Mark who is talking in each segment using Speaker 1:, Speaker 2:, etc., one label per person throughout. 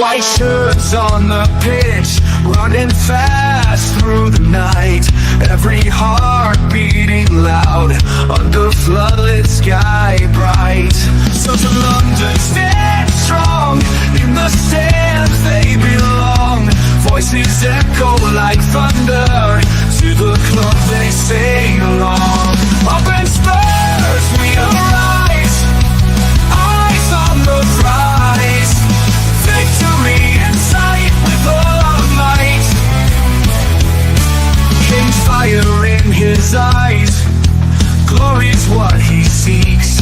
Speaker 1: White shirts on the pitch, running fast through the night. Every heart beating loud under floodlit sky bright. So to London stand strong, in the stands they belong. Voices echo like thunder, to the club they sing along. Up in Spurs we arise, eyes on the prize. Victory in sight with all our might. King's fire in his eyes, glory's what he seeks.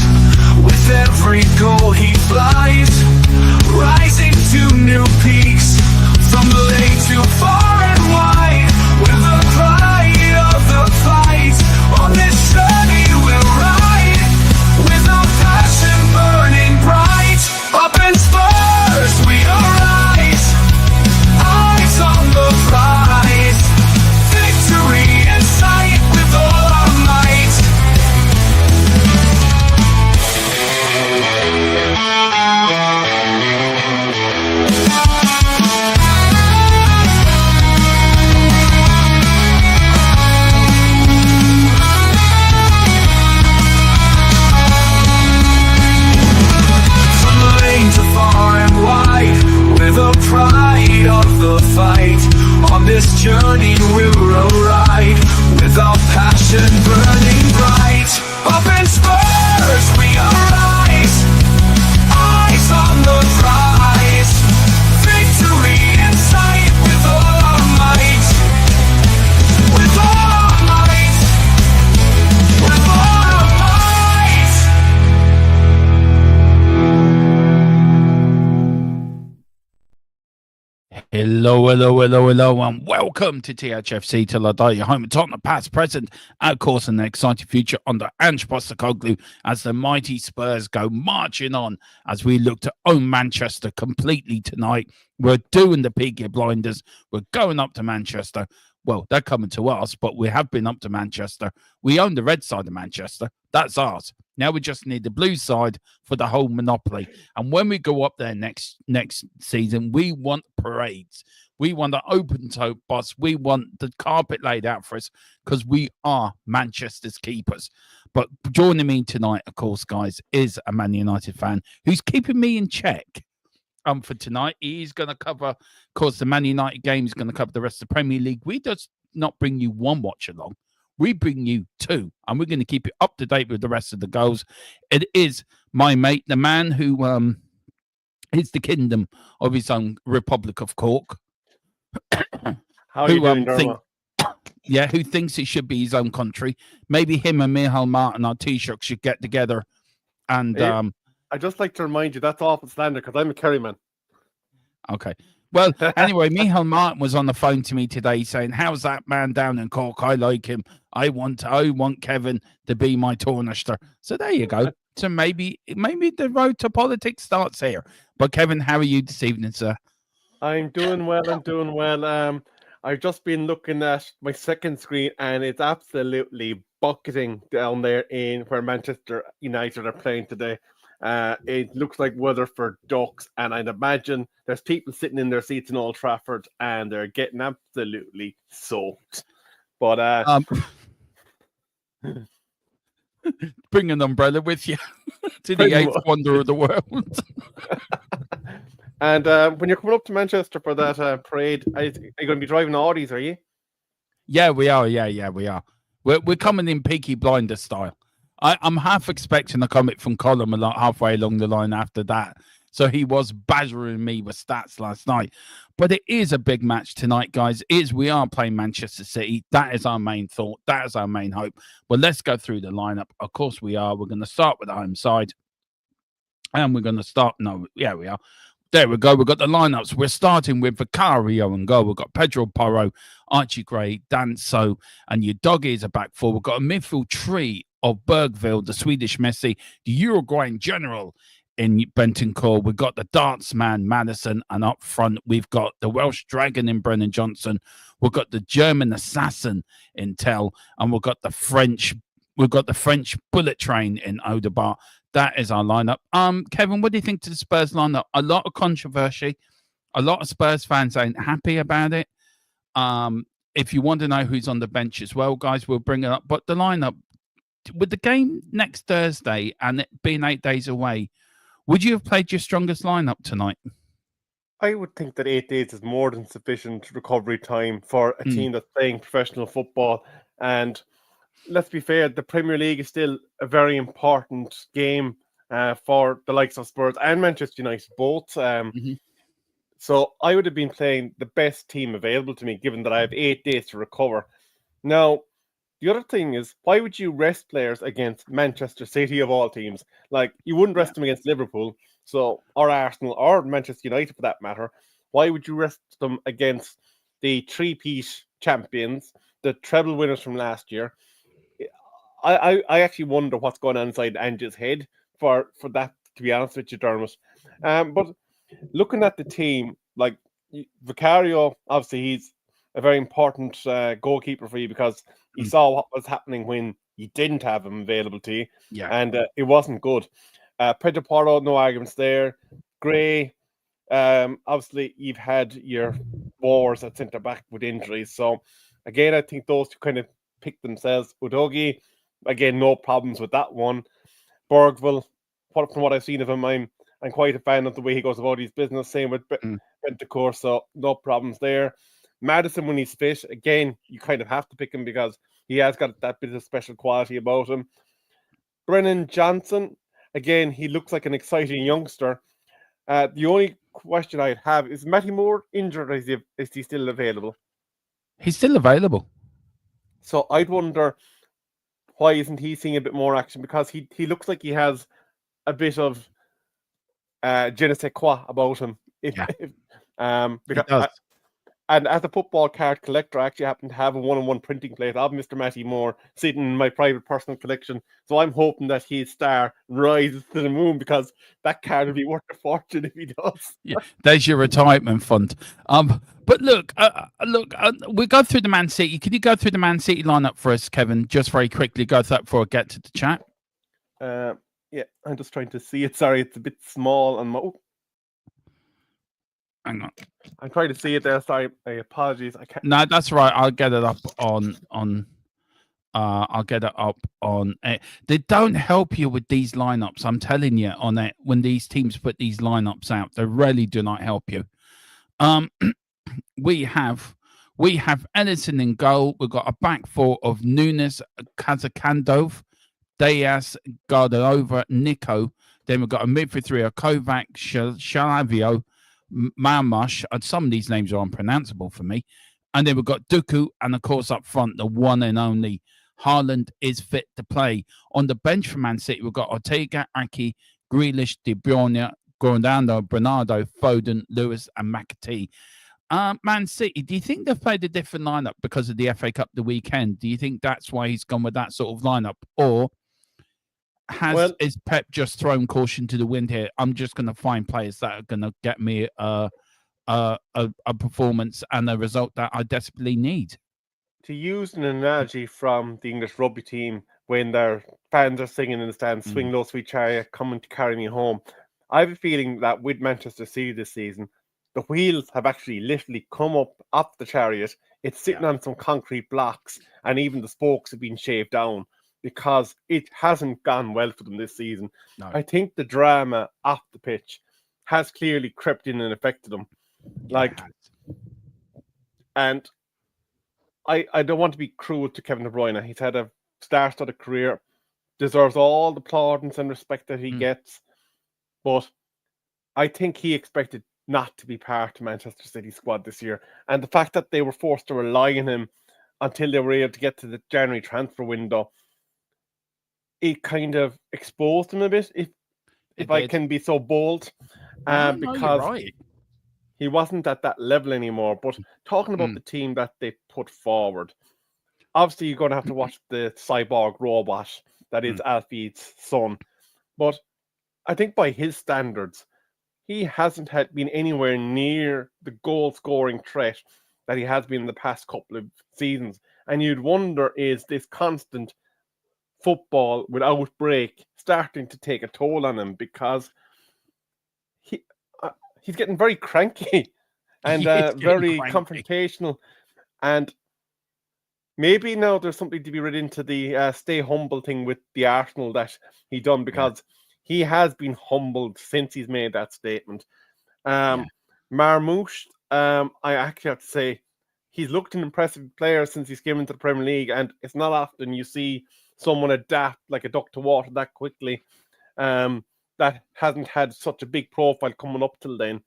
Speaker 1: With every goal he flies, rising to new peaks. From late to far and wide, with the pride of the fight. On this journey we'll ride, with our passion burning bright. Up in Spurs we arise, eyes on the prize. Victory in sight with all our might. The pride of the fight. On this journey we'll ride, with our passion burning bright. Up in Spurs we arise, eyes on the prize. Victory in sight with all our might. With all our might. With all our might.
Speaker 2: Hello, and welcome to THFC Till I Die, your home of Tottenham, past, present, and of course an exciting future under Ange Postecoglou as the mighty Spurs go marching on as we look to own Manchester completely tonight. We're doing the Peaky Blinders. We're going up to Manchester. Well, they're coming to us, but we have been up to Manchester. We own the red side of Manchester. That's ours. Now we just need the blue side for the whole monopoly. And when we go up there next season, we want parades. We want an open-toed bus. We want the carpet laid out for us because we are Manchester's keepers. But joining me tonight, of course, guys, is a Man United fan who's keeping me in check. For tonight, he's going to cover, of course, the Man United game. He's going to cover the rest of the Premier League. We just not bring you one watch along. We bring you two, and we're going to keep you up to date with the rest of the goals. It is my mate, the man who is the kingdom of his own Republic of Cork.
Speaker 3: How are you doing, Dermot?
Speaker 2: Who thinks it should be his own country. Maybe him and Michal Martin, our Taoiseach, should get together. And
Speaker 3: I'd just like to remind you, that's awful slander, because I'm a Kerry man.
Speaker 2: Okay. Well, anyway, Michal Martin was on the phone to me today saying, how's that man down in Cork? I like him. I want Kevin to be my Taoiseach. So there you go. So maybe the road to politics starts here. But Kevin, how are you this evening, sir?
Speaker 3: I'm doing well. I've just been looking at my second screen, and it's absolutely bucketing down there in where Manchester United are playing today. It looks like weather for ducks, and I'd imagine there's people sitting in their seats in Old Trafford, and they're getting absolutely soaked. But
Speaker 2: bring an umbrella with you to the eighth wonder of the world.
Speaker 3: And when you're coming up to Manchester for that parade, are you going to be driving Audis, are you?
Speaker 2: Yeah, we are. Yeah, we are. We're coming in Peaky Blinders style. I'm half expecting a comment from Colin halfway along the line after that. So he was badgering me with stats last night. But it is a big match tonight, guys. We are playing Manchester City. That is our main thought. That is our main hope. Well, let's go through the lineup. Of course we are. We're going to start with the home side. And we're going to start... No, yeah, we are. There we go. We've got the lineups. We're starting with Vicario and goal. We've got Pedro Porro, Archie Gray, Danso, and your doggies are back four. We've got a midfield tree of Bergville, the Swedish Messi, the Uruguayan general in Bentancur. We've got the dance man, Madison, and up front, we've got the Welsh dragon in Brennan Johnson. We've got the German assassin in Tell, and we've got the French bullet train in Odegaard. That is our lineup. Kevin, what do you think to the Spurs lineup? A lot of controversy. A lot of Spurs fans ain't happy about it. If you want to know who's on the bench as well, guys, we'll bring it up. But the lineup, with the game next Thursday and it being 8 days away, would you have played your strongest lineup tonight?
Speaker 3: I would think that 8 days is more than sufficient recovery time for a team that's playing professional football. And let's be fair, the Premier League is still a very important game for the likes of Spurs and Manchester United both. So I would have been playing the best team available to me, given that I have 8 days to recover. Now, the other thing is, why would you rest players against Manchester City of all teams? Like, you wouldn't rest them against Liverpool, or Arsenal, or Manchester United for that matter. Why would you rest them against the three-peat champions, the treble winners from last year? I actually wonder what's going on inside Ange's head for that, to be honest with you, Dermot. But looking at the team, like Vicario, obviously he's a very important goalkeeper for you because he saw what was happening when you didn't have him available to you, and it wasn't good. Pedro Porro, no arguments there. Gray, obviously you've had your wars at centre back with injuries, so again I think those two kind of pick themselves. Udogie, again, no problems with that one. Bergville, from what I've seen of him, I'm quite a fan of the way he goes about his business. Same with Bentancur, so no problems there. Maddison, when he's fit, again, you kind of have to pick him because he has got that bit of special quality about him. Brennan Johnson, again, he looks like an exciting youngster. The only question I'd have is Matty Moore injured, or is he still available?
Speaker 2: He's still available.
Speaker 3: So I'd wonder why isn't he seeing a bit more action, because he looks like he has a bit of je ne sais quoi about him. Because and as a football card collector, I actually happen to have a 1-on-1 printing plate of Mr. Matty Moore sitting in my private personal collection. So I'm hoping that his star rises to the moon, because that card will be worth a fortune if he does.
Speaker 2: Yeah, there's your retirement fund. But look, we go through the Man City. Can you go through the Man City lineup for us, Kevin? Just very quickly, go through that before I get to the chat.
Speaker 3: Yeah, I'm just trying to see it. Sorry, it's a bit small on
Speaker 2: Hang on.
Speaker 3: I'm trying to see it there. Sorry, apologies. I can't.
Speaker 2: No, that's right. I'll get it up on. I'll get it up on. They don't help you with these lineups. I'm telling you, on it when these teams put these lineups out, they really do not help you. We have Edison in goal. We've got a back four of Nunes, Kazakandov, Diaz, Gardanova, Nico. Then we've got a midfield three of Kovac, Shalavio, Marmush, and some of these names are unpronounceable for me. And then we've got Dooku, and of course up front, the one and only Haaland is fit to play. On the bench for Man City, we've got Ortega, Aki, Grealish, De Bruyne, Gordano, Bernardo, Foden, Lewis, and McAtee. Man City, do you think they've played a different lineup because of the FA Cup the weekend? Do you think that's why he's gone with that sort of lineup? Or is Pep just thrown caution to the wind here? I'm just going to find players that are going to get me a performance and a result that I desperately need.
Speaker 3: To use an analogy from the English rugby team when their fans are singing in the stands, "Swing low, sweet chariot, coming to carry me home," I have a feeling that with Manchester City this season, the wheels have actually literally come up off the chariot. It's sitting on some concrete blocks, and even the spokes have been shaved down because it hasn't gone well for them this season. No. I think the drama off the pitch has clearly crept in and affected them. And I don't want to be cruel to Kevin De Bruyne. He's had a star-studded career, deserves all the plaudits and respect that he gets, but I think he expected not to be part of Manchester City squad this year. And the fact that they were forced to rely on him until they were able to get to the January transfer window, it kind of exposed him a bit, if I can be so bold, because he wasn't at that level anymore. But talking about the team that they put forward, obviously you're going to have to watch the cyborg robot that is Alfie's son. But I think by his standards, he hasn't been anywhere near the goal-scoring threat that he has been in the past couple of seasons. And you'd wonder, is this constant football without break starting to take a toll on him, because he's getting very cranky. and
Speaker 2: It's getting
Speaker 3: very
Speaker 2: cranky.
Speaker 3: confrontational. And maybe now there's something to be read into the stay humble thing with the Arsenal that he done, because he has been humbled since he's made that statement. Marmoush, I actually have to say, he's looked an impressive player since he's came into the Premier League, and it's not often you see someone adapt like a duck to water that quickly. That hasn't had such a big profile coming up till then.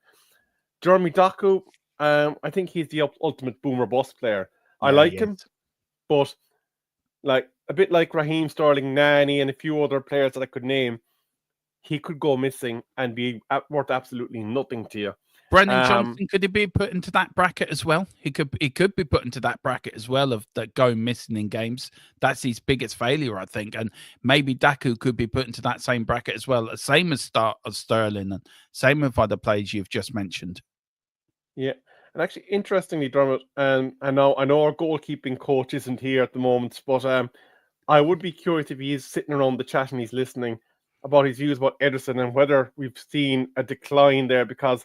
Speaker 3: Jeremy Doku, I think he's the ultimate boomer bust player. I like him, but like a bit like Raheem Sterling, Nani, and a few other players that I could name, he could go missing and be worth absolutely nothing to you.
Speaker 2: Brendan Johnson, could he be put into that bracket as well? He could be put into that bracket as well of that going missing in games. That's his biggest failure, I think. And maybe Daku could be put into that same bracket as well, same as Sterling and same with other players you've just mentioned.
Speaker 3: Yeah. And actually, interestingly, Dermot, I know our goalkeeping coach isn't here at the moment, but I would be curious if he's sitting around the chat and he's listening about his views about Ederson and whether we've seen a decline there, because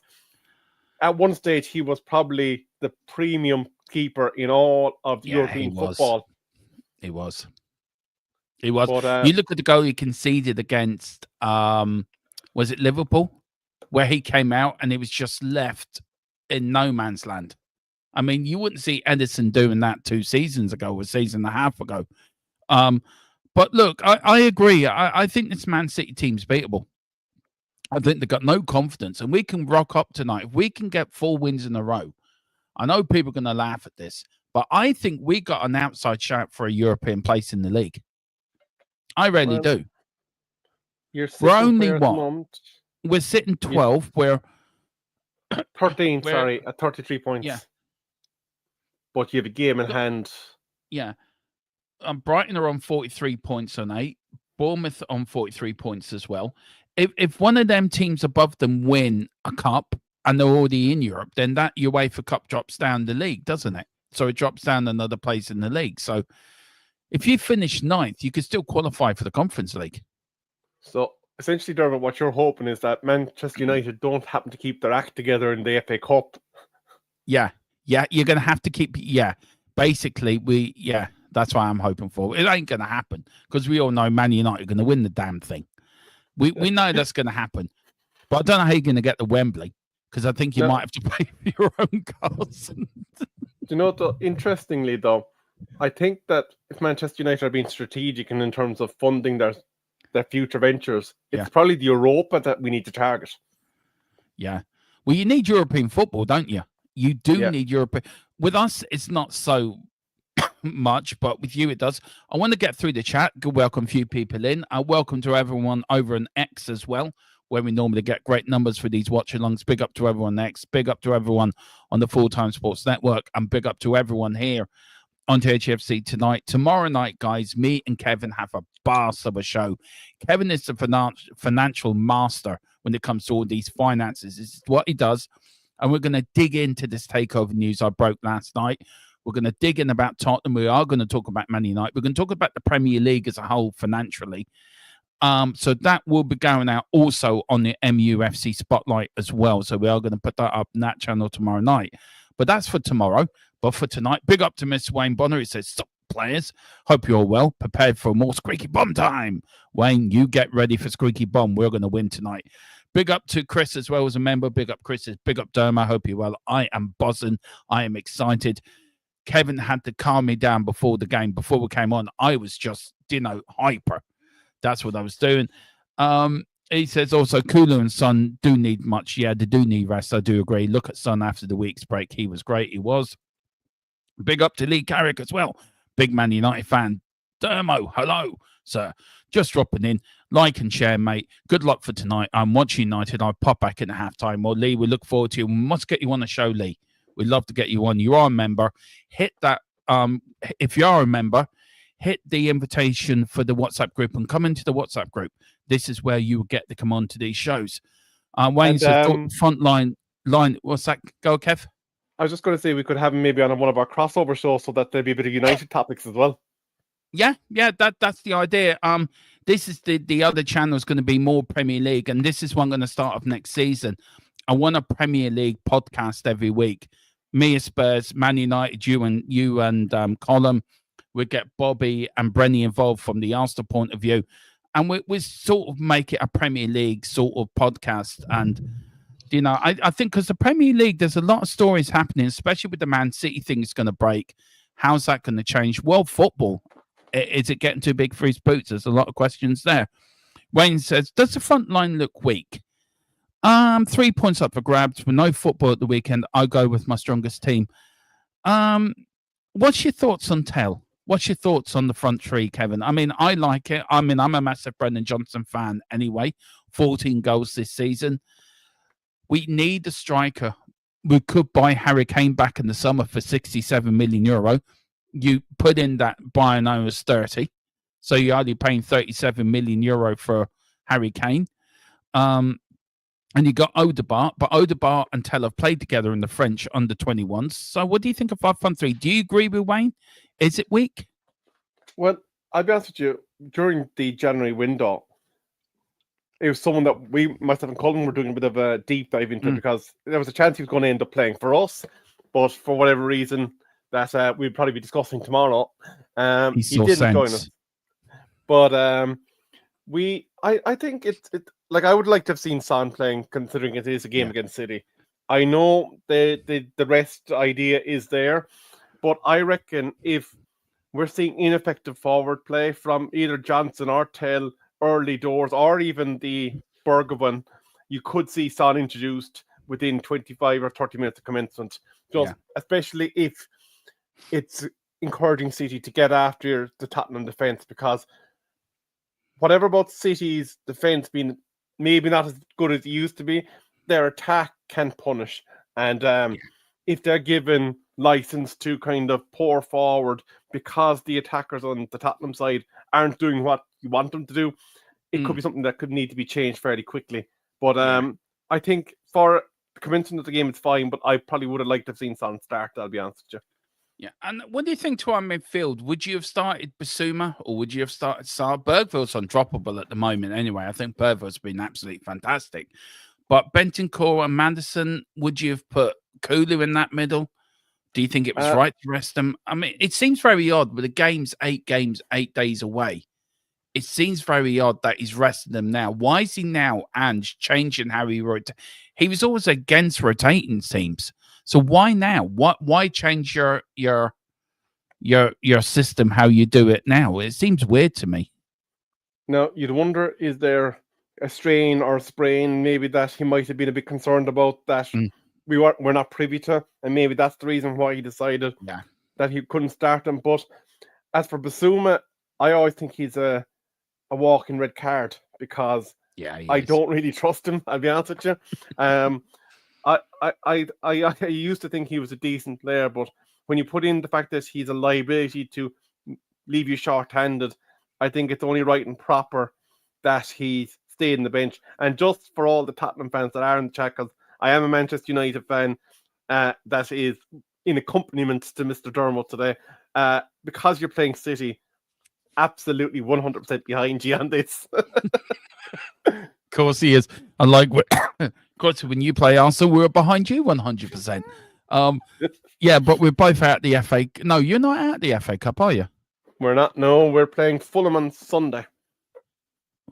Speaker 3: at one stage he was probably the premium keeper in all of European football.
Speaker 2: He was.
Speaker 3: But,
Speaker 2: you look at the goal he conceded against, was it Liverpool, where he came out and he was just left in no man's land. I mean, you wouldn't see Ederson doing that 2 seasons ago or a season and a half ago. But look, I agree. I think this Man City team's beatable. I think they've got no confidence, and we can rock up tonight. If we can get 4 wins in a row, I know people are going to laugh at this, but I think we got an outside shout for a European place in the league. I really do.
Speaker 3: We're only
Speaker 2: what? We're sitting 12. We're
Speaker 3: 13. Sorry, at 33 points.
Speaker 2: Yeah,
Speaker 3: but you have a game in hand.
Speaker 2: Yeah, Brighton are on 43 points on 8. Bournemouth on 43 points as well. If one of them teams above them win a cup and they're already in Europe, then that UEFA Cup drops down the league, doesn't it? So it drops down another place in the league. So if you finish 9th, you could still qualify for the Conference League.
Speaker 3: So essentially, Dermot, what you're hoping is that Manchester United don't happen to keep their act together in the FA Cup.
Speaker 2: Yeah, you're going to have to keep. Yeah, basically, that's what I'm hoping for. It ain't going to happen because we all know Man United are going to win the damn thing. We know that's going to happen, but I don't know how you're going to get to Wembley, because I think you might have to pay for your own cars.
Speaker 3: Do you know, interestingly, though, I think that if Manchester United are being strategic and in terms of funding their future ventures, it's probably the Europa that we need to target. Yeah.
Speaker 2: Well, you need European football, don't you? You do need European. With us, it's not so much, but with you it does. I want to get through the chat. Good, welcome a few people in. Welcome to everyone over on X as well, where we normally get great numbers for these watch-alongs. Big up to everyone on X, big up to everyone on the Full-Time Sports Network, and big up to everyone here on THFC tonight. Tomorrow night, guys, me and Kevin have a blast of a show. Kevin is the financial master when it comes to all these finances. This is what he does, and we're going to dig into this takeover news I broke last night. We're going to dig in about Tottenham. We are going to talk about Man United. We're going to talk about the Premier League as a whole financially. So that will be going out also on the MUFC Spotlight as well. So we are going to put that up on that channel tomorrow night. But that's for tomorrow. But for tonight, big up to Mr. Wayne Bonner. He says, "Stop, players. Hope you're well. Prepared for more Squeaky Bomb time." Wayne, you get ready for Squeaky Bomb. We're going to win tonight. Big up to Chris as well as a member. Big up Chris. Big up Derma. Hope you're well. I am buzzing. I am excited. Kevin had to calm me down before the game. Before we came on, I was just, hyper. That's what I was doing. He says also, Kulu and Son do need much. Yeah, they do need rest. I do agree. Look at Son after the week's break. He was great. He was. Big up to Lee Carrick as well. Big Man United fan. Dermo, hello, sir. Just dropping in. Like and share, mate. Good luck for tonight. I'm watching United. I'll pop back in the halftime. Well, Lee, we look forward to you. We must get you on the show, Lee. We'd love to get you on. You are a member. Hit that. If you are a member, hit the invitation for the WhatsApp group and come into the WhatsApp group. This is where you will get to come on to these shows. Wayne says, front line. What's that? Go, Kev.
Speaker 3: I was just going to say we could have him maybe on one of our crossover shows so that there'd be a bit of United topics as well.
Speaker 2: Yeah, that's the idea. This is the other channel is going to be more Premier League, and this is one going to start off next season. I want a Premier League podcast every week. Me as Spurs, Man United, you and Colin. We get Bobby and Brenny involved from the Arsenal point of view, and we sort of make it a Premier League sort of podcast. And I think because the Premier League, there's a lot of stories happening, especially with the Man City thing is going to break. How's that going to change world football? Is it getting too big for his boots? There's a lot of questions there. Wayne says, does the front line look weak? 3 points up for grabs with no football at the weekend. I go with my strongest team. What's your thoughts on Tell? What's your thoughts on the front three, Kevin? I mean, I like it. I mean, I'm a massive Brendan Johnson fan anyway. 14 goals this season. We need a striker. We could buy Harry Kane back in the summer for 67 million euro. You put in that buying was 30. So you're only paying 37 million euro for Harry Kane. And you got Odegaard, but Odegaard and Tell have played together in the French under 21s. So what do you think of our front three? Do you agree with Wayne? Is it weak?
Speaker 3: Well, I'll be honest with you. During the January window, it was someone that we, myself and Colin, were doing a bit of a deep dive into because there was a chance he was going to end up playing for us, but for whatever reason that we'd probably be discussing tomorrow, he didn't join us. But I think it like I would like to have seen Son playing, considering it is a game against City. I know the rest idea is there, but I reckon if we're seeing ineffective forward play from either Johnson or Tell early doors, or even the Bergwijn, you could see Son introduced within 25 or 30 minutes of commencement. Especially if it's encouraging City to get after the Tottenham defence, because whatever about City's defence being maybe not as good as it used to be, their attack can punish. And if they're given license to kind of pour forward because the attackers on the Tottenham side aren't doing what you want them to do, it could be something that could need to be changed fairly quickly. But I think for the commencement of the game, it's fine, but I probably would have liked to have seen Son start, I'll be honest with you.
Speaker 2: Yeah, and what do you think to our midfield? Would you have started Basuma or would you have started Saar? Bergville's undroppable at the moment anyway. I think Bergville's been absolutely fantastic. But Bentancur and Maddison, would you have put Kulu in that middle? Do you think it was right to rest them? I mean, it seems very odd with the games, 8 days away. It seems very odd that he's resting them now. Why is he now changing how he rotates? He was always against rotating teams. So why now? Why change your system how you do it now? It seems weird to me.
Speaker 3: Now, you'd wonder, is there a strain or a sprain maybe that he might have been a bit concerned about that we're not privy to, and maybe that's the reason why he decided that he couldn't start him. But as for Basuma, I always think he's a walking red card because I don't really trust him, I'll be honest with you. I used to think he was a decent player, but when you put in the fact that he's a liability to leave you short-handed, I think it's only right and proper that he stayed in the bench. And just for all the Tottenham fans that are in the chat, because I am a Manchester United fan that is in accompaniment to Mr. Dermot today, because you're playing City, absolutely 100% behind you on this.
Speaker 2: Of course he is. Unlike of course, when you play Arsenal, we're behind you 100%. But we're both out the FA. No, you're not out the FA Cup, are you?
Speaker 3: We're not. No, we're playing Fulham on Sunday.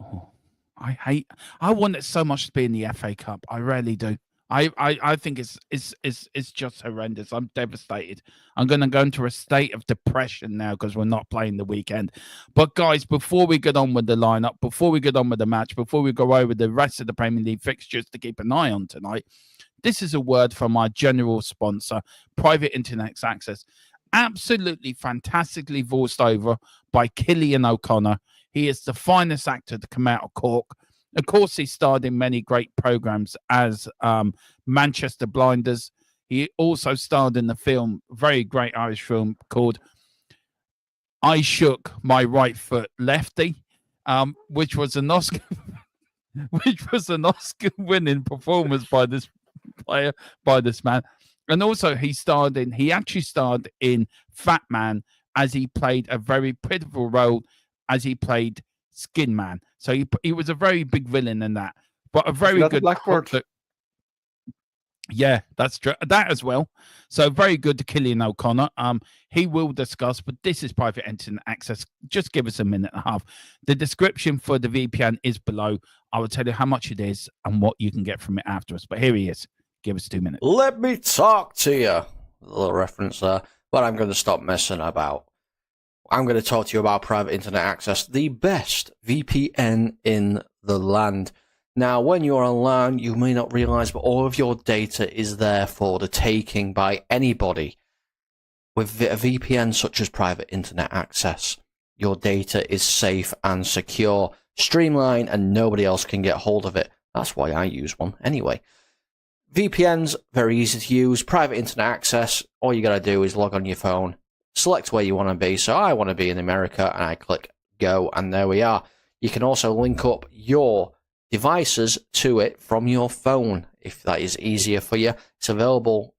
Speaker 2: Oh, I want it so much to be in the FA Cup. I really do. I think it's just horrendous. I'm devastated. I'm going to go into a state of depression now because we're not playing the weekend. But guys, before we get on with the lineup, before we get on with the match, before we go over the rest of the Premier League fixtures to keep an eye on tonight, this is a word from our general sponsor, Private Internet Access. Absolutely fantastically voiced over by Killian O'Connor. He is the finest actor to come out of Cork. Of course, he starred in many great programs as Manchester Blinders. He also starred in the film, very great Irish film called I Shook My Right Foot Lefty, which was an Oscar, winning performance by this player, by this man. And also he actually starred in Fat Man as he played a very pitiful role as he played Skin Man. So he was a very big villain in that, but a very good
Speaker 3: Blackbird.
Speaker 2: Yeah, that's true. That as well. So very good to Killian O'Connor. He will discuss, but this is private internet access. Just give us a minute and a half. The description for the VPN is below. I will tell you how much it is and what you can get from it afterwards. But here he is. Give us 2 minutes.
Speaker 4: Let me talk to you. A little reference there, but I'm going to stop messing about. I'm going to talk to you about private internet access, the best VPN in the land. Now, when you're online, you may not realize, but all of your data is there for the taking by anybody. With a VPN such as private internet access, your data is safe and secure, streamlined, and nobody else can get hold of it. That's why I use one anyway. VPN's very easy to use. Private internet access, all you got to do is log on your phone, select where you want to be. So I want to be in America, and I click go, and there we are. You can also link up your devices to it from your phone if that is easier for you. It's available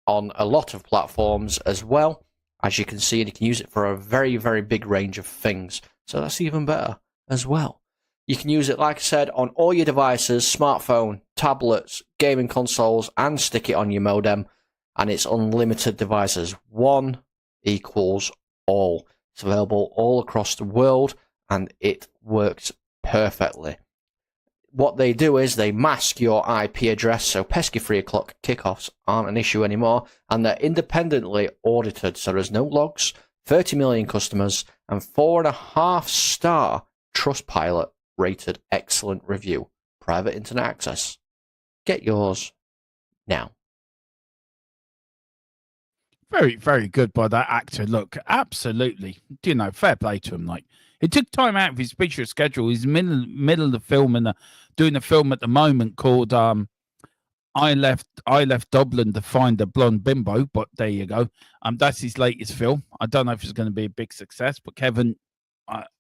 Speaker 4: on a lot of platforms as well. As you can see, and you can use it for a very, very big range of things. So that's even better as well. You can use it, like I said, on all your devices, smartphone, tablets, gaming consoles, and stick it on your modem. And it's unlimited devices. One equals all. It's available all across the world, and it works perfectly. What they do is they mask your IP address, so pesky 3 o'clock kickoffs aren't an issue anymore, and they're independently audited, so there's no logs, 30 million customers, and 4.5-star Trustpilot rated excellent review. Private internet access. Get yours now.
Speaker 2: Very, very good by that actor. Look, absolutely. You know, fair play to him. Like, he took time out of his picture schedule. He's middle of the film and doing a film at the moment called I left Dublin to find a blonde bimbo. But there you go. That's his latest film. I don't know if it's going to be a big success, but Kevin,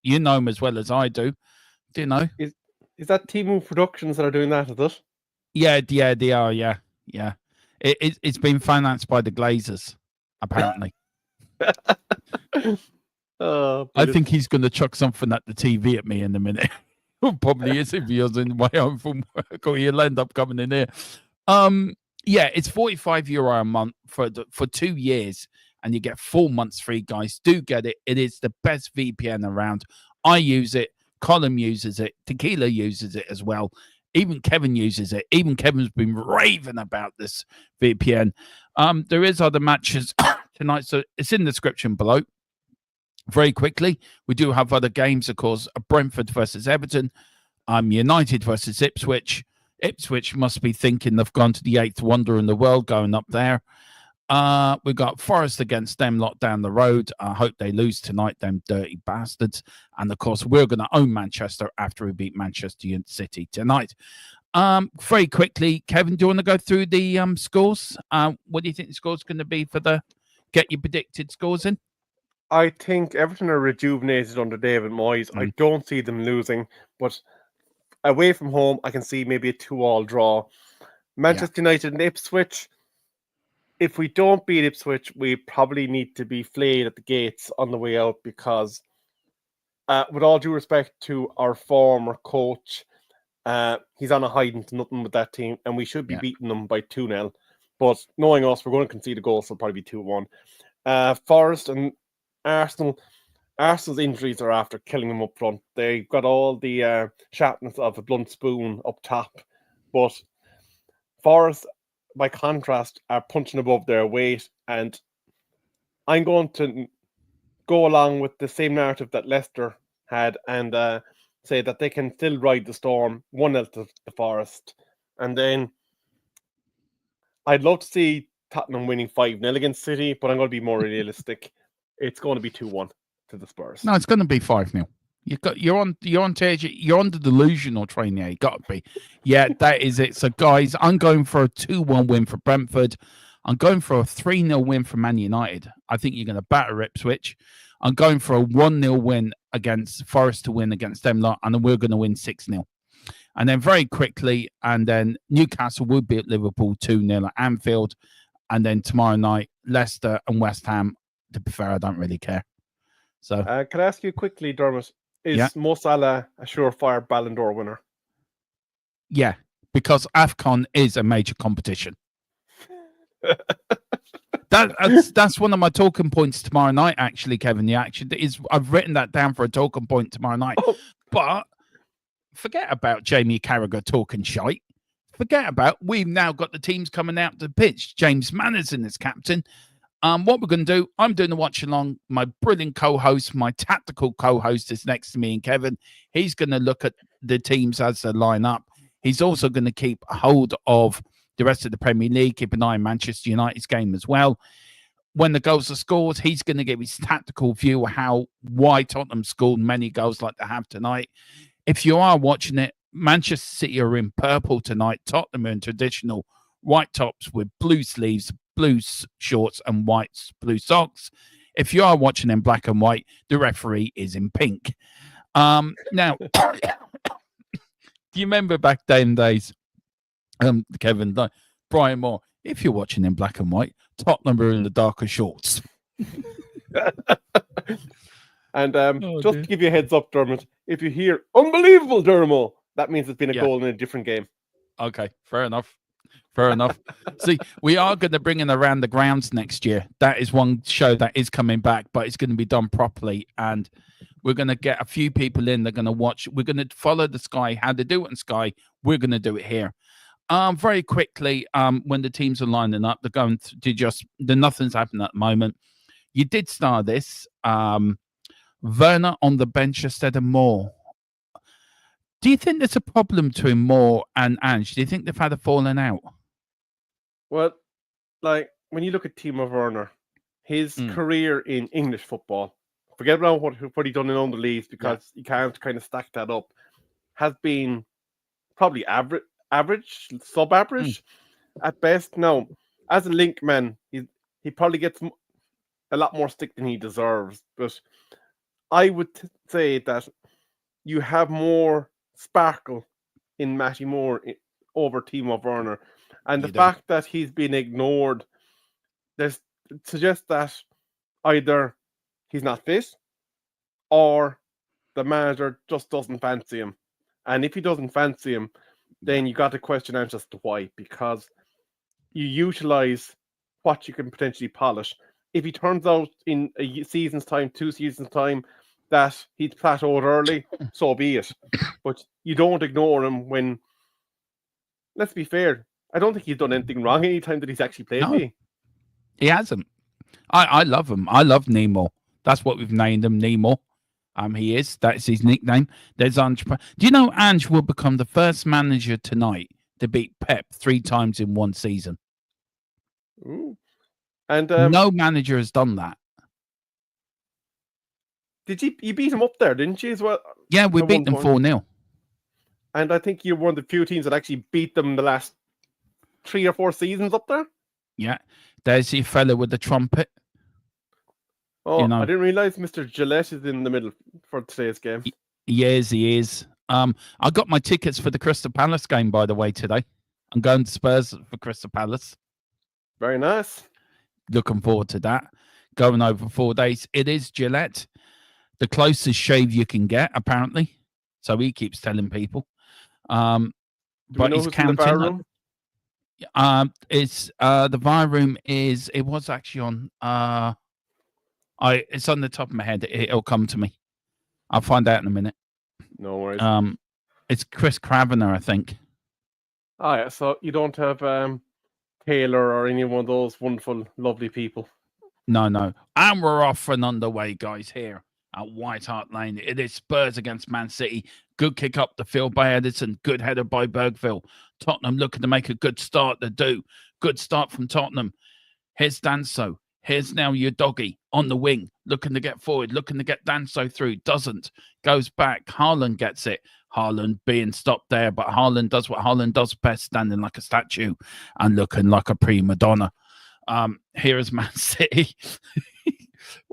Speaker 2: you know him as well as I do. Do you know?
Speaker 3: Is that Timu Productions that are doing that? Is it?
Speaker 2: Yeah, they are. Yeah. It's been financed by the Glazers, apparently. I think he's going to chuck something at the TV at me in a minute. Probably is if he was in my home from work, or he'll end up coming in here. Yeah, it's €45 a month for 2 years, and you get 4 months free. Guys, do get it. It is the best VPN around. I use it. Colin uses it. Tequila uses it as well. Even Kevin uses it. Even Kevin's been raving about this VPN. There is other matches tonight, so it's in the description below. Very quickly, we do have other games, of course. Brentford versus Everton. United versus Ipswich. Ipswich must be thinking they've gone to the 8th wonder in the world going up there. We've got Forest against them lot down the road. I hope they lose tonight, them dirty bastards. And, of course, we're going to own Manchester after we beat Manchester City tonight. Very quickly, Kevin, do you want to go through the scores? What do you think the score's going to be for get your predicted scores in?
Speaker 3: I think Everton are rejuvenated under David Moyes. I don't see them losing, but away from home, I can see maybe a 2-2 draw. Manchester United and Ipswich. If we don't beat Ipswich, we probably need to be flayed at the gates on the way out because, with all due respect to our former coach, he's on a hiding to nothing with that team, and we should be beating them by 2-0. But knowing us, we're going to concede a goal, so it'll probably be 2-1. Forest and Arsenal's injuries are after killing them up front. They've got all the sharpness of a blunt spoon up top, but Forest, by contrast, are punching above their weight, and I'm going to go along with the same narrative that Leicester had and say that they can still ride the storm 1-0 to the Forest. And then I'd love to see Tottenham winning 5-0 against City, but I'm going to be more realistic. It's going to be 2-1 to the Spurs.
Speaker 2: No, it's going to be 5-0. You're on the delusional train there. You got to be. Yeah, that is it. So, guys, I'm going for a 2-1 win for Brentford. I'm going for a 3-0 win for Man United. I think you're going to batter Ipswich. I'm going for a 1-0 win against Forest to win against them lot, and then we're going to win 6-0. And then very quickly, and then Newcastle will beat Liverpool 2-0 at Anfield. And then tomorrow night, Leicester and West Ham. To be fair, I don't really care. So,
Speaker 3: can I ask you quickly, Dermot? Is Mo Salah a surefire Ballon d'Or winner?
Speaker 2: Yeah, because AFCON is a major competition. That's one of my talking points tomorrow night. Actually, Kevin, I've written that down for a talking point tomorrow night.
Speaker 3: Oh.
Speaker 2: But forget about Jamie Carragher talking shite. Forget about we've now got the teams coming out to the pitch. James Mannerson is captain. What we're going to do, I'm doing the watch along. My brilliant co-host, my tactical co-host is next to me, and Kevin. He's going to look at the teams as they line up. He's also going to keep hold of the rest of the Premier League, keep an eye on Manchester United's game as well. When the goals are scored, he's going to give his tactical view of why Tottenham scored many goals like they have tonight. If you are watching it, Manchester City are in purple tonight. Tottenham are in traditional white tops with blue sleeves, blue shorts, and blue socks. If you are watching in black and white, the referee is in pink. Now, do you remember back then days, Kevin, Brian Moore, if you're watching in black and white, Tottenham are in the darker shorts.
Speaker 3: And just to give you a heads up, Dermot, if you hear unbelievable Dermo, that means it's been a goal in a different game.
Speaker 2: Okay, fair enough. See, we are going to bring in Around the Grounds next year. That is one show that is coming back, but it's going to be done properly. And we're going to get a few people in. They're going to watch. We're going to follow the Sky, how they do it on Sky. We're going to do it here. Very quickly, when the teams are lining up, they're going to nothing's happening at the moment. You did start this. Werner on the bench instead of Moore. Do you think there's a problem between Moore and Ange? Do you think they've had a falling out?
Speaker 3: Well, like when you look at Timo Werner, his career in English football, forget about what he done in under leagues because you can't kind of stack that up, has been probably average, sub-average at best. Now, as a link man, he probably gets a lot more stick than he deserves. But I would say that you have more sparkle in Matty Moore over Timo Werner. And the fact that he's been ignored suggests that either he's not fit or the manager just doesn't fancy him. And if he doesn't fancy him, then you got to question Ange as to why, because you utilize what you can potentially polish. If he turns out in a season's time, 2 seasons' time, that he's plateaued early, so be it. But you don't ignore him when, let's be fair, I don't think he's done anything wrong any time that he's actually played me.
Speaker 2: He hasn't. I love him. I love Nemo. That's what we've named him, Nemo. He is. That's his nickname. There's Ange. Do you know Ange will become the first manager tonight to beat Pep 3 times in one season?
Speaker 3: Ooh. And
Speaker 2: no manager has done that.
Speaker 3: You beat him up there, didn't you, as well?
Speaker 2: Yeah, we beat them 4-0.
Speaker 3: And I think you're one of the few teams that actually beat them the last 3 or 4 seasons up there.
Speaker 2: Yeah. There's your fella with the trumpet.
Speaker 3: Oh, I didn't realize Mr. Gillette is in the middle for today's game.
Speaker 2: Yes, he is. I got my tickets for the Crystal Palace game, by the way, today. I'm going to Spurs for Crystal Palace.
Speaker 3: Very nice.
Speaker 2: Looking forward to that. Going over 4 days. It is Gillette. The closest shave you can get, apparently. So he keeps telling people. But he's counting. It's the VAR room is. It was actually on. It's on the top of my head. It'll come to me. I'll find out in a minute.
Speaker 3: No worries.
Speaker 2: It's Chris Cravener, I think.
Speaker 3: Oh yeah. So you don't have Taylor or any one of those wonderful, lovely people.
Speaker 2: No. And we're off and underway, guys. Here at White Hart Lane, it is Spurs against Man City. Good kick up the field by Edison. Good header by Bergville. Tottenham looking to make a good start. They do. Good start from Tottenham. Here's Danso. Here's now your doggy on the wing, looking to get forward, looking to get Danso through. Doesn't. Goes back. Haaland gets it. Haaland being stopped there, but Haaland does what Haaland does best, standing like a statue and looking like a prima donna. Here is Man City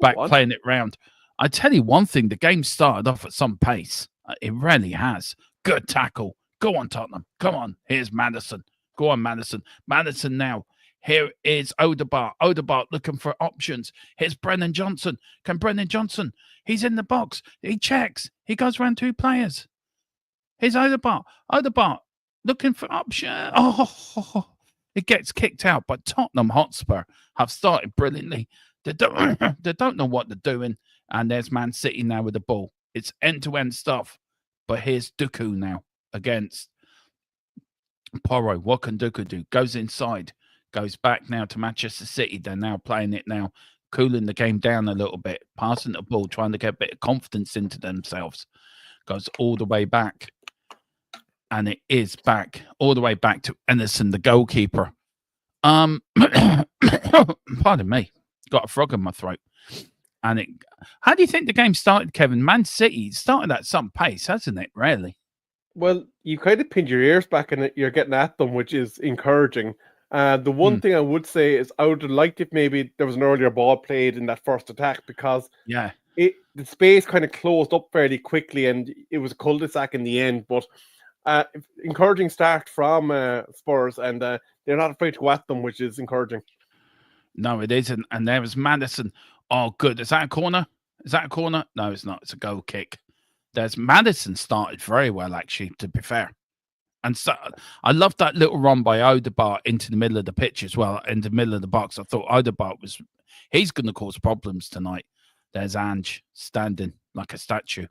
Speaker 2: back playing it round. I tell you one thing, the game started off at some pace. It really has. Good tackle. Go on, Tottenham. Come on. Here's Maddison. Go on, Maddison. Maddison now. Here is Odegaard. Odegaard looking for options. Here's Brennan Johnson. Can Brennan Johnson? He's in the box. He checks. He goes around 2 players. Here's Odegaard. Odegaard looking for option. Oh, It gets kicked out, but Tottenham Hotspur have started brilliantly. They don't, they don't know what they're doing, and there's Man City now with the ball. It's end-to-end stuff, but here's Duku now against Porro. What can Duku do? Goes inside, goes back now to Manchester City. They're now playing it now, cooling the game down a little bit, passing the ball, trying to get a bit of confidence into themselves. Goes all the way back. And it is back, all the way back to Ennison, the goalkeeper. Pardon me, got a frog in my throat. And how do you think the game started, Kevin? Man City started at some pace, hasn't it? Really?
Speaker 3: Well, you kind of pinned your ears back and you're getting at them, which is encouraging. The one thing I would say is I would have liked if maybe there was an earlier ball played in that first attack, because
Speaker 2: Yeah,
Speaker 3: the space kind of closed up fairly quickly and it was a cul-de-sac in the end. But encouraging start from Spurs, and they're not afraid to go at them, which is encouraging.
Speaker 2: no, it isn't. And there was Madison. Oh, good. Is that a corner? Is that a corner? No, it's not. It's a goal kick. There's Madison started very well, actually, to be fair. And so I love that little run by Odegaard into the middle of the pitch as well, in the middle of the box. I thought Odegaard he's going to cause problems tonight. There's Ange standing like a statue.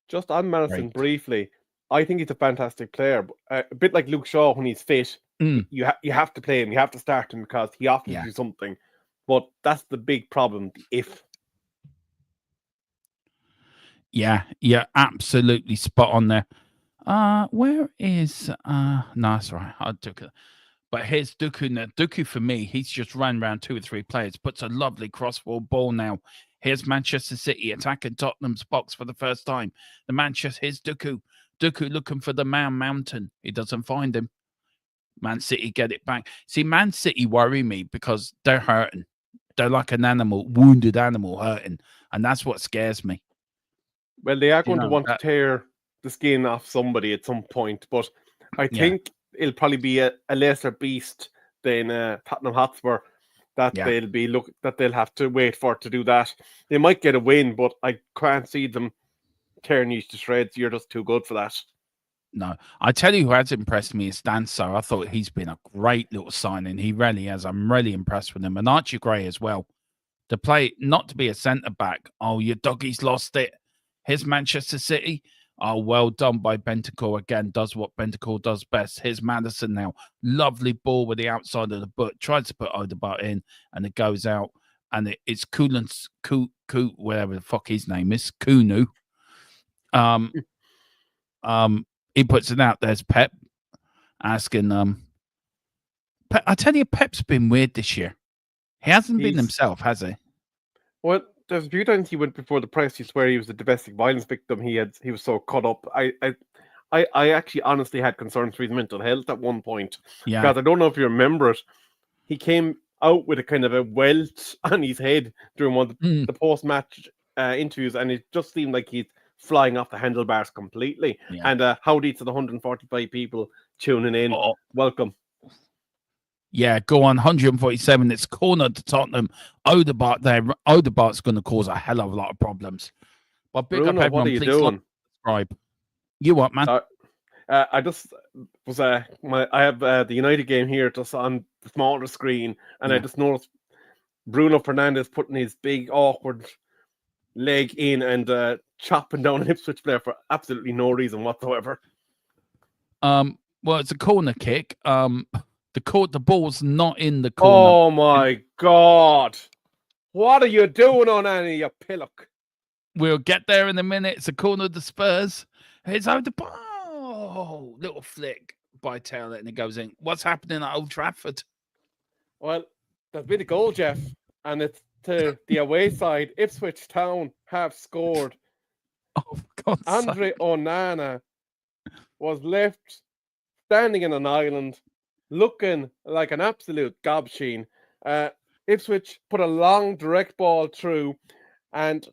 Speaker 3: Just on Madison
Speaker 2: Great.
Speaker 3: briefly, I think he's a fantastic player. A bit like Luke Shaw when he's fit. You have to play him. You have to start him because he offers you something. But that's the big problem. If
Speaker 2: Yeah, absolutely spot on there. Where is no, that's right. I took it. But here's Duku now. Duku for me, he's just ran around 2 or 3 players, puts a lovely crossfield ball now. Here's Manchester City attacking Tottenham's box for the first time. Here's Duku. Duku looking for the mountain. He doesn't find him. Man City get it back. See, Man City worry me because they're hurting. They're like an animal, wounded animal hurting. And that's what scares me.
Speaker 3: well, they are going to want to tear the skin off somebody at some point, but I think it'll probably be a lesser beast than Tottenham Hotspur that they'll have to wait for to do that. They might get a win, but I can't see them tearing you to shreds. You're just too good for that.
Speaker 2: No, I tell you who has impressed me is Danso. I thought he's been a great little signing. He really has. I'm really impressed with him. And Archie Gray as well. To play, not to be a centre-back. Oh, your doggy's lost it. Here's Manchester City. Oh, well done by Bentancur again. Does what Bentancur does best. Here's Madison now. Lovely ball with the outside of the foot. Tries to put Odegaard in, and it goes out. And it's Kulan's, whatever the fuck his name is, Kunu. He puts it out. There's Pep asking. Pep, I tell you, Pep's been weird this year. He hasn't been himself, has he?
Speaker 3: Well, there's a few times he went before the press. He swear he was a domestic violence victim. He was so caught up. I actually honestly had concerns for his mental health at one point.
Speaker 2: Yeah.
Speaker 3: Because I don't know if you remember it. He came out with a kind of a welt on his head during one of the post-match interviews, and it just seemed like he's flying off the handlebars completely. Yeah. And howdy to the 145 people tuning in. Welcome.
Speaker 2: Yeah, go on. 147. It's corner to Tottenham. Odegaard there. Odegaard's going to cause a hell of a lot of problems. But big
Speaker 3: Bruno,
Speaker 2: up everyone.
Speaker 3: what are you doing?
Speaker 2: Subscribe. You what, man?
Speaker 3: I just was I have the United game here just on the smaller screen, and I just noticed Bruno Fernandes putting his big awkward leg in and chopping down an Ipswich player for absolutely no reason whatsoever.
Speaker 2: Well, it's a corner kick. The ball's not in the corner.
Speaker 3: Oh my God! What are you doing on Annie, you pillock?
Speaker 2: We'll get there in a minute. It's a corner of the Spurs. It's over the ball. Little flick by Taylor, and it goes in. What's happening at Old Trafford?
Speaker 3: Well, there's been a goal, Jeff, and it's to the away side. Ipswich Town have scored.
Speaker 2: Oh, God!
Speaker 3: Andre Onana was left standing in an island, looking like an absolute gobsheen. Ipswich put a long direct ball through, and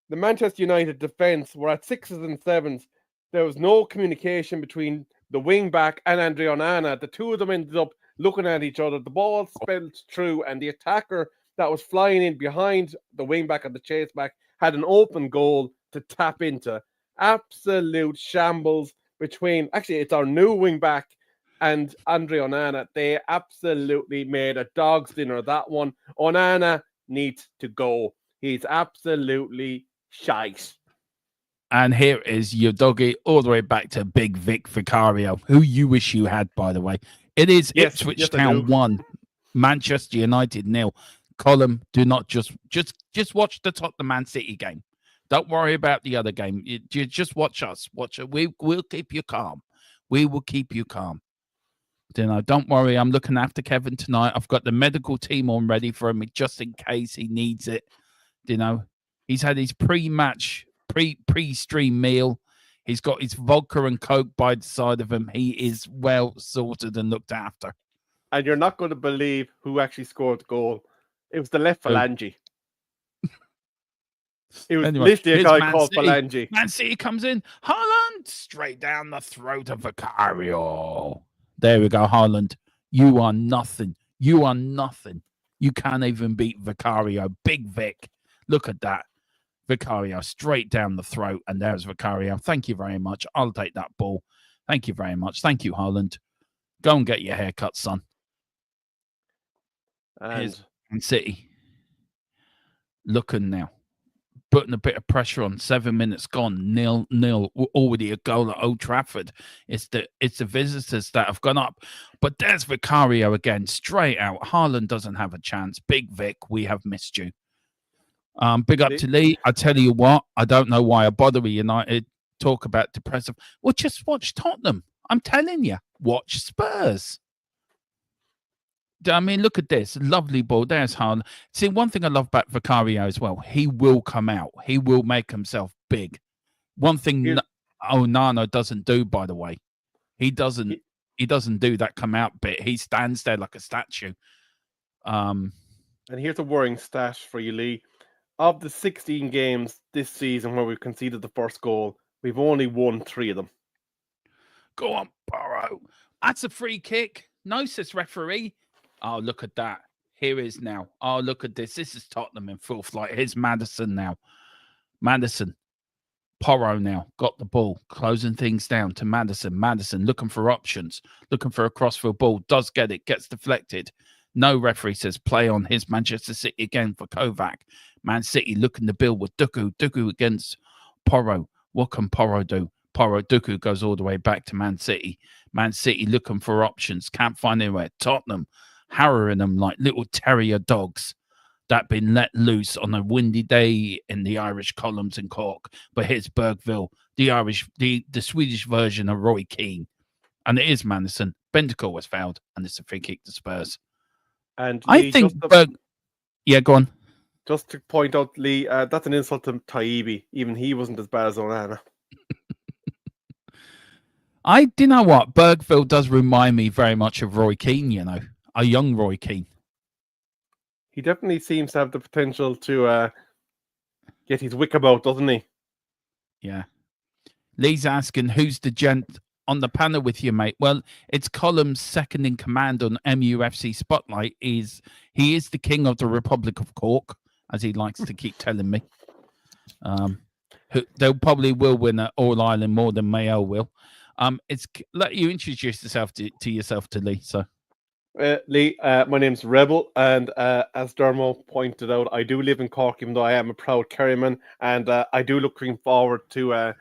Speaker 3: the Manchester United defence were at 6s and 7s. There was no communication between the wing back and Andre Onana. The two of them ended up looking at each other. The ball spilled through, and the attacker that was flying in behind the wing back and the chase back had an open goal to tap into. Absolute shambles between, actually, it's our new wing back and Andre Onana, they absolutely made a dog's dinner of that one. Onana needs to go. He's absolutely shite.
Speaker 2: And here is your doggy all the way back to Big Vic Vicario, who you wish you had, by the way. It is Ipswich
Speaker 3: I
Speaker 2: Town
Speaker 3: do.
Speaker 2: 1, Manchester United 0. Column, do not just watch the Tottenham Man City game. Don't worry about the other game. You just watch us. Watch it. We'll keep you calm. We will keep you calm. Don't worry. I'm looking after Kevin tonight. I've got the medical team on ready for him just in case he needs it. He's had his pre-match, pre-stream meal. He's got his vodka and Coke by the side of him. He is well sorted and looked after.
Speaker 3: And you're not going to believe who actually scored the goal. It was the left phalange. It was literally a guy called Phalange.
Speaker 2: Man City comes in. Haaland straight down the throat of Vicario. There we go, Haaland. You are nothing. You are nothing. You can't even beat Vicario. Big Vic. Look at that. Vicario straight down the throat. And there's Vicario. Thank you very much. I'll take that ball. Thank you very much. Thank you, Haaland. Go and get your haircut, son.
Speaker 3: And
Speaker 2: Man City. Looking now. Putting a bit of pressure on. 7 minutes gone. 0-0. Already a goal at Old Trafford. It's the visitors that have gone up. But there's Vicario again. Straight out. Haaland doesn't have a chance. Big Vic, we have missed you. Big up to Lee. I tell you what, I don't know why I bother with United. Talk about depressive. Well, just watch Tottenham. I'm telling you. Watch Spurs. I mean, look at this. Lovely ball. There's Haaland. See, one thing I love about Vicario as well, he will come out. He will make himself big. One thing Onana doesn't do, by the way. He doesn't do that come out bit. He stands there like a statue.
Speaker 3: And here's a worrying stat for you, Lee. Of the 16 games this season where we've conceded the first goal, we've only won 3 of them.
Speaker 2: Go on, Burrow. That's a free kick. No, says referee. Oh, look at that. Here is now. Oh, look at this. This is Tottenham in full flight. Here's Maddison now. Maddison. Porro now. Got the ball. Closing things down to Maddison. Maddison looking for options. Looking for a crossfield ball. Does get it. Gets deflected. No, referee says play on. Here's Manchester City again for Kovac. Man City looking to build with Duku. Duku against Porro. What can Porro do? Duku goes all the way back to Man City. Man City looking for options. Can't find anywhere. Tottenham harrowing them like little terrier dogs that been let loose on a windy day in the Irish columns in Cork. But here's Bergville, the Swedish version of Roy Keane. And it is Maddison. Bentacle was fouled, and it's a free kick to Spurs.
Speaker 3: And
Speaker 2: I
Speaker 3: Lee,
Speaker 2: think yeah, go on.
Speaker 3: Just to point out, Lee, that's an insult to Taibbi. Even he wasn't as bad as Onana.
Speaker 2: Do you know what? Bergville does remind me very much of Roy Keane, you know. A young Roy Keane.
Speaker 3: He definitely seems to have the potential to get his wick about, doesn't he?
Speaker 2: Yeah. Lee's asking, who's the gent on the panel with you, mate? Well, it's Column's second in command on MUFC Spotlight. He is the king of the Republic of Cork, as he likes to keep telling me. They probably will win at All Ireland more than Mayo will. Let you introduce yourself to yourself to Lee. So,
Speaker 3: Lee, my name's Rebel, and as Dermo pointed out, I do live in Cork, even though I am a proud Kerryman, and I do looking forward to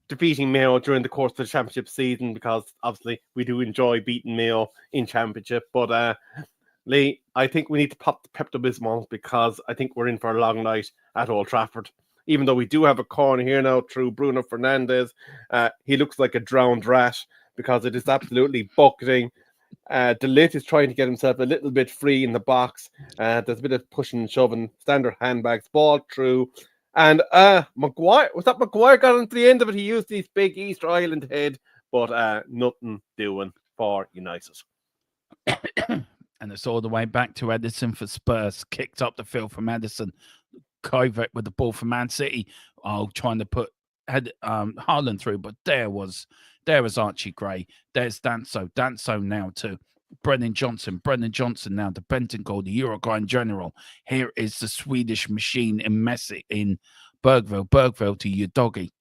Speaker 3: defeating Mayo during the course of the championship season, because obviously we do enjoy beating Mayo in championship. But Lee, I think we need to pop the Pepto-Bismol, because I think we're in for a long night at Old Trafford. Even though we do have a corner here now through Bruno Fernandes, he looks like a drowned rat, because it is absolutely bucketing. De Ligt is trying to get himself a little bit free in the box. There's a bit of pushing and shoving, standard handbags, ball through. And Maguire got into the end of it. He used his big Easter Island head, but nothing doing for United.
Speaker 2: And it's all the way back to Edison for Spurs. Kicked up the field from Edison. Kovac with the ball for Man City. Trying to put Haaland through, but there was Archie Gray. There's Danso now too. Brennan Johnson now, the Bentancur, the Uruguayan general. Here is the Swedish machine in Messi, in Bergville to your doggy.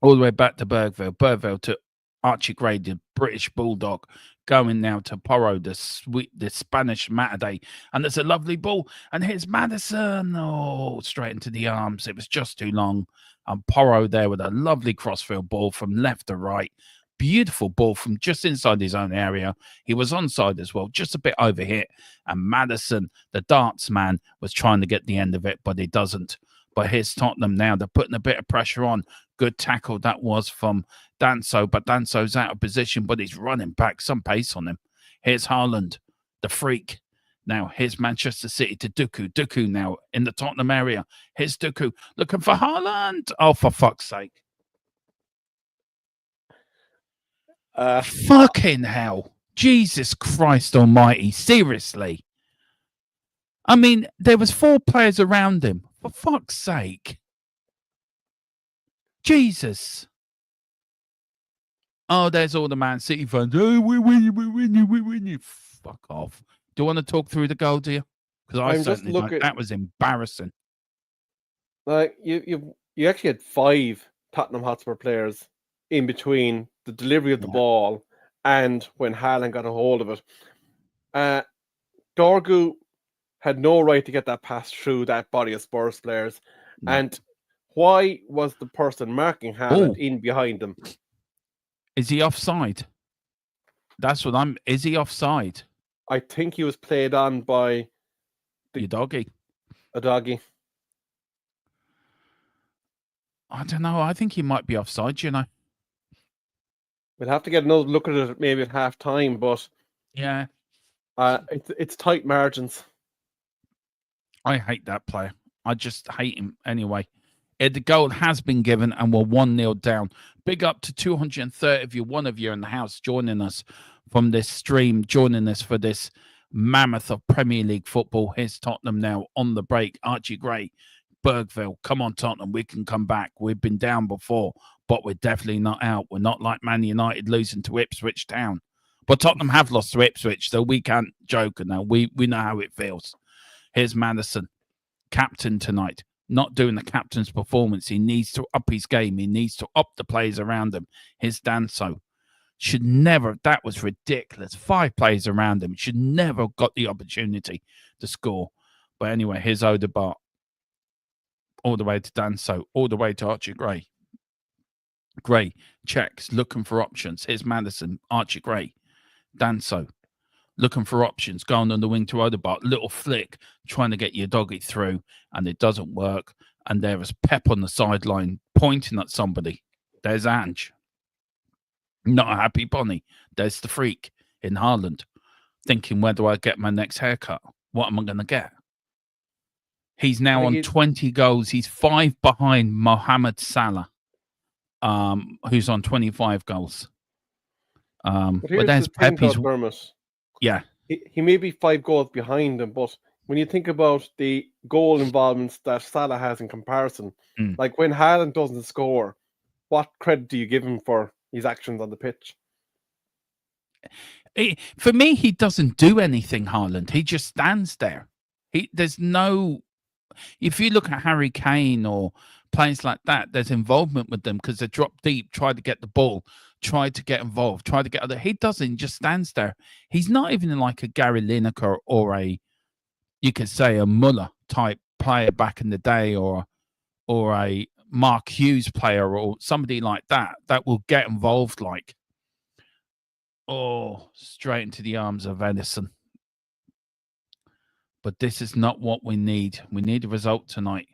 Speaker 2: All the way back to Bergville to Archie Gray, the British Bulldog, going now to Porro, the Spanish Matade. And there's a lovely ball. And here's Madison. Oh, straight into the arms. It was just too long. And Porro there with a lovely crossfield ball from left to right. Beautiful ball from just inside his own area. He was onside as well, just a bit overhit. And Madison, the darts man, was trying to get the end of it, but he doesn't. But here's Tottenham now. They're putting a bit of pressure on. Good tackle that was from Danso, but Danso's out of position, but he's running back. Some pace on him. Here's Haaland, the freak. Now, here's Manchester City to Duku. Duku now in the Tottenham area. Here's Duku looking for Haaland. Oh, for fuck's sake. Fucking hell. Jesus Christ almighty. Seriously. I mean, there was 4 players around him. For fuck's sake. Jesus. Oh, there's all the Man City fans. Oh, we win you. Fuck off. Do you want to talk through the goal, do you? Because I certainly don't. That was embarrassing.
Speaker 3: Like you actually had 5 Tottenham Hotspur players in between the delivery of the ball and when Haaland got a hold of it. Dorgu had no right to get that pass through that body of Spurs players.
Speaker 2: No.
Speaker 3: And why was the person marking Haaland in behind him?
Speaker 2: Is he offside? That's what I'm... Is he offside?
Speaker 3: I think he was played on by...
Speaker 2: Your doggy.
Speaker 3: A doggy.
Speaker 2: I don't know. I think he might be offside, you know.
Speaker 3: We'll have to get another look at it maybe at half time, but...
Speaker 2: Yeah.
Speaker 3: It's tight margins.
Speaker 2: I hate that player. I just hate him anyway. The goal has been given and we're 1-0 down. Big up to 230 of you, one of you in the house joining us from this stream, joining us for this mammoth of Premier League football. Here's Tottenham now on the break. Archie Gray, Bergville. Come on, Tottenham. We can come back. We've been down before, but we're definitely not out. We're not like Man United losing to Ipswich Town. But Tottenham have lost to Ipswich, so we can't joke now. We know how it feels. Here's Madison, captain tonight. Not doing the captain's performance. He needs to up his game. He needs to up the players around him. Here's Danso. Should never, that was ridiculous. 5 players around him. Should never have got the opportunity to score. But anyway, here's Odegaard. All the way to Danso. All the way to Archie Gray. Gray checks, looking for options. Here's Madison, Archie Gray. Danso. Looking for options, going on the wing to Odegaard, little flick, trying to get your doggy through, and it doesn't work. And there is Pep on the sideline pointing at somebody. There's Ange. Not a happy bunny. There's the freak in Haaland, thinking, where do I get my next haircut? What am I going to get? He's now on 20 goals. He's 5 behind Mohamed Salah, who's on 25 goals. But there's Pep. Yeah.
Speaker 3: He may be 5 goals behind him, but when you think about the goal involvements that Salah has in comparison, like when Haaland doesn't score, what credit do you give him for his actions on the pitch?
Speaker 2: For me, he doesn't do anything, Haaland. He just stands there. There's no... If you look at Harry Kane or players like that, there's involvement with them because they drop deep, try to get the ball, try to get involved, try to get other. He doesn't, he just stands there. He's not even like a Gary Lineker or a, you could say, a Muller type player back in the day, or a Mark Hughes player or somebody like that will get involved like. Oh, straight into the arms of Edison. But this is not what we need. We need a result tonight.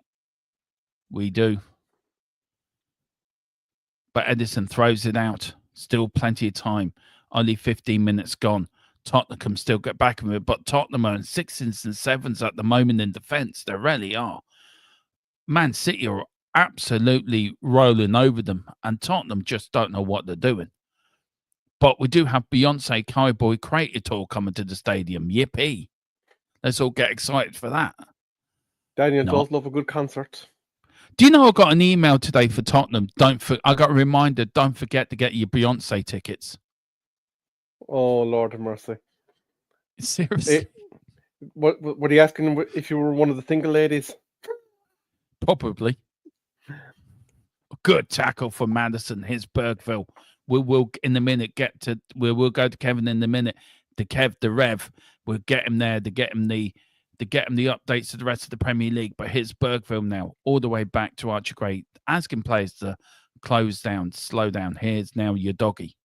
Speaker 2: We do. But Edison throws it out. Still plenty of time. Only 15 minutes gone. Tottenham can still get back with it. But Tottenham are in 6s and 7s at the moment in defence. They really are. Man City are absolutely rolling over them. And Tottenham just don't know what they're doing. But we do have Beyonce Cowboy Creator Tour coming to the stadium. Yippee. Let's all get excited for that.
Speaker 3: Daniel does love a good concert.
Speaker 2: Do you know I got an email today for Tottenham? I got a reminder, don't forget to get your Beyonce tickets.
Speaker 3: Oh, Lord have mercy.
Speaker 2: Seriously?
Speaker 3: What were you asking if you were one of the single ladies?
Speaker 2: Probably. good tackle from Madison. Here's Bergville. We will in a minute get to. We'll go to Kevin in a minute. The Kev, the Rev. We'll get him there to get him the updates to the rest of the Premier League. But here's Bergville now, all the way back to Archie Gray, asking players to close down, slow down. Here's now your doggy.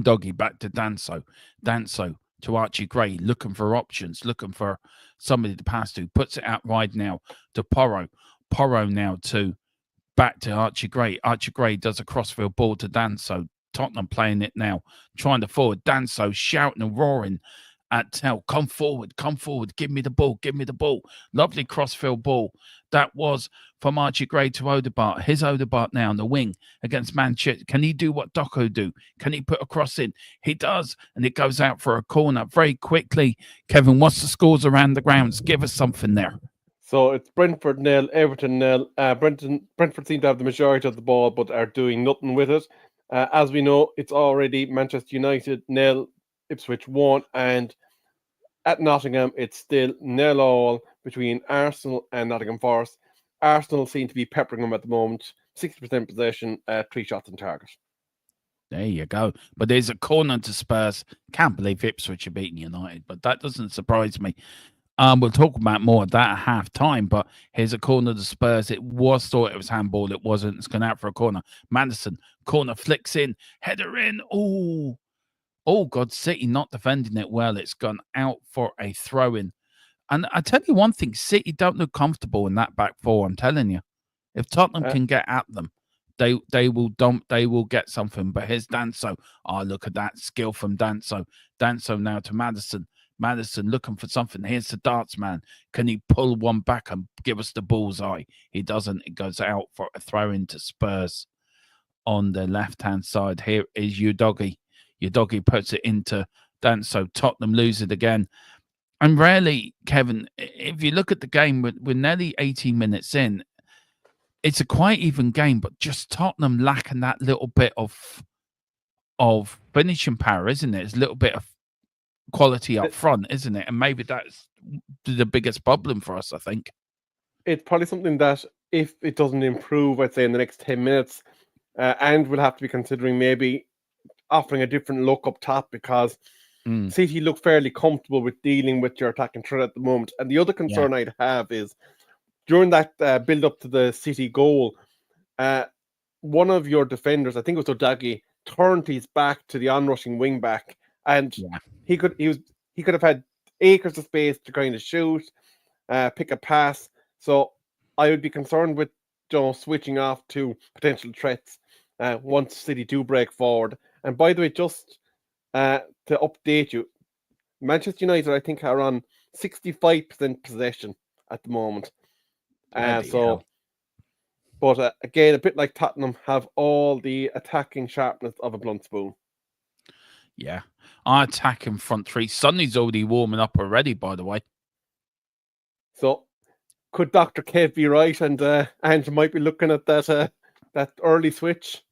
Speaker 2: Doggy back to Danso. Danso to Archie Gray, looking for options, looking for somebody to pass to. Puts it out wide now to Porro. Porro now to back to Archie Gray. Archie Gray does a crossfield ball to Danso. Tottenham playing it now, trying to forward. Danso shouting and roaring at Tell, come forward, give me the ball, give me the ball. Lovely crossfield ball. That was from Archie Gray to Odegaard. His Odegaard now on the wing against Manchester. Can he do what Doku do? Can he put a cross in? He does, and it goes out for a corner very quickly. Kevin, what's the scores around the grounds? Give us something there.
Speaker 3: So it's Brentford 0, Everton 0. Brentford seem to have the majority of the ball, but are doing nothing with it. As we know, it's already Manchester United 0, Ipswich 1, and at Nottingham, it's still 0-0 between Arsenal and Nottingham Forest. Arsenal seem to be peppering them at the moment. 60% possession, 3 shots on target.
Speaker 2: There you go. But there's a corner to Spurs. Can't believe Ipswich are beating United, but that doesn't surprise me. We'll talk about more of that at half time, but here's a corner to Spurs. It was thought it was handball. It wasn't. It's gone out for a corner. Madison, corner flicks in, header in. Oh, God, City not defending it well. It's gone out for a throw-in. And I tell you one thing, City don't look comfortable in that back four, I'm telling you. If Tottenham can get at them, they will get something. But here's Danso. Oh, look at that skill from Danso. Danso now to Madison. Madison looking for something. Here's the darts man. Can he pull one back and give us the bullseye? He doesn't. It goes out for a throw-in to Spurs on the left-hand side. Here is Udogi. Udogi puts it into Danso. Tottenham lose it again. And rarely, Kevin, if you look at the game, we're nearly 18 minutes in. It's a quite even game, but just Tottenham lacking that little bit of finishing power, isn't it? It's a little bit of quality up front, isn't it? And maybe that's the biggest problem for us, I think.
Speaker 3: It's probably something that if it doesn't improve, I'd say in the next 10 minutes, and we'll have to be considering maybe offering a different look up top, because City look fairly comfortable with dealing with your attacking threat at the moment. And the other concern I'd have is during that build up to the City goal, one of your defenders, I think it was Odagi, turned his back to the onrushing wing back, and he could have had acres of space to kind of shoot, pick a pass. So I would be concerned with switching off to potential threats once City do break forward. And by the way, just to update you, Manchester United, I think, are on 65% possession at the moment. But again, a bit like Tottenham, have all the attacking sharpness of a blunt spoon.
Speaker 2: Yeah, our attacking front three. Sonny's already warming up already, by the way.
Speaker 3: So, could Dr. Kev be right, and Ange might be looking at that early switch?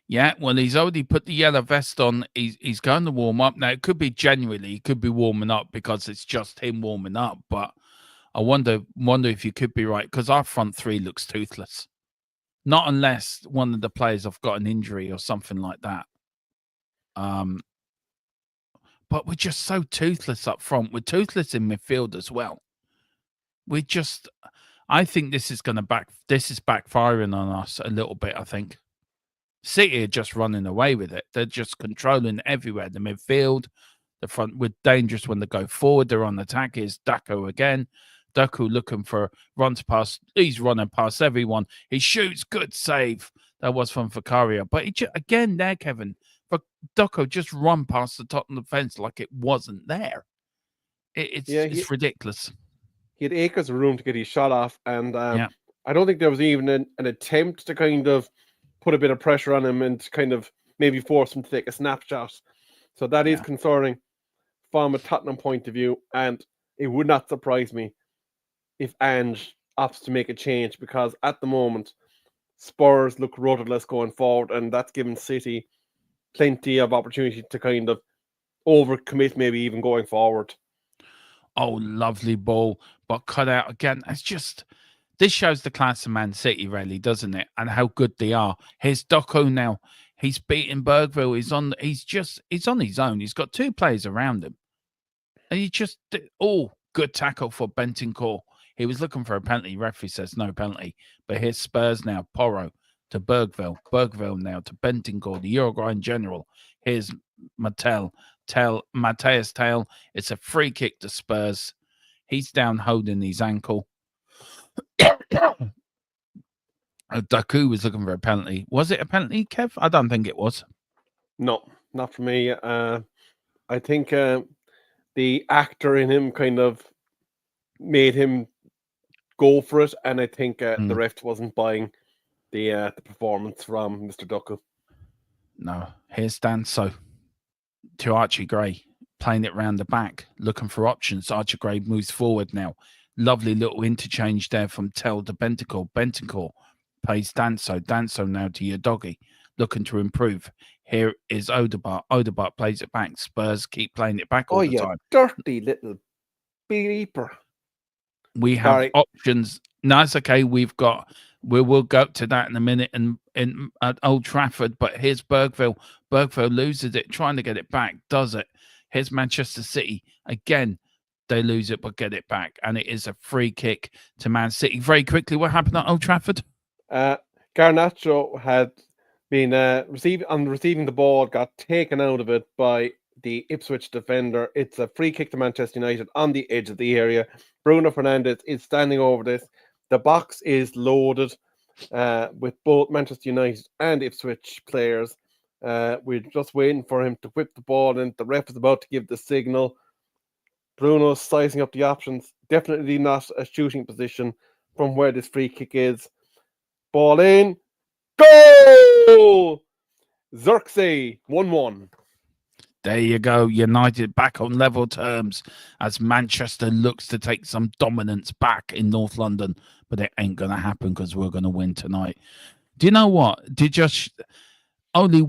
Speaker 2: Yeah, well, he's already put the yellow vest on. He's going to warm up. Now, it could be genuinely, he could be warming up because it's just him warming up. But I wonder if you could be right, because our front three looks toothless. Not unless one of the players have got an injury or something like that. But we're just so toothless up front. We're toothless in midfield as well. I think this is backfiring on us a little bit, I think. City are just running away with it. They're just controlling everywhere. The midfield, the front, we're dangerous when they go forward. They're on attack. Here's Daco again. Daco looking for runs past. He's running past everyone. He shoots. Good save. That was from Vicario. But again there, Kevin, for Daco just run past the Tottenham defence like it wasn't there. It's ridiculous.
Speaker 3: He had acres of room to get his shot off. And I don't think there was even an attempt to kind of put a bit of pressure on him and kind of maybe force him to take a snapshot. So that is concerning from a Tottenham point of view. And it would not surprise me if Ange opts to make a change, because at the moment, Spurs look rudderless going forward, and that's given City plenty of opportunity to kind of overcommit, maybe even going forward.
Speaker 2: Oh, lovely ball, but cut out again. It's just This shows the class of Man City, really, doesn't it? And how good they are. Here's Doku now. He's beating Bergville. He's on his own. He's got 2 players around him. And he just good tackle for Bentancur. He was looking for a penalty. Referee says no penalty. But here's Spurs now. Porro to Bergville. Bergville now to Bentancur, the Uruguayan general. Here's Mateus Tail. It's a free kick to Spurs. He's down holding his ankle. Daku was looking for a penalty. Was it a penalty, Kev? I don't think it was.
Speaker 3: No, not for me. I think the actor in him kind of made him go for it, and I think the ref wasn't buying the performance from Mr. Duckle.
Speaker 2: No, here's Danso to Archie Gray, playing it round the back, looking for options. Archie Gray moves forward now. Lovely little interchange there from Tell to Bentancur. Bentancur plays Danso. Danso now to your doggy, looking to improve. Here is Odegaard. Odegaard plays it back. Spurs keep playing it back all the time.
Speaker 3: Dirty little beeper.
Speaker 2: We have options. No, it's okay. We will go to that in a minute at Old Trafford. But here's Bergville. Bergville loses it, trying to get it back. Does it? Here's Manchester City. Again, they lose it, but get it back. And it is a free kick to Man City. Very quickly, what happened at Old Trafford?
Speaker 3: Garnacho had been receiving the ball, got taken out of it by the Ipswich defender. It's a free kick to Manchester United on the edge of the area. Bruno Fernandes is standing over this. The box is loaded with both Manchester United and Ipswich players. We're just waiting for him to whip the ball in. The ref is about to give the signal. Bruno's sizing up the options. Definitely not a shooting position from where this free kick is. Ball in. Goal! Xerxes, 1-1.
Speaker 2: There you go. United back on level terms as Manchester looks to take some dominance back in North London. But it ain't going to happen because we're going to win tonight. Do you know what? Only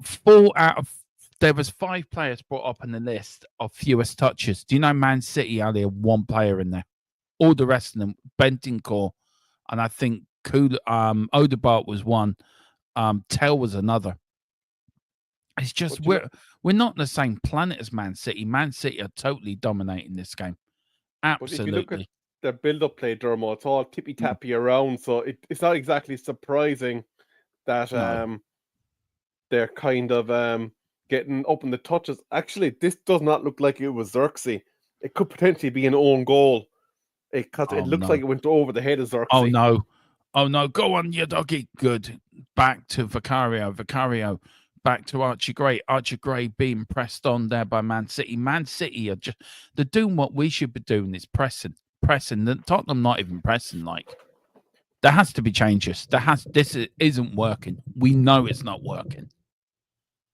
Speaker 2: 4 out of... There was 5 players brought up on the list of fewest touches. Do you know Man City only had 1 player in there? All the rest of them, Bentancur, and I think Odegaard was one. Tell was another. It's just we're not on the same planet as Man City. Man City are totally dominating this game. Absolutely.
Speaker 3: If you look at their build-up play, Dermo, it's all tippy-tappy around, so it's not exactly surprising that they're kind of getting up in the touches. Actually, this does not look like it was Xerxes. It could potentially be an own goal because it looks like it went over the head of Xerxes.
Speaker 2: Oh no, go on, you doggy. Good. Back to Vicario. Vicario back to Archie Gray. Archie Gray being pressed on there by Man City. Man City they're doing what we should be doing, is pressing. Tottenham not even pressing. Like, there has to be changes. This isn't working. We know it's not working.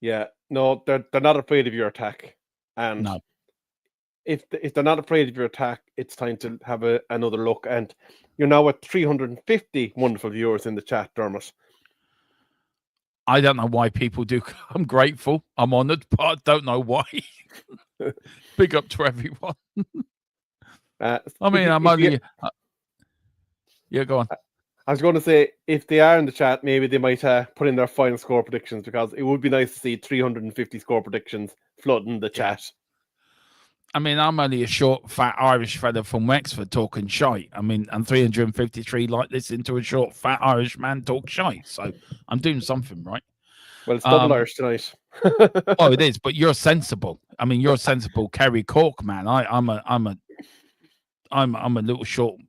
Speaker 3: Yeah, no, they're not afraid of your attack. And
Speaker 2: no.
Speaker 3: If they're not afraid of your attack, it's time to have another look. And you're now at 350 wonderful viewers in the chat, Dermot.
Speaker 2: I don't know why people do. I'm grateful. I'm honoured, but I don't know why. Big up to everyone. I mean, I'm only... yeah, go on.
Speaker 3: I was going to say, if they are in the chat, maybe they might put in their final score predictions, because it would be nice to see 350 score predictions flooding the chat.
Speaker 2: I mean, I'm only a short, fat Irish fella from Wexford talking shite. I mean, and 353 like listening to a short, fat Irish man talk shite. So I'm doing something right.
Speaker 3: Well, it's double Irish tonight.
Speaker 2: Oh, it is, but you're sensible. I mean, you're a sensible Kerry Cork man. I'm a little short,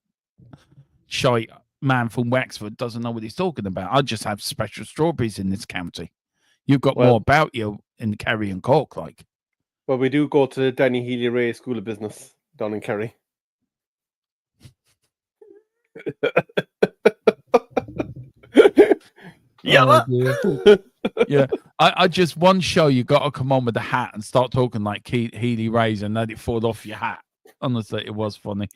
Speaker 2: shite man from Wexford, doesn't know what he's talking about. I just have special strawberries in this county. You've got more about you in Kerry and Cork, like.
Speaker 3: Well, we do go to the Danny Healy-Rae School of Business down in Kerry.
Speaker 2: Yeah. Yeah. I just, one show, you got to come on with the hat and start talking like Healy-Rae's and let it fall off your hat. Honestly, it was funny.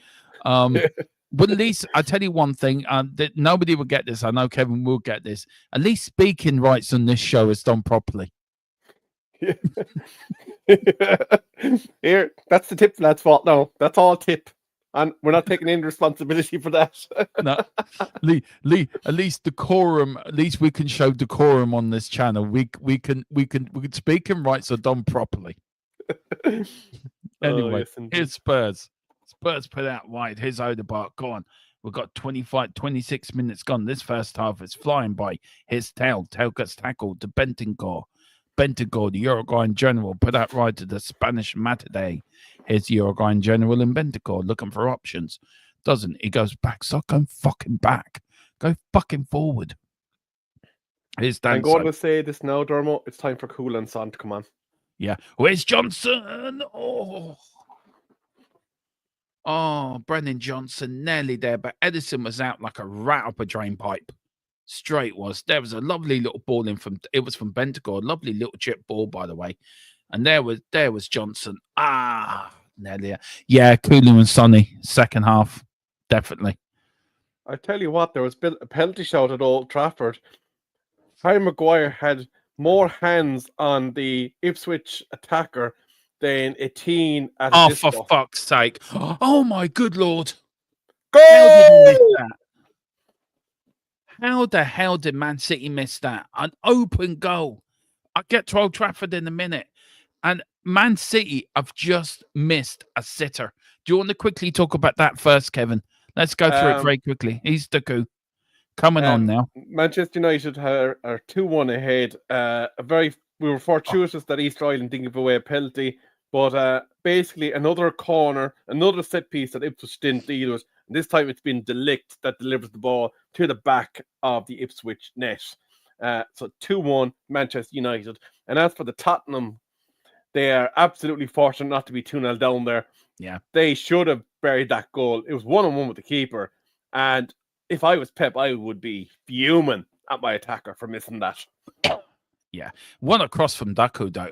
Speaker 2: But at least, I tell you one thing, that nobody will get this. I know Kevin will get this. At least speaking rights on this show is done properly.
Speaker 3: Here, that's the tip lad's fault. No, that's all tip. And we're not taking any responsibility for that.
Speaker 2: No, at least decorum. At least we can show decorum on this channel. We can speak and rights are done properly. Anyway,
Speaker 3: yes, indeed.
Speaker 2: here's Spurs. Spurs put out wide. Here's Odegaard. Go on. We've got 26 minutes gone. This first half is flying by. Here's Tail. Tail gets tackled to Bentancur. Bentancur, the Uruguayan general, put out right to the Spanish Matadei. Here's the Uruguayan general in Bentancur looking for options. Doesn't. He goes back. Stop going fucking back. Go fucking forward. Here's Dan.
Speaker 3: I'm going to say this now, Dermo. It's time for Cool and Son to come on.
Speaker 2: Yeah. Where's Johnson? Oh, Brennan Johnson nearly there, but Edison was out like a rat up a drain pipe. Straight was. There was a lovely little ball in from. It was from Bentancur. Lovely little chip ball, by the way. And there was Johnson. Nearly. Yeah, Kulu and Sonny. Second half, definitely.
Speaker 3: I tell you what, there was a penalty shout at Old Trafford. Harry Maguire had more hands on the Ipswich attacker than a teen at a disco.
Speaker 2: For fuck's sake. Oh, my good Lord.
Speaker 3: Go!
Speaker 2: How did he miss that? How the hell did Man City miss that? An open goal. I'll get to Old Trafford in a minute. And Man City have just missed a sitter. Do you want to quickly talk about that first, Kevin? Let's go through it very quickly. He's Duku. Coming on now.
Speaker 3: Manchester United are 2-1 ahead. We were fortuitous that East Island didn't give away a penalty, but basically another corner, another set piece that Ipswich didn't deal with. And this time it's been De Ligt that delivers the ball to the back of the Ipswich net. So 2-1 Manchester United. And as for the Tottenham, they are absolutely fortunate not to be 2-0 down there.
Speaker 2: Yeah. They
Speaker 3: should have buried that goal. It was 1-on-1 with the keeper. And if I was Pep, I would be fuming at my attacker for missing that.
Speaker 2: Yeah. One across from Daku, though.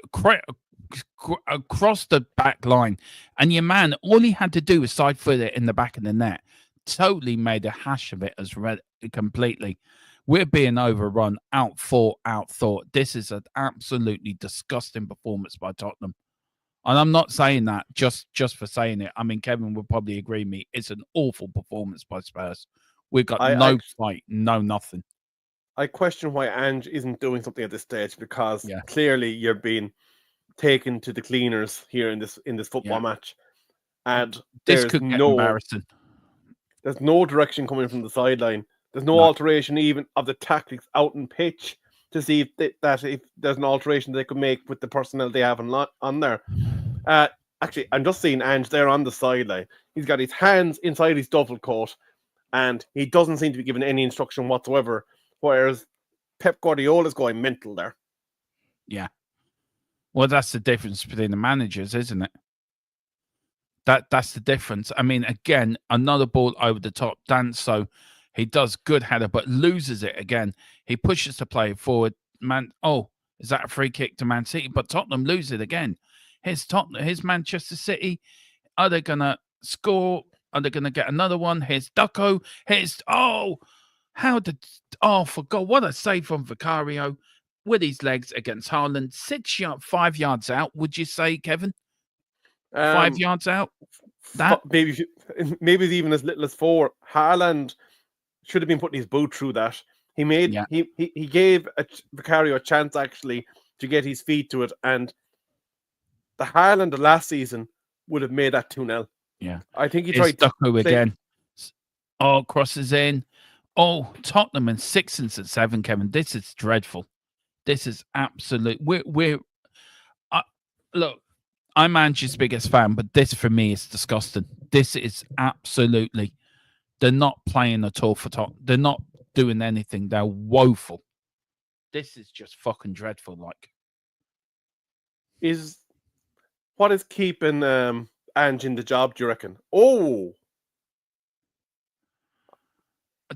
Speaker 2: Across the back line. And your man, all he had to do was side foot it in the back of the net. Totally made a hash of it as red completely. We're being overrun, outthought. This is an absolutely disgusting performance by Tottenham. And I'm not saying that just for saying it. I mean, Kevin would probably agree with me. It's an awful performance by Spurs. We've got no fight, no nothing.
Speaker 3: I question why ANGE isn't doing something at this stage because clearly you're being taken to the cleaners here in this football match. And
Speaker 2: this could get embarrassing.
Speaker 3: There's no direction coming from the sideline. There's no alteration even of the tactics out in pitch to see if there's an alteration they could make with the personnel they have on there. Actually, I'm just seeing Ange there on the sideline. He's got his hands inside his duffel coat and he doesn't seem to be given any instruction whatsoever, whereas Pep Guardiola's going mental there.
Speaker 2: Yeah. Well, that's the difference between the managers, isn't it? That's the difference. I mean, again, another ball over the top. Danso, he does good header, but loses it again. He pushes the play forward. Is that a free kick to Man City? But Tottenham lose it again. Here's Manchester City. Are they going to score? Are they going to get another one? Here's Ducko. For God, what a save from Vicario with his legs against Haaland. 5 yards out, would you say, Kevin? 5 yards out?
Speaker 3: Maybe even as little as 4. Haaland should have been putting his boot through that. He gave Vicario a chance actually to get his feet to it, and the Haaland of last season would have made that 2-0.
Speaker 2: Yeah,
Speaker 3: I think he tried
Speaker 2: to again. Crosses in. Tottenham in 6 and 7, Kevin. This is dreadful. This is absolute. Look. I'm Ange's biggest fan, but this for me is disgusting. This is absolutely. They're not playing at all for Tottenham. They're not doing anything. They're woeful. This is just fucking dreadful. Like,
Speaker 3: what is keeping Ange in the job? Do you reckon? Do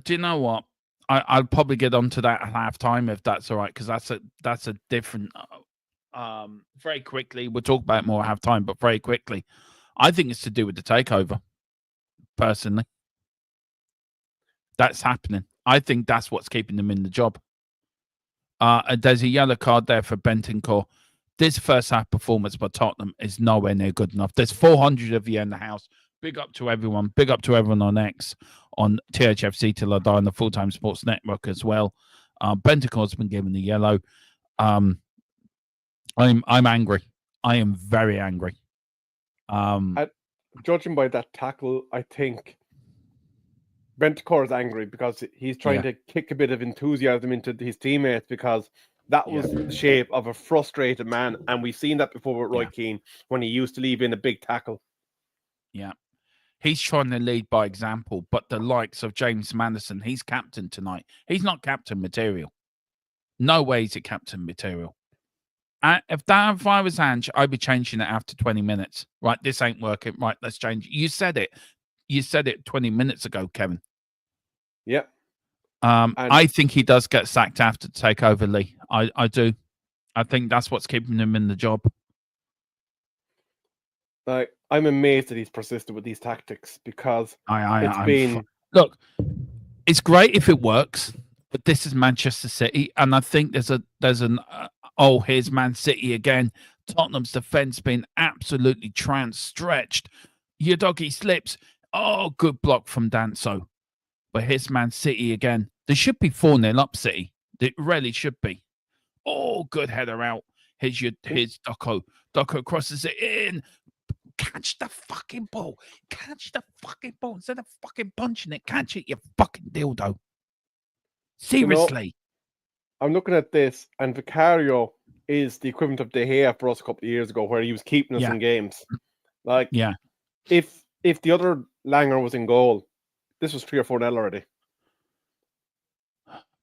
Speaker 2: you know what? I'll probably get onto that at halftime if that's all right, because that's a different. Very quickly, we'll talk about it more at halftime, but very quickly, I think it's to do with the takeover. Personally, that's happening. I think that's what's keeping them in the job. There's a yellow card there for Bentancur. This first half performance by Tottenham is nowhere near good enough. There's 400 of you in the house. Big up to everyone. Big up to everyone on X, on THFC Till I Die, on the Full Time Sports Network as well. Bentacle's been given the yellow. I'm angry. I am very angry.
Speaker 3: Judging by that tackle, I think Bentancur is angry because he's trying to kick a bit of enthusiasm into his teammates, because that was the shape of a frustrated man, and we've seen that before with Roy Keane when he used to leave in a big tackle.
Speaker 2: Yeah. He's trying to lead by example, but the likes of James Madison, he's captain tonight. He's not captain material. No way is it captain material. If I was Ange, I'd be changing it after 20 minutes. Right, this ain't working. Right, let's change it. You said it. You said it 20 minutes ago, Kevin.
Speaker 3: Yeah.
Speaker 2: I think he does get sacked after takeover, Lee. I do. I think that's what's keeping him in the job.
Speaker 3: I'm amazed that he's persisted with these tactics, because
Speaker 2: look, it's great if it works, but this is Manchester City, and I think there's an here's Man City again. Tottenham's defense been absolutely stretched. Your doggy slips. Oh, good block from Danso. But here's Man City again. They should be 4-0 up, City. They really should be. Oh, good header out. Here's Doco. Doco crosses it in. Catch the fucking ball. Catch the fucking ball. Instead of fucking punching it, catch it, you fucking dildo. Seriously.
Speaker 3: I'm looking at this, and Vicario is the equivalent of De Gea for us a couple of years ago, where he was keeping us in games. If the other Langer was in goal, this was 3 or 4-0 already.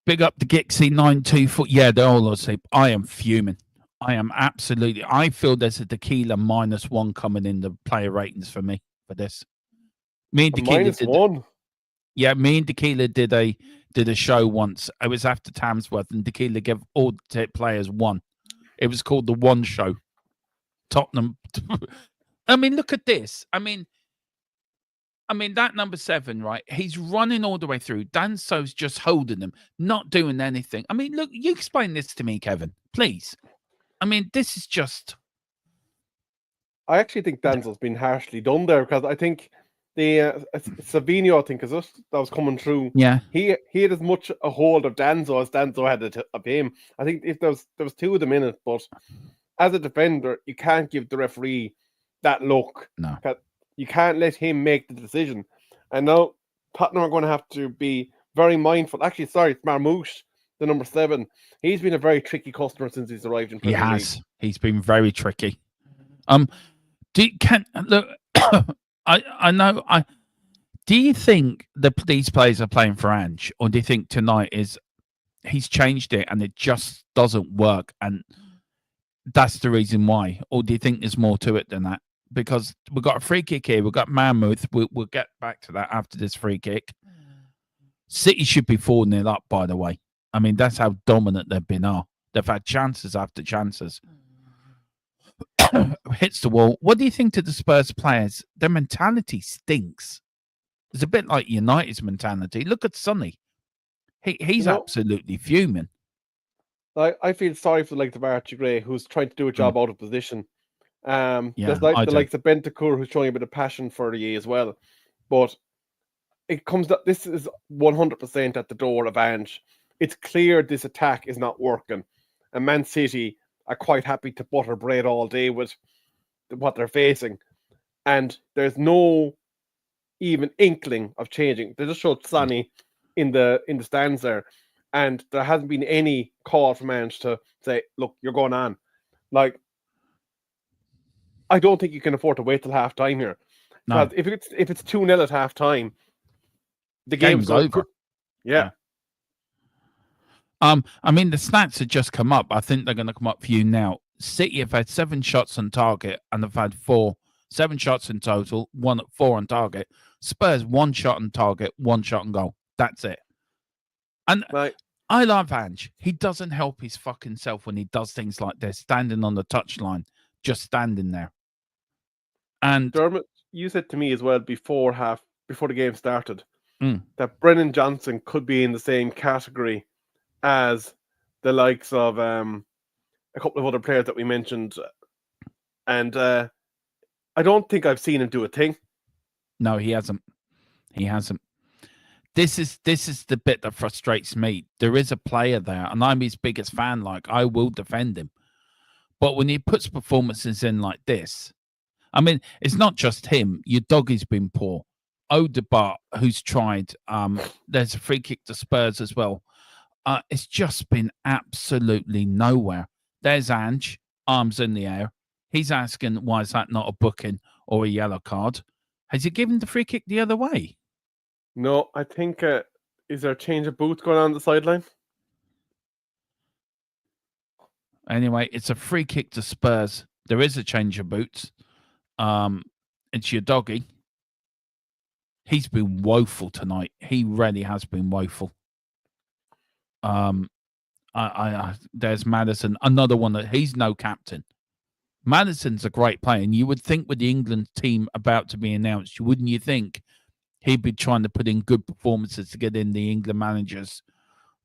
Speaker 2: Big up the Gixie 9-2 foot. Yeah, they're all asleep. I am fuming. I am absolutely. I feel there's a tequila -1 coming in the player ratings for me for this. Me and Tequila
Speaker 3: -1.
Speaker 2: Yeah, me and Tequila did a show once. It was after Tamsworth, and Tequila gave all the players 1. It was called the One Show. Tottenham. I mean, look at this. I mean, that number 7, right? He's running all the way through. Danso's just holding him, not doing anything. I mean, look, you explain this to me, Kevin, please. I mean, this is just.
Speaker 3: I actually think Danzo's been harshly done there, because I think the Savino, I think, is it, that was coming through.
Speaker 2: Yeah,
Speaker 3: he had as much a hold of Danzo as Danzo had of him. I think if there was 2 of them in it, but as a defender, you can't give the referee that look.
Speaker 2: No,
Speaker 3: you can't let him make the decision. And now Tottenham are going to have to be very mindful. Actually, sorry, it's Marmouche, the number 7. He's been a very tricky customer since he's arrived in Premier League.
Speaker 2: He's been very tricky. Look, I know. Do you think these players are playing for Ange, or do you think tonight he's changed it and it just doesn't work, and that's the reason why? Or do you think there's more to it than that? Because we've got a free kick here, we've got Mammoth. We'll get back to that after this free kick. City should be 4-0 up, by the way. I mean, that's how dominant they've been. They've had chances after chances. Hits the wall. What do you think to the Spurs players? Their mentality stinks. It's a bit like United's mentality. Look at Sonny. He's absolutely fuming.
Speaker 3: I feel sorry for the Archie Gray, who's trying to do a job out of position. There's
Speaker 2: the
Speaker 3: likes of Bentancur, who's showing a bit of passion for the as well. But it comes that this is 100% at the door of Ange. It's clear this attack is not working, and Man City are quite happy to butter bread all day with what they're facing, and there's no even inkling of changing. They just showed Sonny in the stands there, and there hasn't been any call from Ange to say, "Look, you're going on." I don't think you can afford to wait till half time here.
Speaker 2: No.
Speaker 3: Because if it's 2-0 at half time, the game's
Speaker 2: over.
Speaker 3: Yeah.
Speaker 2: I mean, the stats have just come up. I think they're going to come up for you now. City have had 7 shots on target, and they've had 7 shots in total, 4 on target. Spurs 1 shot on target, 1 shot on goal. That's it. And I love Ange. He doesn't help his fucking self when he does things like this, standing on the touchline, just standing there. And
Speaker 3: Dermot, you said to me as well before the game started that Brennan Johnson could be in the same category as the likes of a couple of other players that we mentioned, and I don't think I've seen him do a thing.
Speaker 2: No, he hasn't. He hasn't. This is the bit that frustrates me. There is a player there, and I'm his biggest fan. Like, I will defend him. But when he puts performances in like this, I mean, it's not just him. Your doggy's been poor. Odegaard, who's tried. There's a free kick to Spurs as well. It's just been absolutely nowhere. There's Ange, arms in the air. He's asking, why is that not a booking or a yellow card? Has he given the free kick the other way?
Speaker 3: No, I think is there a change of boots going on the sideline?
Speaker 2: Anyway, it's a free kick to Spurs. There is a change of boots. It's your doggy. He's been woeful tonight. He really has been woeful. There's Maddison, another one that he's no captain. Maddison's a great player, and you would think with the England team about to be announced, wouldn't you think he'd be trying to put in good performances to get in the England managers,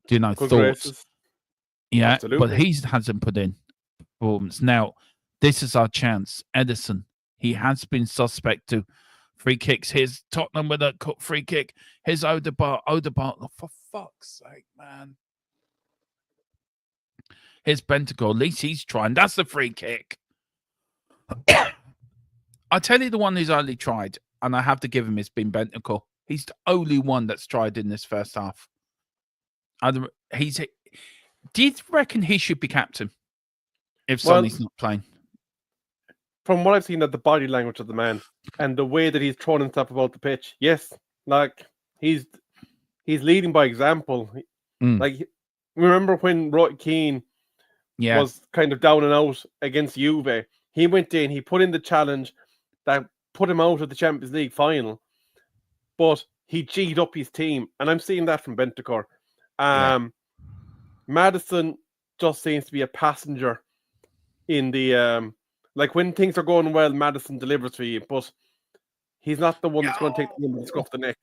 Speaker 3: Good
Speaker 2: thoughts?
Speaker 3: graces.
Speaker 2: Yeah,
Speaker 3: Absolutely.
Speaker 2: but he hasn't put in performance. Now, this is our chance. Edison, he has been suspect to free kicks. Here's Tottenham with a free kick. Here's Odegaard. Oh, for fuck's sake, man. Here's Bentancur. At least he's trying. That's the free kick. I tell you, the one who's only tried, and I have to give him, it's been Bentancur. He's the only one that's tried in this first half. Do you reckon he should be captain if Sonny's not playing?
Speaker 3: From what I've seen of the body language of the man and the way that he's thrown himself about the pitch, yes, like he's leading by example. Like, remember when Roy Keane was kind of down and out against Juve? He went in, he put in the challenge that put him out of the Champions League final, but he G'd up his team, and I'm seeing that from Bentancur. Maddison just seems to be a passenger in the like when things are going well, Maddison delivers for you, but he's not the one that's going to take the number off the neck.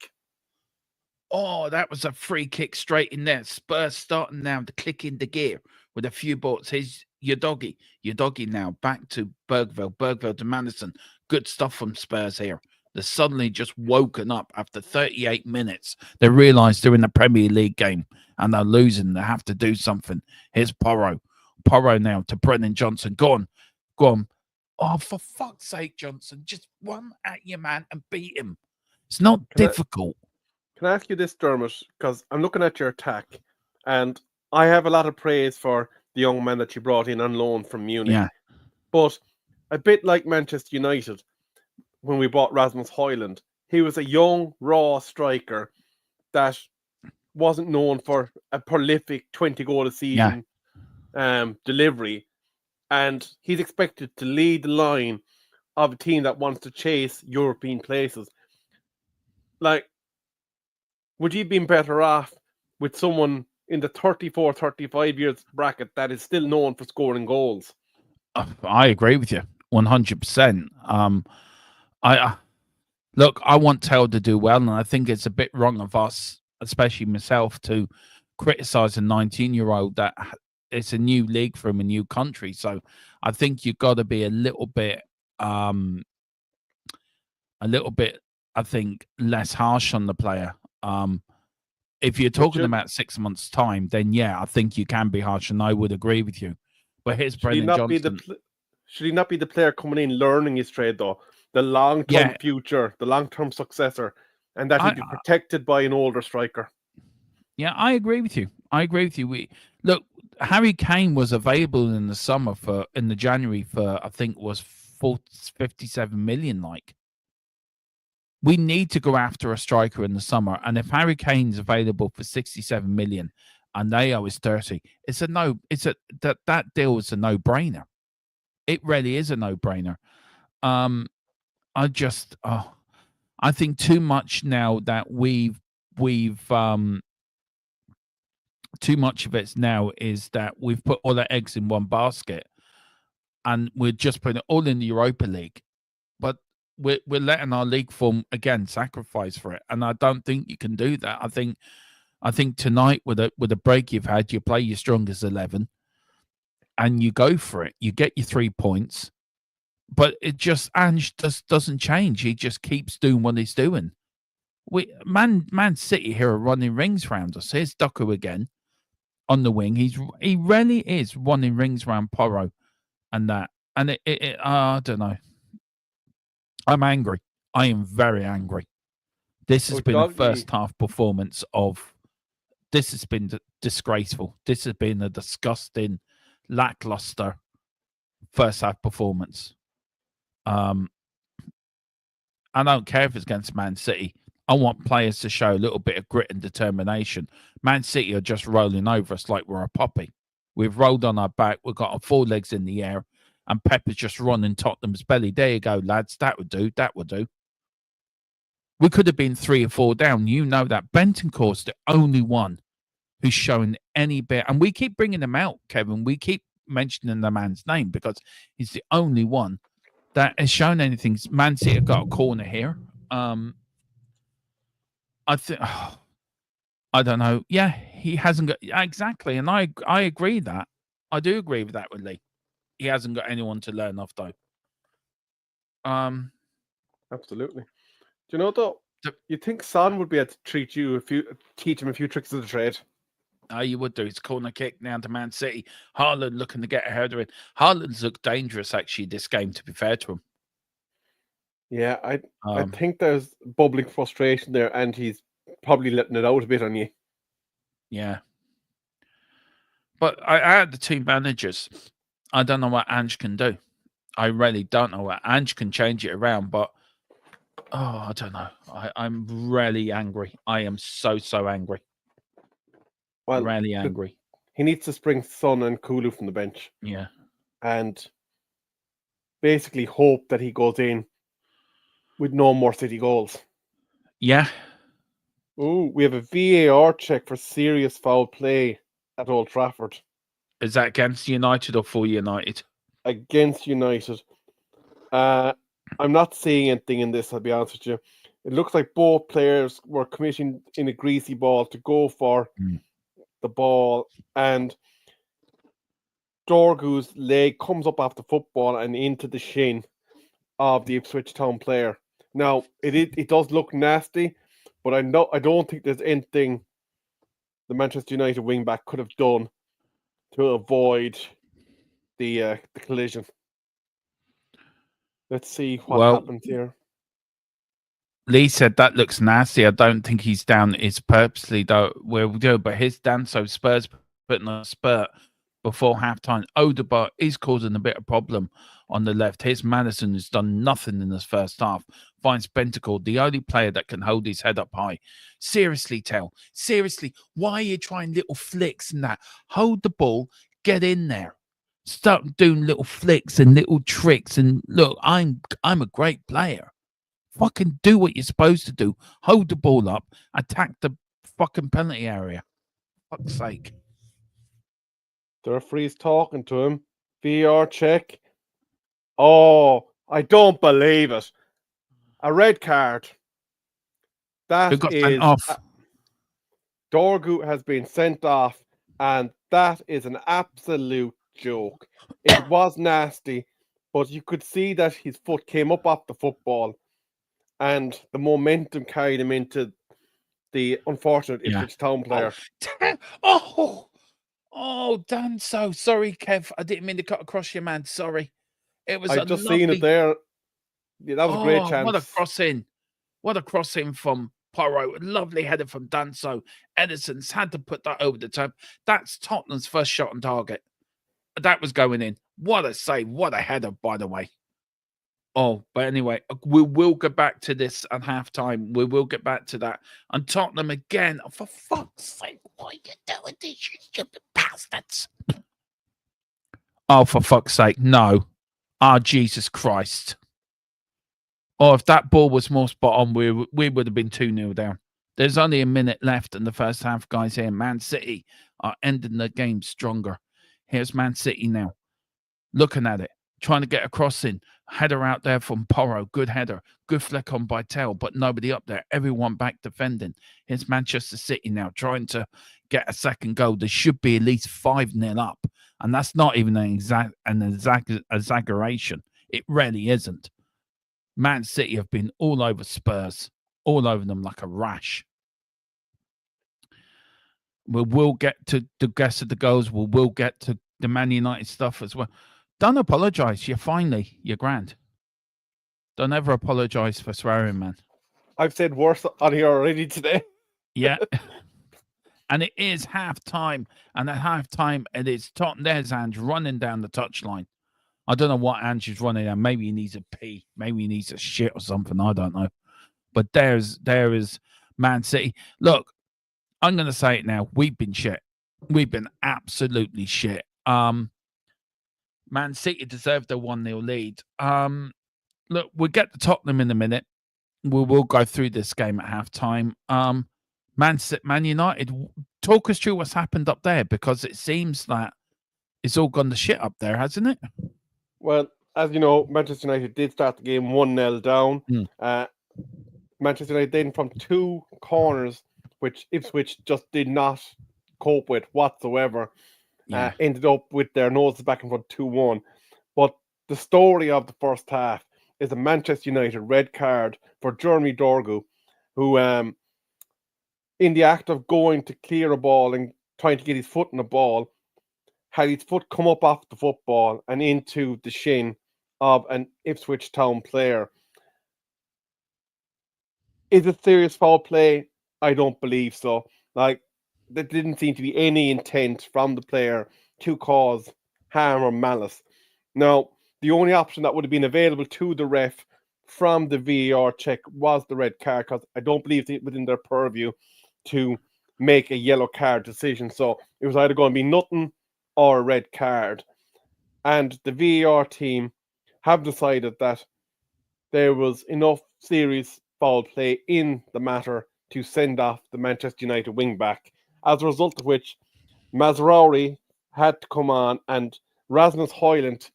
Speaker 2: Oh, that was a free kick straight in there. Spurs starting now to click into gear with a few bolts. Here's your doggy now back to Bergville to Maddison. Good stuff from Spurs here. They're suddenly just woken up after 38 minutes. They realise they're in a Premier League game and they're losing. They have to do something. Here's Porro now to Brennan Johnson. Go on. Oh, for fuck's sake, Johnson. Just run at your man and beat him. It's not difficult.
Speaker 3: Can I ask you this, Dermot? Because I'm looking at your attack, and I have a lot of praise for the young man that you brought in on loan from Munich.
Speaker 2: Yeah.
Speaker 3: But a bit like Manchester United, when we bought Rasmus Højlund, he was a young, raw striker that wasn't known for a prolific 20-goal a season delivery. And he's expected to lead the line of a team that wants to chase European places. Like, would you have been better off with someone in the 34, 35 years bracket that is still known for scoring goals?
Speaker 2: I agree with you 100%. I want Taylor to do well, and I think it's a bit wrong of us, especially myself, to criticize a 19-year-old that it's a new league for him, a new country. So I think you've got to be a little bit, I think, less harsh on the player. If you're talking about 6 months' time, then I think you can be harsh, and I would agree with you. But here's Brendan Johnson.
Speaker 3: Should he not be the player coming in, learning his trade, though? The long-term future, the long-term successor, and that he'd be protected by an older striker.
Speaker 2: Yeah, I agree with you. Look, Harry Kane was available in the January for, I think, was 57 million. Like, we need to go after a striker in the summer, and if Harry Kane's available for 67 million, and they owe us 30, that deal is a no-brainer. It really is a no-brainer. I think too much now that too much of it now is that we've put all our eggs in one basket, and we're just putting it all in the Europa League, but we're letting our league form again sacrifice for it, and I don't think you can do that. I think tonight with a break you've had, you play your strongest 11, and you go for it. You get your 3 points, But it just Ange just doesn't change. He just keeps doing what he's doing. Man City here are running rings round us. Here's Doku again on the wing. He really is running rings around Porro and that. And I don't know. I'm angry. I am very angry. This has been a first half performance of. This has been disgraceful. This has been a disgusting, lackluster first half performance. I don't care if it's against Man City. I want players to show a little bit of grit and determination. Man City are just rolling over us like we're a puppy. We've rolled on our back. We've got our 4 legs in the air, and Pepper's just running Tottenham's belly. There you go, lads. That would do. That would do. We could have been 3 or 4 down. You know that. Bentoncourt's the only one who's showing any bit. And we keep bringing him out, Kevin. We keep mentioning the man's name because he's the only one that has shown anything. Man City have got a corner here. I think, I don't know. Yeah, he hasn't got, exactly. And I agree that. I do agree with that with Lee. He hasn't got anyone to learn off, though.
Speaker 3: Absolutely. Do you know, though, you think Son would be able to teach him a few tricks of the trade?
Speaker 2: Oh, you would do. It's corner kick down to Man City. Haaland looking to get a header in. Haaland's looked dangerous, actually, this game, to be fair to him.
Speaker 3: Yeah, I think there's bubbling frustration there, and he's probably letting it out a bit on you.
Speaker 2: Yeah. But I had the 2 managers. I don't know what Ange can do. I really don't know what Ange can change it around, but I don't know. I'm really angry. I am so angry. Well, really angry.
Speaker 3: He needs to spring Son and Kulu from the bench.
Speaker 2: Yeah.
Speaker 3: And basically hope that he goes in with no more City goals.
Speaker 2: Yeah.
Speaker 3: Oh, we have a VAR check for serious foul play at Old Trafford.
Speaker 2: Is that against United or for United?
Speaker 3: Against United. I'm not seeing anything in this, I'll be honest with you. It looks like both players were committing in a greasy ball to go for the ball, and Dorgu's leg comes up off the football and into the shin of the Ipswich Town player. Now, it does look nasty, but I don't think there's anything the Manchester United wing-back could have done to avoid the collision. Let's see what happens here.
Speaker 2: Lee said that looks nasty. I don't think he's down. It's purposely, though. We'll do, but his down. So Spurs putting a spurt before halftime. Odegaard is causing a bit of problem on the left. Here's Madison, who's done nothing in this first half. Finds Bentancur, the only player that can hold his head up high. Seriously, Tell. Seriously, why are you trying little flicks and that? Hold the ball, get in there. Stop doing little flicks and little tricks. And look, I'm a great player. Fucking do what you're supposed to do. Hold the ball up. Attack the fucking penalty area. Fuck's sake.
Speaker 3: The referee's talking to him. VAR check. Oh, I don't believe it. A red card. That
Speaker 2: got
Speaker 3: is
Speaker 2: sent off.
Speaker 3: Dorgu has been sent off, and that is an absolute joke. It was nasty, but you could see that his foot came up off the football, and the momentum carried him into the unfortunate Ipswich Town player.
Speaker 2: Oh, Dan, so sorry, Kev. I didn't mean to cut across you, man. Sorry. It was
Speaker 3: I just seen it there. Yeah, that was a great chance.
Speaker 2: What a crossing. What a crossing from Porro. Lovely header from Danso. Edison's had to put that over the top. That's Tottenham's first shot on target. That was going in. What a save. What a header, by the way. Oh, but anyway, we will get back to this at halftime. We will get back to that. And Tottenham again. Oh, for fuck's sake, what are you doing, these stupid bastards? Oh, for fuck's sake, no. Ah, Jesus Christ. Oh, if that ball was more spot on, we would have been 2-0 down. There's only a minute left in the first half, guys, here. Man City are ending the game stronger. Here's Man City now. Looking at it. Trying to get a cross in. Header out there from Porro. Good header. Good flick on Bytel, but nobody up there. Everyone back defending. Here's Manchester City now trying to get a second goal. There should be at least 5-0 up. And that's not even an exaggeration. It really isn't. Man City have been all over Spurs, all over them like a rash. We'll get to the guess of the goals. We'll get to the Man United stuff as well. Don't apologise. You're grand. Don't ever apologise for swearing, man.
Speaker 3: I've said worse on here already today.
Speaker 2: Yeah. And it is half time. And at half time, it is Tottenham. There's Ange running down the touchline. I don't know what Ange is running down. Maybe he needs a pee. Maybe he needs a shit or something. I don't know. But there is Man City. Look, I'm going to say it now. We've been shit. We've been absolutely shit. Man City deserved a 1-0 lead. Look, we'll get to Tottenham in a minute. We'll go through this game at halftime. Man United, talk us through what's happened up there, because it seems that it's all gone to shit up there, hasn't it?
Speaker 3: Well, as you know, Manchester United did start the game 1-0 down. Manchester United then from 2 corners, which Ipswich just did not cope with whatsoever, ended up with their noses back in front 2-1. But the story of the first half is a Manchester United red card for Jeremy Dorgu, who, in the act of going to clear a ball and trying to get his foot in the ball, had his foot come up off the football and into the shin of an Ipswich Town player. Is it serious foul play? I don't believe so. Like, there didn't seem to be any intent from the player to cause harm or malice. Now, the only option that would have been available to the ref from the VAR check was the red card, because I don't believe it's within their purview to make a yellow card decision. So it was either going to be nothing or a red card. And the VAR team have decided that there was enough serious foul play in the matter to send off the Manchester United wing-back, as a result of which Mazraoui had to come on, and Rasmus Højlund,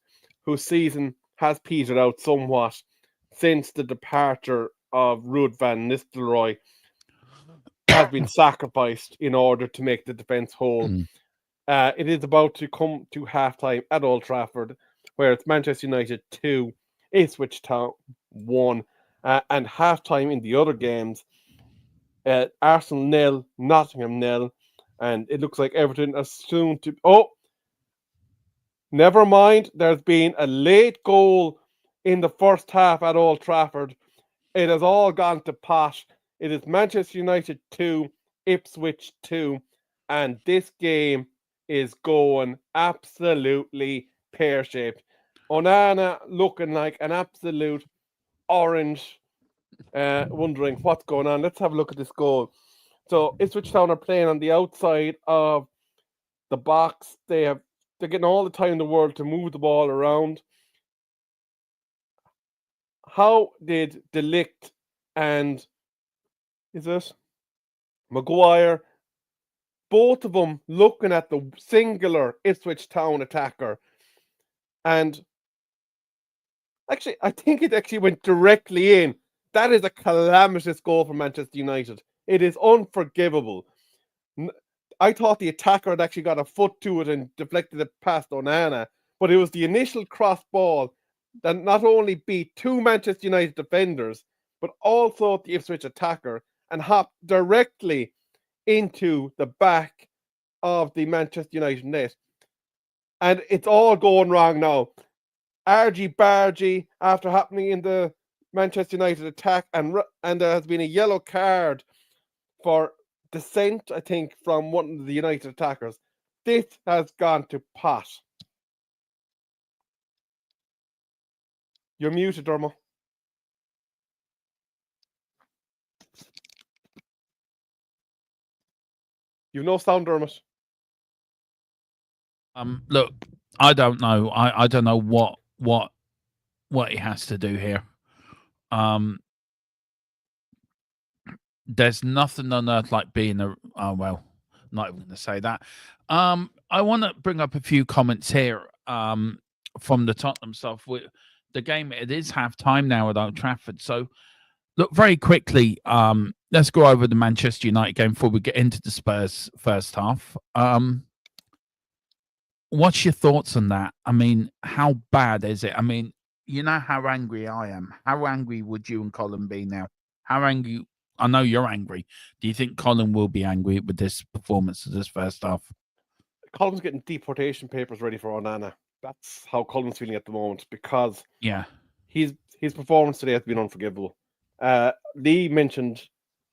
Speaker 3: whose season has petered out somewhat since the departure of Ruud van Nistelrooy, has been sacrificed in order to make the defence whole. It is about to come to halftime at Old Trafford, where it's Manchester United 2, Ipswich Town 1, and halftime in the other games, Arsenal 0, Nottingham 0, and it looks like Everton are soon to... Oh! Never mind, there's been a late goal in the first half at Old Trafford. It has all gone to pot. It is Manchester United 2, Ipswich 2, and this game is going absolutely pear-shaped. Onana looking like an absolute orange, wondering what's going on. Let's have a look at this goal. So Ipswich Town are playing on the outside of the box. They're getting all the time in the world to move the ball around. How did De Ligt and Maguire, both of them looking at the singular Ipswich Town attacker, and actually, I think it actually went directly in. That is a calamitous goal for Manchester United. It is unforgivable. I thought the attacker had actually got a foot to it and deflected it past Onana, but it was the initial cross ball that not only beat 2 Manchester United defenders, but also the Ipswich attacker, and hopped directly into the back of the Manchester United net. And it's all going wrong now. Argy-bargy after happening in the Manchester United attack, and there has been a yellow card for dissent, I think, from one of the United attackers. This has gone to pot. You're muted, Dermo. You've no sound, Dermot.
Speaker 2: Look, I don't know. I don't know what he has to do here. There's nothing on earth like being a... Oh, well, not even going to say that. I want to bring up a few comments here from the Tottenham stuff. The game, it is half-time now at Old Trafford. So, look, very quickly, let's go over the Manchester United game before we get into the Spurs first half. What's your thoughts on that? I mean, how bad is it? I mean, you know how angry I am. How angry would you and Colin be now? How angry? I know you're angry. Do you think Colin will be angry with this performance of this first half?
Speaker 3: Colin's getting deportation papers ready for Onana. That's how Colin's feeling at the moment because
Speaker 2: Yeah.
Speaker 3: his performance today has been unforgivable. Lee mentioned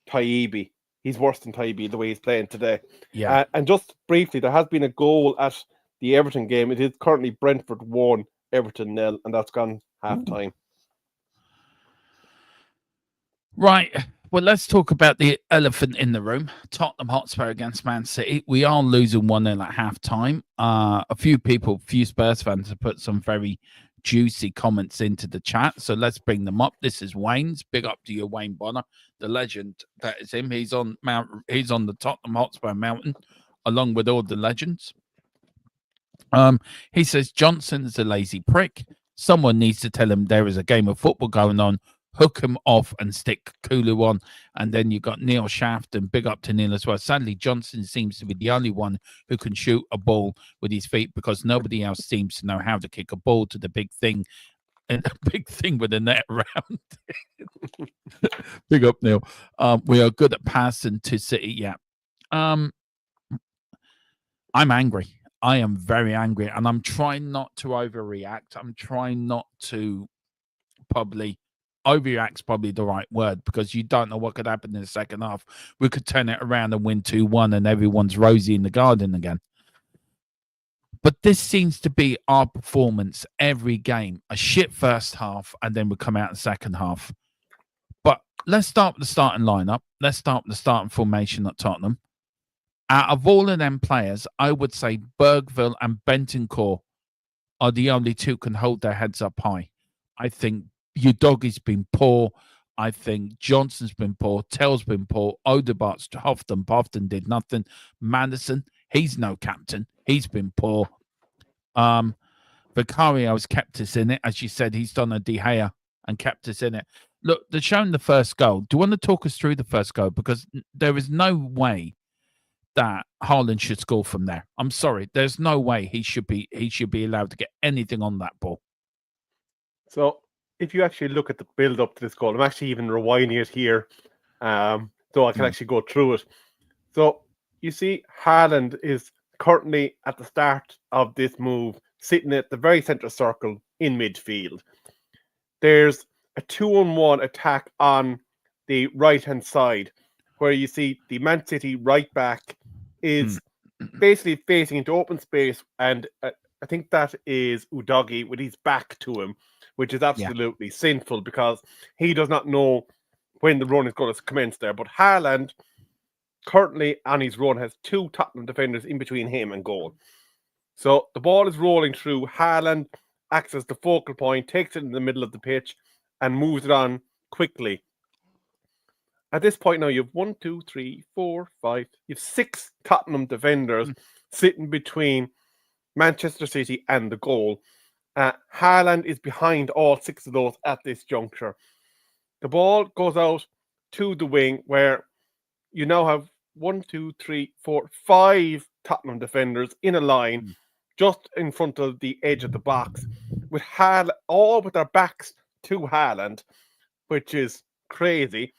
Speaker 3: Taibbi. He's worse than Taibbi the way he's playing today.
Speaker 2: Yeah.
Speaker 3: And just briefly, there has been a goal at the Everton game. It is currently Brentford 1, Everton 0, and that's gone half time.
Speaker 2: Right. Well, let's talk about the elephant in the room. Tottenham Hotspur against Man City. We are losing 1-0 at half time. A few Spurs fans have put some very juicy comments into the chat. So let's bring them up. This is Wayne's. Big up to you, Wayne Bonner, the legend that is him. He's on the Tottenham Hotspur mountain, along with all the legends. He says Johnson is a lazy prick. Someone needs to tell him there is a game of football going on. Hook him off and stick Kulu on. And then you got Neil Shaft, and big up to Neil as well. Sadly, Johnson seems to be the only one who can shoot a ball with his feet because nobody else seems to know how to kick a ball to the big thing. And a big thing with the net around. Big up, Neil. We are good at passing to City. Yeah. I'm angry. I am very angry, and I'm trying not to overreact. I'm trying not to overreact's probably the right word because you don't know what could happen in the second half. We could turn it around and win 2-1 and everyone's rosy in the garden again. But this seems to be our performance every game. A shit first half, and then we come out in the second half. But let's start with the starting lineup. Let's start with the starting formation at Tottenham. Out of all of them players, I would say Bergville and Bentancur are the only two can hold their heads up high. I think Udogi's been poor. I think Johnson's been poor. Tell's been poor. Odegaard's huffed and puffed and did nothing. Madison, he's no captain. He's been poor. Vicario's kept us in it. As you said, he's done a De Gea and kept us in it. Look, they're showing the first goal. Do you want to talk us through the first goal? Because there is no way that Haaland should score from there. I'm sorry. There's no way he should be allowed to get anything on that ball.
Speaker 3: So if you actually look at the build up to this goal, I'm actually even rewinding it here, so I can actually go through it. So you see, Haaland is currently at the start of this move, sitting at the very centre circle in midfield. There's a 2-on-1 attack on the right-hand side, where you see the Man City right back is basically facing into open space, and I think that is Udogi with his back to him, which is absolutely sinful because he does not know when the run is going to commence there. But Haaland, currently on his run, has two Tottenham defenders in between him and goal. So the ball is rolling through. Haaland acts as the focal point, takes it in the middle of the pitch, and moves it on quickly. At this point now, you have 1, 2, 3, 4, 5. You have 6 Tottenham defenders sitting between Manchester City and the goal. Haaland is behind all 6 of those at this juncture. The ball goes out to the wing where you now have 1, 2, 3, 4, 5 Tottenham defenders in a line just in front of the edge of the box, with Haaland, all with their backs to Haaland, which is crazy.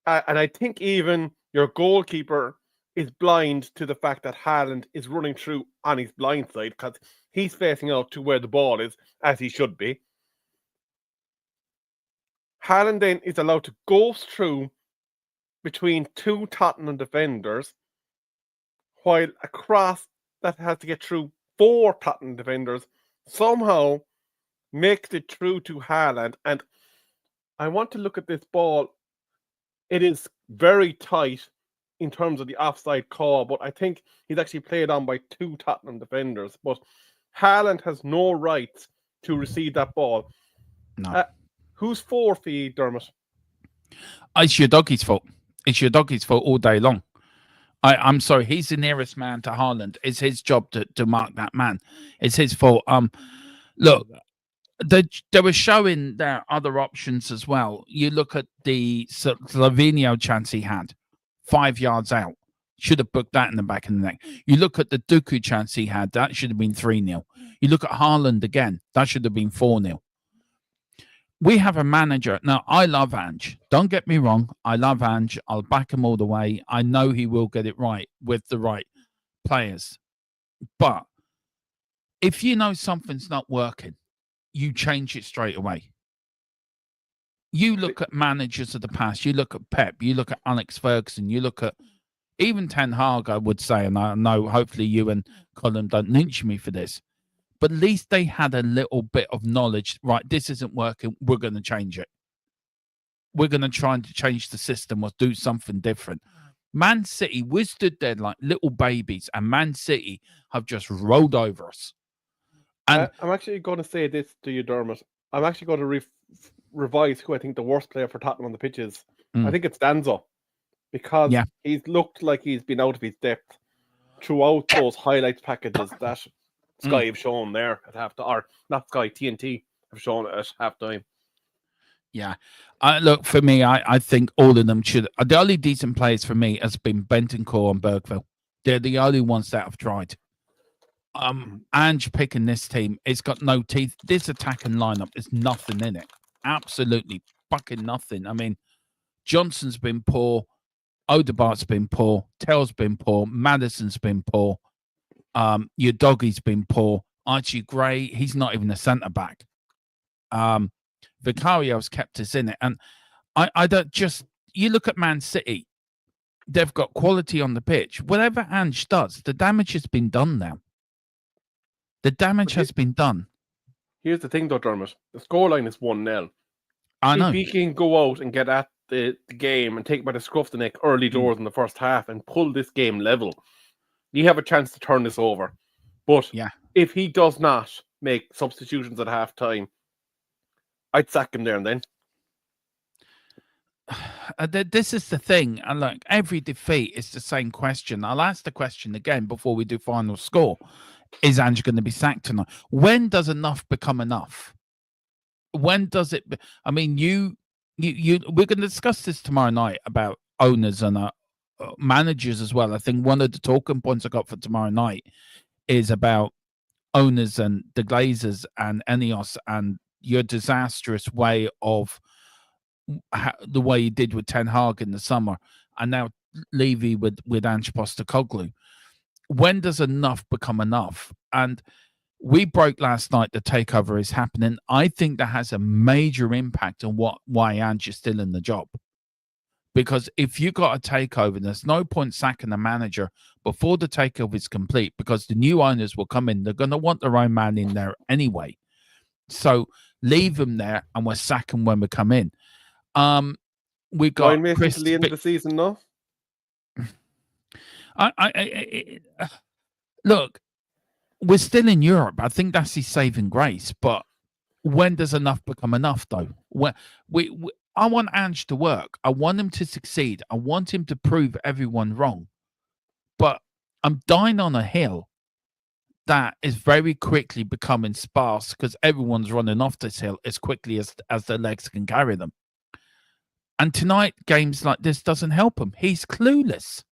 Speaker 3: And I think even your goalkeeper is blind to the fact that Haaland is running through on his blind side because he's facing out to where the ball is, as he should be. Haaland then is allowed to go through between 2 Tottenham defenders, while a cross that has to get through 4 Tottenham defenders somehow makes it through to Haaland. And I want to look at this ball. It is very tight in terms of the offside call, but I think he's actually played on by 2 Tottenham defenders. But Haaland has no right to receive that ball.
Speaker 2: No.
Speaker 3: Who's for you, Dermot?
Speaker 2: It's your doggy's fault. It's your doggy's fault all day long. I'm sorry. He's the nearest man to Haaland. It's his job to mark that man. It's his fault. Look, they were showing their other options as well. You look at the Slovenia chance he had, 5 yards out. Should have booked that in the back of the neck. You look at the Dooku chance he had, that should have been 3-0. You look at Haaland again, that should have been 4-0. we have a manager. Now, I love Ange. Don't get me wrong. I love Ange. I'll back him all the way. I know he will get it right with the right players. But if you know something's not working, you change it straight away. You look at managers of the past. You look at Pep. You look at Alex Ferguson. You look at even Ten Hag, I would say, and I know hopefully you and Colin don't lynch me for this, but at least they had a little bit of knowledge. Right, this isn't working. We're going to change it. We're going to try and change the system or do something different. Man City, we stood there like little babies, and Man City have just rolled over us. And
Speaker 3: I'm actually going to say this to you, Dermot. I'm actually going to revise who I think the worst player for Tottenham on the pitch is. I think it's Danzo, because he's looked like he's been out of his depth throughout those highlights packages that Sky have shown there at halftime, or not Sky, TNT have shown it at halftime.
Speaker 2: Yeah. Look, for me, I think all of them should. The only decent players for me has been Bentancur and Bergville. They're the only ones that have tried. Ange picking this team, it's got no teeth. This attacking lineup is nothing in it. Absolutely fucking nothing. I mean, Johnson's been poor. Odegaard's been poor. Tell's been poor. Madison's been poor. Your doggy's been poor. Archie Gray, he's not even a centre back. Vicario's kept us in it. And I don't just, you look at Man City, they've got quality on the pitch. Whatever Ange does, the damage has been done now. The damage has been done.
Speaker 3: Here's the thing, though, Dermot. The scoreline is 1-0.
Speaker 2: I know.
Speaker 3: If he can go out and get at the game and take it by the scruff of the neck early doors in the first half and pull this game level, you have a chance to turn this over. But if he does not make substitutions at half time, I'd sack him there and then.
Speaker 2: This is the thing. And look, every defeat is the same question. I'll ask the question again before we do final score. Is Ange going to be sacked tonight? When does enough become enough? When does it? I mean, we're going to discuss this tomorrow night about owners and managers as well. I think one of the talking points I got for tomorrow night is about owners and the Glazers and Ineos and your disastrous way of the way you did with Ten Hag in the summer, and now Levy with Ange Postecoglou. When does enough become enough? And we broke last night the takeover is happening. I think that has a major impact on why Ange is still in the job. Because if you got a takeover, there's no point sacking the manager before the takeover is complete, because the new owners will come in. They're going to want their own man in there anyway. So leave them there, and we'll sack them when we come in. We got
Speaker 3: Chris to the end of the season, no?
Speaker 2: Look, we're still in Europe. I think that's his saving grace. But when does enough become enough, though? I want Ange to work. I want him to succeed. I want him to prove everyone wrong. But I'm dying on a hill that is very quickly becoming sparse because everyone's running off this hill as quickly as their legs can carry them. And tonight, games like this doesn't help him. He's clueless.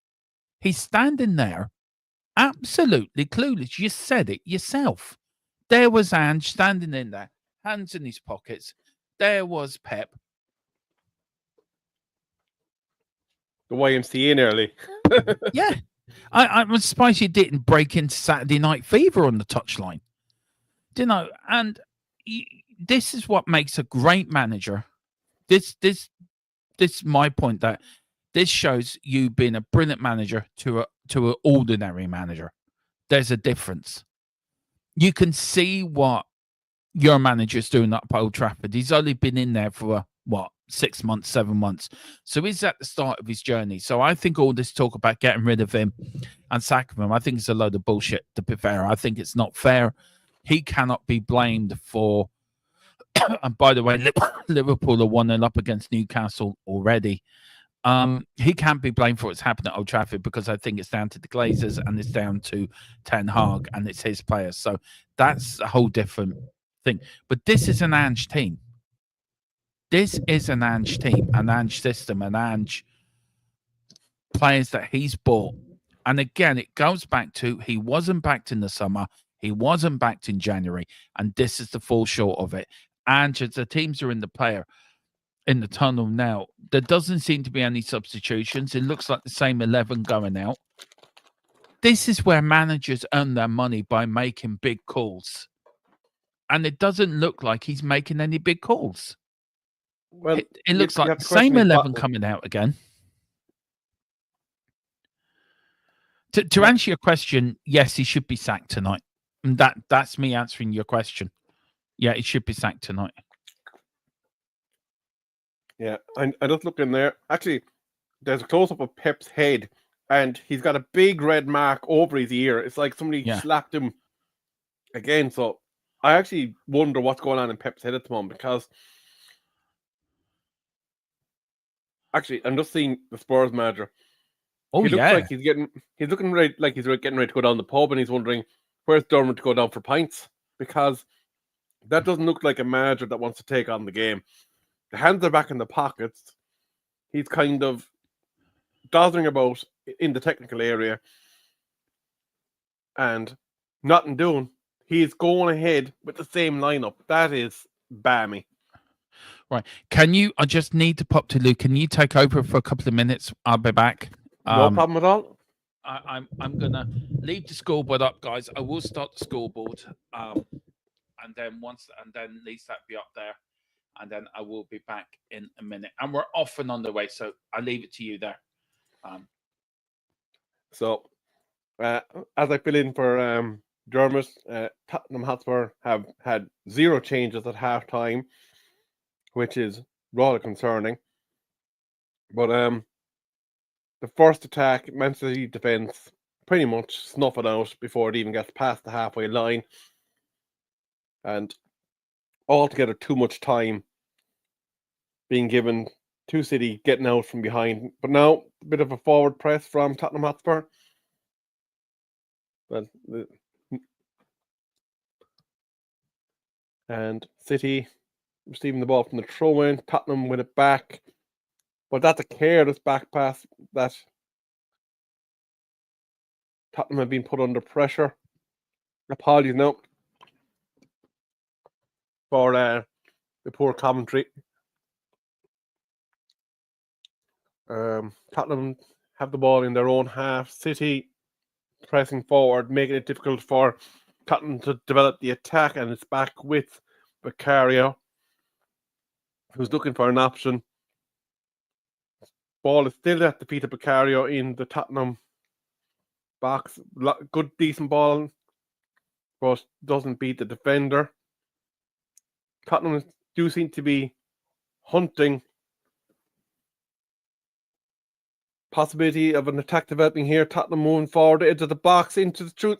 Speaker 2: He's standing there, absolutely clueless. You said it yourself. There was Ange standing in there, hands in his pockets. There was Pep.
Speaker 3: The YMCA nearly.
Speaker 2: Yeah. I'm surprised you didn't break into Saturday Night Fever on the touchline. You know, and this is what makes a great manager. This is my point, that this shows you being a brilliant manager to an ordinary manager. There's a difference. You can see what your manager's doing at Old Trafford. He's only been in there for 6 months, 7 months. So he's at the start of his journey. So I think all this talk about getting rid of him and sacking him, I think it's a load of bullshit, to be fair. I think it's not fair. He cannot be blamed for... And by the way, Liverpool are 1-0 up against Newcastle already. He can't be blamed for what's happened at Old Trafford, because I think it's down to the Glazers and it's down to Ten Hag and it's his players. So that's a whole different thing. But this is an Ange team. This is an Ange team, an Ange system, an Ange players that he's bought. And again, it goes back to he wasn't backed in the summer. He wasn't backed in January. And this is the fall short of it. ANGE, as the teams are in the tunnel now, there doesn't seem to be any substitutions. It looks like the same 11 going out. This is where managers earn their money, by making big calls. And it doesn't look like he's making any big calls.
Speaker 3: Well,
Speaker 2: It looks
Speaker 3: you
Speaker 2: like
Speaker 3: have
Speaker 2: the
Speaker 3: to question
Speaker 2: same
Speaker 3: his
Speaker 2: 11
Speaker 3: battle.
Speaker 2: coming out again. To
Speaker 3: Yeah.
Speaker 2: answer your question, yes, he should be sacked tonight. And that's me answering your question. Yeah, he should be sacked tonight.
Speaker 3: Yeah, I just look in there. Actually, there's a close up of Pep's head, and he's got a big red mark over his ear. It's like somebody
Speaker 2: Yeah.
Speaker 3: slapped him again. So I actually wonder what's going on in Pep's head at the moment, because actually I'm just seeing the Spurs manager.
Speaker 2: Oh,
Speaker 3: He looks
Speaker 2: yeah.
Speaker 3: like he's looking ready, like he's getting ready to go down the pub, and he's wondering where's Dermot to go down for pints, because that doesn't look like a manager that wants to take on the game. The hands are back in the pockets. He's kind of dodging about in the technical area and nothing doing. He's going ahead with the same lineup. That is balmy.
Speaker 2: Right. I just need to pop to Luke. Can you take over for a couple of minutes? I'll be back.
Speaker 3: No problem at all.
Speaker 2: I'm gonna leave the scoreboard up, guys. I will start the scoreboard, and then leave that be up there, and then I will be back in a minute. And we're off and on the way, so I'll leave it to you there.
Speaker 3: So, as I fill in for Dermot, Tottenham Hotspur have had 0 changes at half time, which is rather concerning. But the first attack, Manchester City defence pretty much snuff it out before it even gets past the halfway line. And altogether, too much time being given to City getting out from behind. But now, a bit of a forward press from Tottenham Hotspur. And City receiving the ball from the throw-in. Tottenham with it back. But that's a careless back pass that Tottenham have been put under pressure. Apologies now for the poor commentary. Tottenham have the ball in their own half. City pressing forward, making it difficult for Tottenham to develop the attack, and it's back with Vicario, who's looking for an option. Ball is still at the feet of Vicario in the Tottenham box. Good, decent ball, but doesn't beat the defender. Tottenham do seem to be hunting possibility of an attack developing here. Tottenham moving forward into the box, into the truth.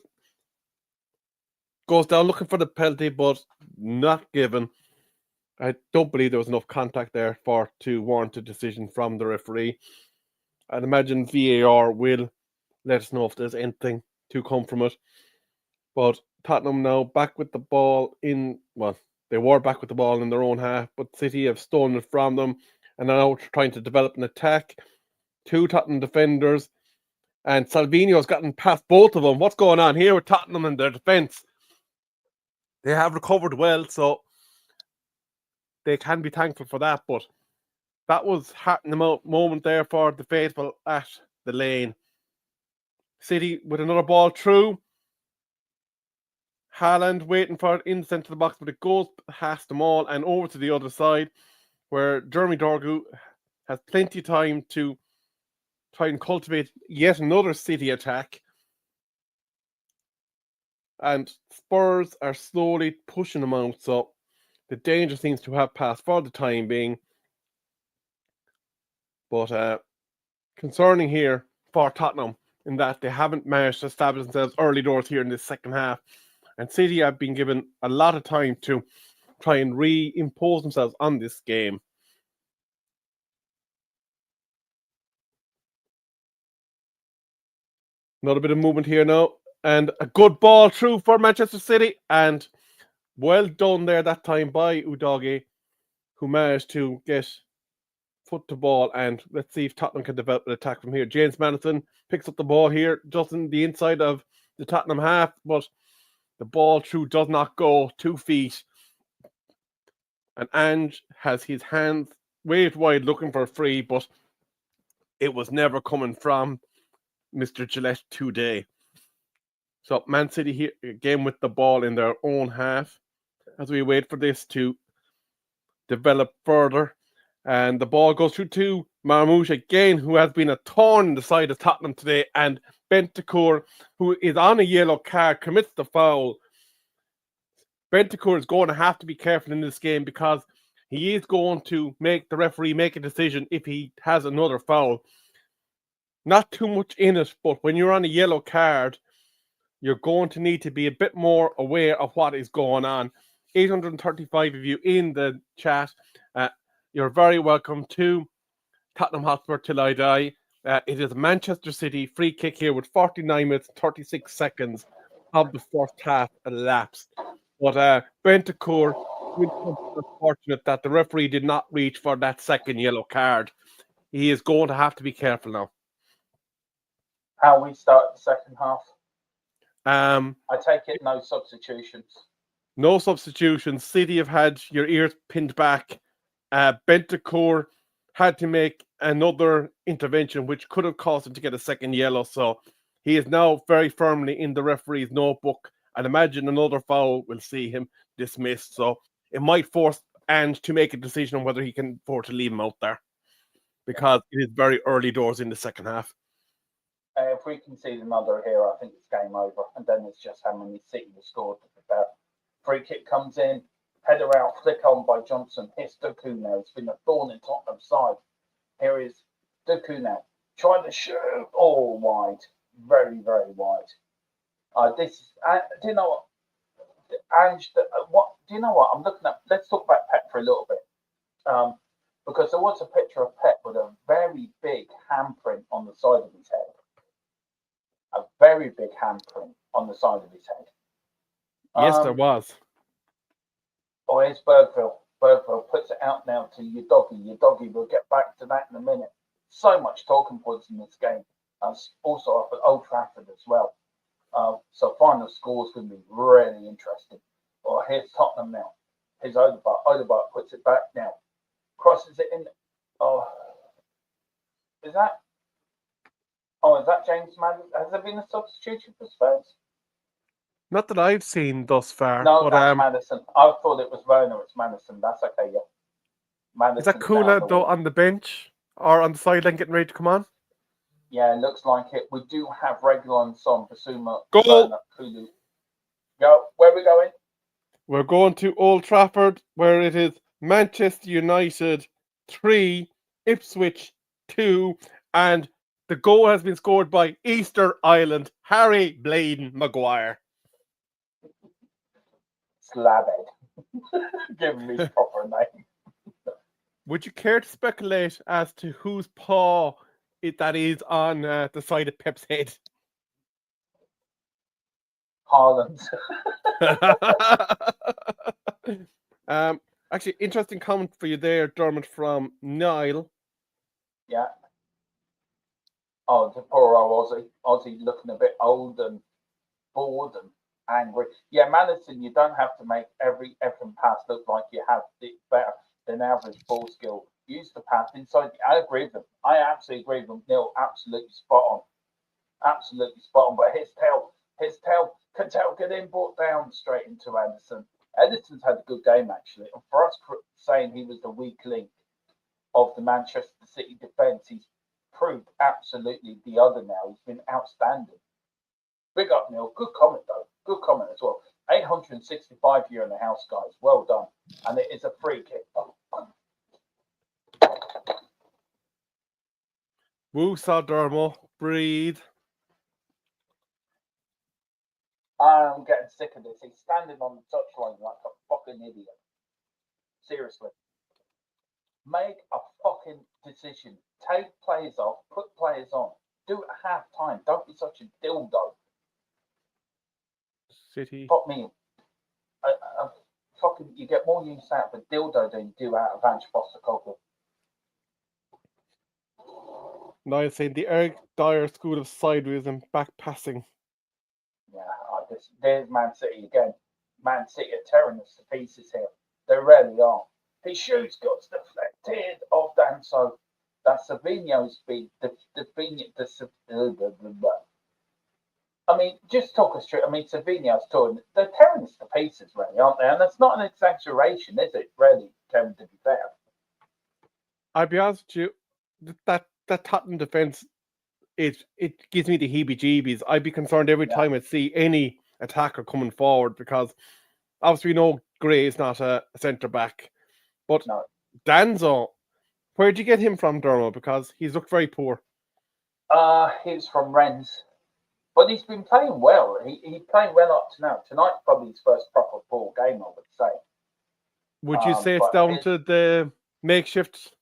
Speaker 3: Goes down looking for the penalty, but not given. I don't believe there was enough contact there to warrant a decision from the referee. I'd imagine VAR will let us know if there's anything to come from it. But Tottenham now back with the ball they were back with the ball in their own half, but City have stolen it from them and are now trying to develop an attack. 2 Tottenham defenders, and Salvino's gotten past both of them. What's going on here with Tottenham and their defence? They have recovered well, so they can be thankful for that, but that was in the moment there for the faithful at the lane. City with another ball through. Haaland waiting for it in the centre of the box, but it goes past them all and over to the other side, where Jeremy Dorgu has plenty of time to try and cultivate yet another City attack. And Spurs are slowly pushing them out, so the danger seems to have passed for the time being. But concerning here for Tottenham, in that they haven't managed to establish themselves early doors here in this second half. And City have been given a lot of time to try and reimpose themselves on this game. Another bit of movement here now. And a good ball through for Manchester City. And well done there that time by Udogie, who managed to get foot to ball. And let's see if Tottenham can develop an attack from here. James Maddison picks up the ball here, just in the inside of the Tottenham half. But the ball through does not go 2 feet. and Ange has his hands waved wide looking for a free, but it was never coming from Mr. Gillette today. So Man City here again with the ball in their own half as we wait for this to develop further. And the ball goes through to Marmouche again, who has been a thorn in the side of Tottenham today. And Bentancur, who is on a yellow card, commits the foul. Bentancur is going to have to be careful in this game because he is going to make the referee make a decision if he has another foul. Not too much in it, but when you're on a yellow card, you're going to need to be a bit more aware of what is going on. 835 of you in the chat. You're very welcome to Tottenham Hotspur Till I Die. It is Manchester City free kick here with 49 minutes, 36 seconds of the first half elapsed. But Bentancur, unfortunate that the referee did not reach for that second yellow card. He is going to have to be careful now.
Speaker 5: How we start the second half?
Speaker 3: I
Speaker 5: take it no substitutions.
Speaker 3: No substitutions. City have had your ears pinned back. Bentancur had to make another intervention, which could have caused him to get a second yellow. So he is now very firmly in the referee's notebook. I'd imagine another foul will see him dismissed. So it might force Ange to make a decision on whether he can afford to leave him out there, because it is very early doors in the second half.
Speaker 5: If we concede another here, I think it's game over. And then it's just how many City have scored to prepare. Free kick comes in, header out, flick on by Johnson. Here's Doku now. It's been a thorn in Tottenham's side. Here is Doku now. Trying to shoot. Oh, wide. Very, very wide. Do you know what? Ange, do you know what? I'm looking at. Let's talk about Pep for a little bit. Because there was a picture of Pep with a very big handprint on the side of his head. A very big handprint on the side of his head.
Speaker 3: Yes, there was.
Speaker 5: Oh, here's Bergville. Bergville puts it out now to your doggy. Your doggy, we'll get back to that in a minute. So much talking points in this game. Also up at Old Trafford as well. So final score is going to be really interesting. Oh, here's Tottenham now. Here's Odegaard. Odegaard puts it back now. Crosses it in. Oh, is that James Madison? Has there been a substitution for Spurs?
Speaker 3: Not that I've seen thus far.
Speaker 5: No,
Speaker 3: but,
Speaker 5: that's Madison. I thought it was Werner. It's Madison. That's okay, yeah. Madison,
Speaker 3: is that Kula, though, on the bench or on the sideline getting ready to come on?
Speaker 5: Yeah, it looks like it. We do have Regulon, Son, Basuma,
Speaker 3: Goal!
Speaker 5: Werner, Kulu. Go. Where are we going?
Speaker 3: We're going to Old Trafford, where it is Manchester United 3, Ipswich 2, and the goal has been scored by Easter Island, Harry Bladen Maguire.
Speaker 5: Slabhead. Give him his proper name.
Speaker 3: Would you care to speculate as to whose paw that is on the side of Pep's head?
Speaker 5: Haaland.
Speaker 3: Actually, interesting comment for you there, Dermot, from Niall.
Speaker 5: Yeah. Oh, the poor old Aussie. Aussie looking a bit old and bored and angry. Yeah, Madison, you don't have to make every effing pass look like you have the better than average ball skill. Use the pass inside. I agree with them. I absolutely agree with them. Neil, absolutely spot on. Absolutely spot on. But his tail. Cattell get in, brought down straight into Anderson. Edison's had a good game, actually. And for us saying he was the weak link of the Manchester City defence, he's proved absolutely the other now. He's been outstanding. Big up, Neil. Good comment, though. Good comment as well. 865 here in the house, guys. Well done. And it is a free kick.
Speaker 3: Woosa, Dermo. Breathe.
Speaker 5: I'm getting sick of this. He's standing on the touchline like a fucking idiot. Seriously. Make a fucking decision. Take players off. Put players on. Do it at half time. Don't be such a dildo.
Speaker 3: City.
Speaker 5: Fuck me. Fucking, you get more use out of a dildo than you do out of Ange Postecoglou.
Speaker 3: Niall saying the Eric Dyer school of sideways and back passing.
Speaker 5: Yeah, there's Man City again. Man City are tearing us to pieces here. They really are. His shoes got deflected off Danso. That Savinho's been I mean, just talk us through. I mean, Savinho's torn. They're tearing us to pieces, really, aren't they? And that's not an exaggeration, is it? Really, Kevin, to be fair.
Speaker 3: I'll be honest with you, that Tottenham defense, it gives me the heebie-jeebies. I'd be concerned every time I see any attacker coming forward, because obviously we know Gray is not a centre back, but
Speaker 5: No.
Speaker 3: Danzo, where'd you get him from, Dermo? Because he's looked very poor.
Speaker 5: He's from Rennes, but he's been playing well. He's playing well up to now. Tonight's probably his first proper full game, I would say.
Speaker 3: Would you say it's down to the makeshift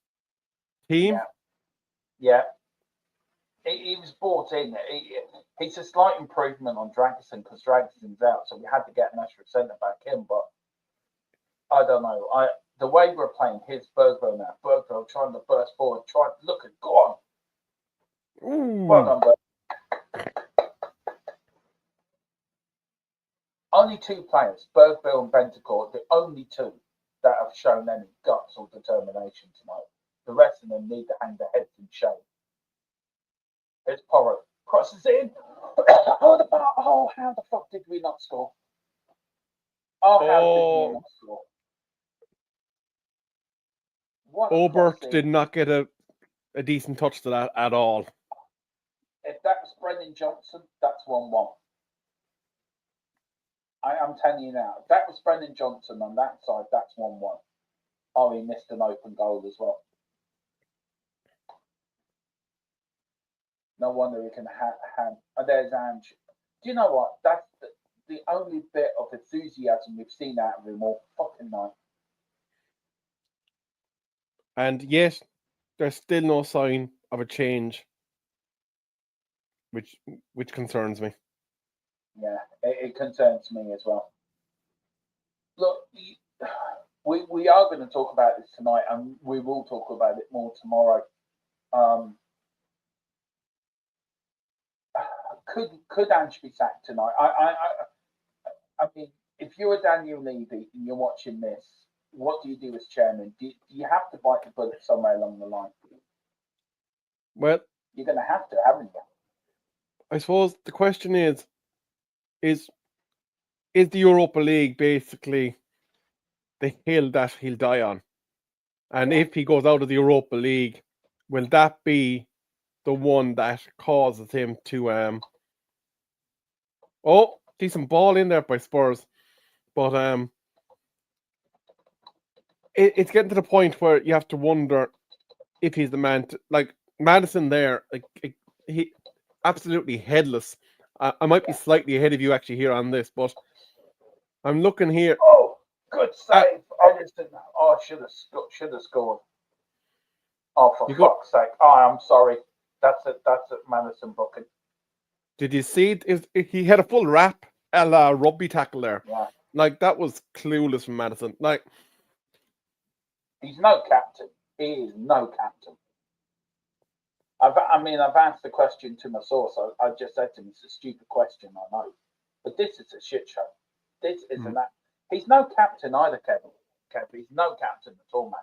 Speaker 3: team?
Speaker 5: Yeah. He was brought in. He's a slight improvement on Dragerson, because Dragerson's out, so we had to get an extra centre back in. But I don't know. The way we're playing, here's Bergville now. Bergville trying to burst forward, trying to look at. Go on.
Speaker 3: Ooh.
Speaker 5: Well done, Berg. Only two players, Bergville and Bentancur, the only two that have shown any guts or determination tonight. The rest of them need to hang their heads in shame. Here's Porro. Crosses in. Oh, how the fuck did we not score? How did we not score?
Speaker 3: Obert did not get a decent touch to that at all.
Speaker 5: If that was Brendan Johnson, that's 1-1. I'm telling you now, if that was Brendan Johnson on that side, that's 1-1. Oh, he missed an open goal as well. No wonder he can have. Oh, there's Ange. Do you know what? That's the only bit of enthusiasm we've seen out of him all fucking night.
Speaker 3: And yet, there's still no sign of a change, which concerns me.
Speaker 5: Yeah, it concerns me as well. Look, we are going to talk about this tonight, and we will talk about it more tomorrow. Could Ange be sacked tonight? I mean, if you're Daniel Levy and you're watching this, what do you do as chairman? Do you have to bite the bullet somewhere along the line?
Speaker 3: Well,
Speaker 5: you're going to have to, haven't you?
Speaker 3: I suppose the question is the Europa League basically the hill that he'll die on? And if he goes out of the Europa League, will that be the one that causes him to decent ball in there by Spurs, but it's getting to the point where you have to wonder if he's the man to, like Maddison there, like he absolutely headless. I might be slightly ahead of you actually here on this, but I'm looking here.
Speaker 5: Oh, good save, Edison. Oh, should have scored. Oh, for fuck's sake! Oh, I'm sorry. That's it, Madison booking.
Speaker 3: Did you see it? He had a full wrap a la rugby tackle there.
Speaker 5: Yeah.
Speaker 3: Like, that was clueless from Madison. Like,
Speaker 5: he's no captain. He is no captain. I've asked the question to my source. I just said to him, it's a stupid question, I know. But this is a shit show. This isn't that. He's no captain either, Kevin. He's no captain at all, man.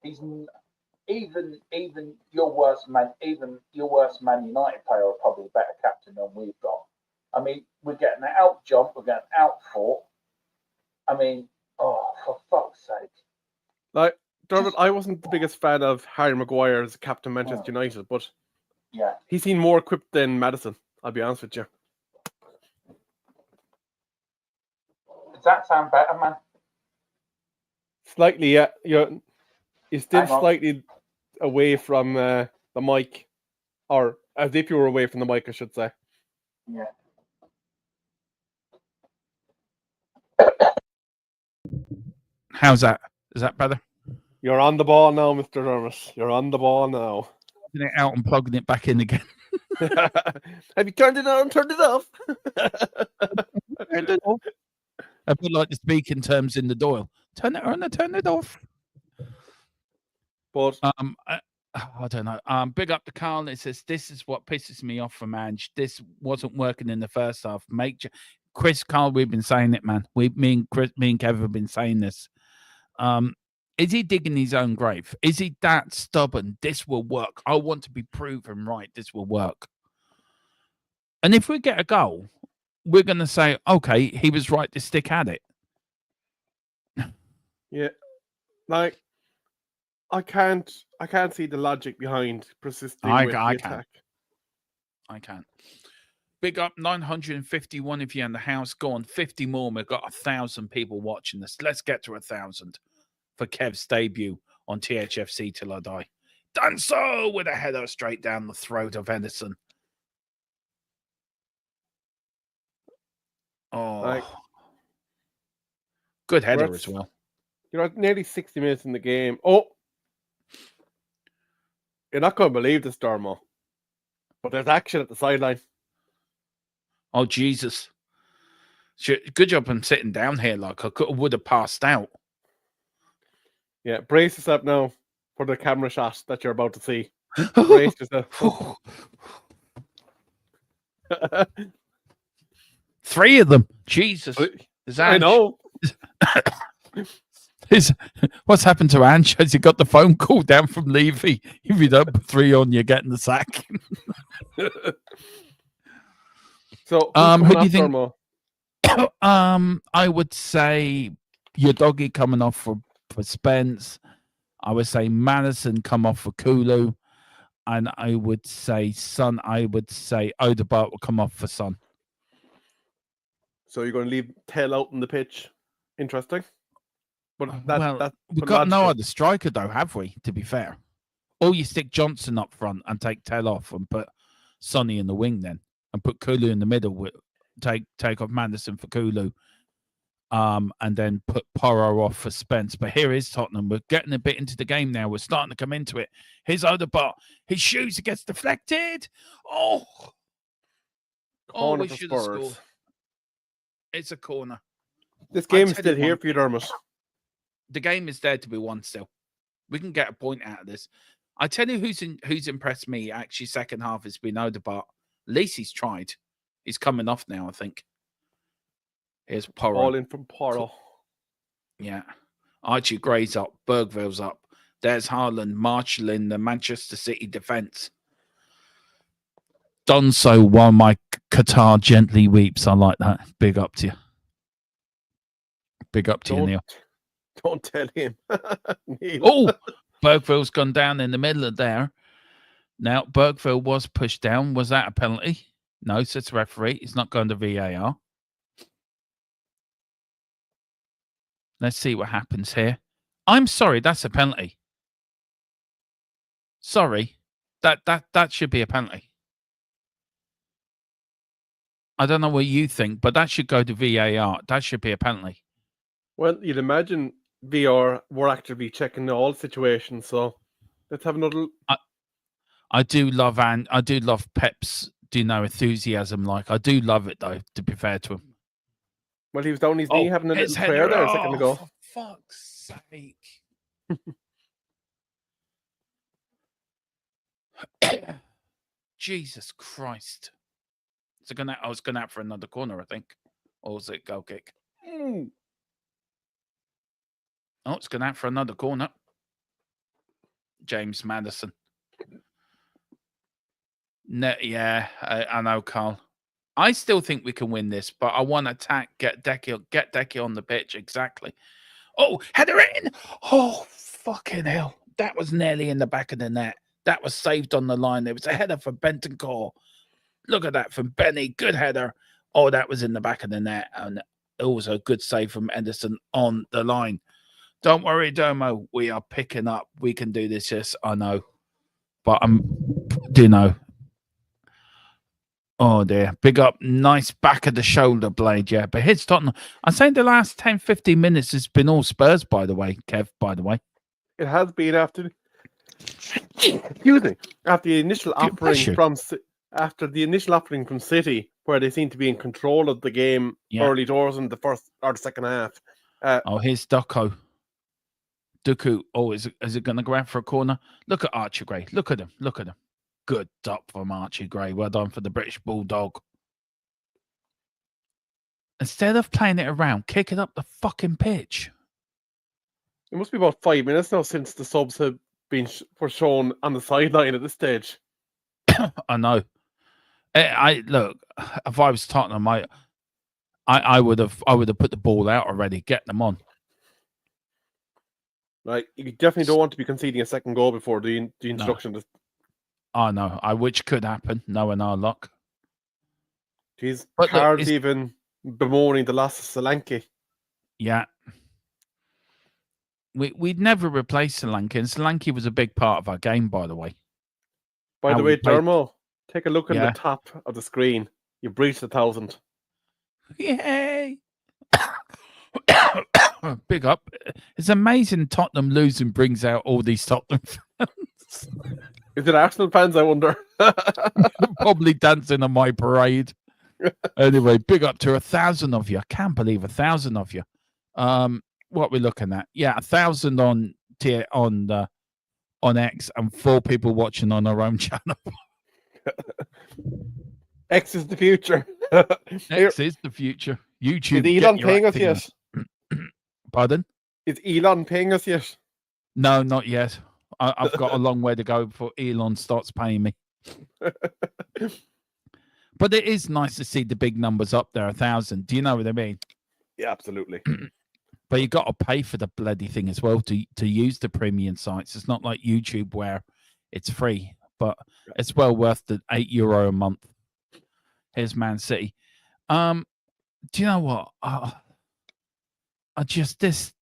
Speaker 5: He's even your worst Man United player are probably a better captain than we've got. I mean, we're getting out jump, we're getting out fought. I mean, oh, for fuck's sake.
Speaker 3: Like, Dermot, I wasn't the biggest fan of Harry Maguire as captain of Manchester United, but
Speaker 5: yeah,
Speaker 3: he seemed more equipped than Maddison, I'll be honest with you.
Speaker 5: Does that sound better, man?
Speaker 3: Slightly, yeah. You're still slightly away from the mic, or as if you were away from the mic, I should say.
Speaker 5: Yeah.
Speaker 2: How's that? Is that better?
Speaker 3: You're on the ball now, Mr. Dermot. You're on the ball now.
Speaker 2: Taking it out and plugging it back in again.
Speaker 3: Have you turned it on, turned it off?
Speaker 2: A bit like the speaking terms in the Doyle. Turn it on and turn it off.
Speaker 3: But
Speaker 2: I don't know. Big up to Carl. It says, this is what pisses me off from Ange. This wasn't working in the first half. Chris, Carl, we've been saying it, man. Me and Kev have been saying this. Is he digging his own grave? Is he that stubborn? This will work. I want to be proven right. This will work. And if we get a goal, we're going to say, okay, he was right to stick at it.
Speaker 3: Yeah, like I can't see the logic behind persisting with the attack.
Speaker 2: I can't. Big up 951 if you're in the house. Go on, 50 more. We've got 1,000 people watching this. Let's get to 1,000 for Kev's debut on THFC Till I Die. Done so with a header straight down the throat of Edison. Oh,
Speaker 3: Like,
Speaker 2: good header as well.
Speaker 3: You're at nearly 60 minutes in the game. Oh, you're not going to believe this, Dermo, but there's action at the sideline.
Speaker 2: Oh, Jesus. Good job I'm sitting down here. Like, I would have passed out.
Speaker 3: Yeah, brace yourself now for the camera shot that you're about to see. Brace yourself.
Speaker 2: 3 of them. Jesus.
Speaker 3: I know.
Speaker 2: What's happened to Ange? Has he got the phone call down from Levy? If you don't put 3 on, you're getting the sack.
Speaker 3: So,
Speaker 2: who do you think? I would say your doggy coming off for Spence. I would say Madison come off for Kulu, and I would say Son. I would say Odegaard will come off for Son.
Speaker 3: So you're going to leave Tell out on the pitch? Interesting. But
Speaker 2: we've got no other striker though, have we? To be fair, or you stick Johnson up front and take Tell off and put Sonny in the wing then. And put Kulu in the middle. With take off Madison for Kulu, and then put Porro off for Spence. But here is Tottenham. We're getting a bit into the game now. We're starting to come into it. Here's Odegaard. His shoes gets deflected. We should have scored. It's a corner.
Speaker 3: This game is still here for you, Dermot.
Speaker 2: The game is there to be won still. We can get a point out of this. I tell you who's impressed me actually second half has been Odegaard. At least he's tried. He's coming off now, I think. Here's Porro.
Speaker 3: All in from Porro.
Speaker 2: Yeah. Archie Gray's up. Bergville's up. There's Haaland marshalling the Manchester City defence. Done so while my Qatar gently weeps. I like that. Big up to you. Big up to you, Neil.
Speaker 3: Don't tell him.
Speaker 2: Oh, Bergville's gone down in the middle of there. Now, Bergville was pushed down. Was that a penalty? No, says the referee. He's not going to VAR. Let's see what happens here. I'm sorry, that's a penalty. Sorry. That should be a penalty. I don't know what you think, but that should go to VAR. That should be a penalty.
Speaker 3: Well, you'd imagine VR were actively checking all situations, so let's have another.
Speaker 2: I do love Pep's, enthusiasm. Like, I do love it though, to be fair to him.
Speaker 3: Well, he was down his knee having a little prayer there a second ago.
Speaker 2: For fuck's sake. Jesus Christ. I was going out for another corner, I think. Or was it goal kick? Oh, it's going out for another corner. James Madison. Yeah, I know, Carl. I still think we can win this, but I want to attack, get Decky on the pitch. Exactly. Oh, header in! Oh, fucking hell. That was nearly in the back of the net. That was saved on the line. There was a header for Bentancur. Look at that from Benny. Good header. Oh, that was in the back of the net. And also a good save from Anderson on the line. Don't worry, Domo. We are picking up. We can do this. Yes, I know. But do you know? Oh, dear. Big up. Nice back of the shoulder blade, yeah. But here's Tottenham. I'm saying the last 10, 15 minutes has been all Spurs, by the way, Kev, by the way.
Speaker 3: It has been after... Excuse me. After the initial offering from City, where they seem to be in control of the game early doors in the first or the second half.
Speaker 2: Here's Duku. Oh, is it going to go out for a corner? Look at Archie Gray. Look at him. Good up from Archie Gray. Well done for the British Bulldog. Instead of playing it around, kick it up the fucking pitch.
Speaker 3: It must be about 5 minutes now since the subs have been were shown on the sideline at this stage.
Speaker 2: I know. I look. If I was Tottenham, I would have put the ball out already. Get them on.
Speaker 3: Like, you definitely don't want to be conceding a second goal before the introduction.
Speaker 2: I know. Which could happen. Knowing our luck.
Speaker 3: Jeez,
Speaker 2: But look,
Speaker 3: Carl's even bemoaning the loss of Solanke.
Speaker 2: Yeah. We'd never replace Solanke, and Solanke was a big part of our game, by the way.
Speaker 3: By
Speaker 2: How
Speaker 3: the
Speaker 2: we
Speaker 3: way,
Speaker 2: played-
Speaker 3: Dermo, take a look at
Speaker 2: Yeah.
Speaker 3: the top of the screen. You breached 1,000.
Speaker 2: Yay! Big up. It's amazing Tottenham losing brings out all these Tottenham fans.
Speaker 3: Is it Arsenal fans, I wonder?
Speaker 2: Probably dancing on my parade. Anyway, big up to 1,000 of you. I can't believe 1,000 of you. What we're looking at? Yeah, 1,000 on X and 4 people watching on our own channel.
Speaker 3: X is the future.
Speaker 2: X is the future. YouTube.
Speaker 3: Is
Speaker 2: get
Speaker 3: Elon
Speaker 2: your
Speaker 3: paying us
Speaker 2: acting
Speaker 3: yet?
Speaker 2: on. Pardon?
Speaker 3: Is Elon paying us yet?
Speaker 2: No, not yet. I've got a long way to go before Elon starts paying me. But it is nice to see the big numbers up there, 1,000. Do you know what I mean?
Speaker 3: Yeah, absolutely.
Speaker 2: But you got to pay for the bloody thing as well to use the premium sites. It's not like YouTube where it's free, but it's well worth the €8 a month. Here's Man City. Do you know what? I just this.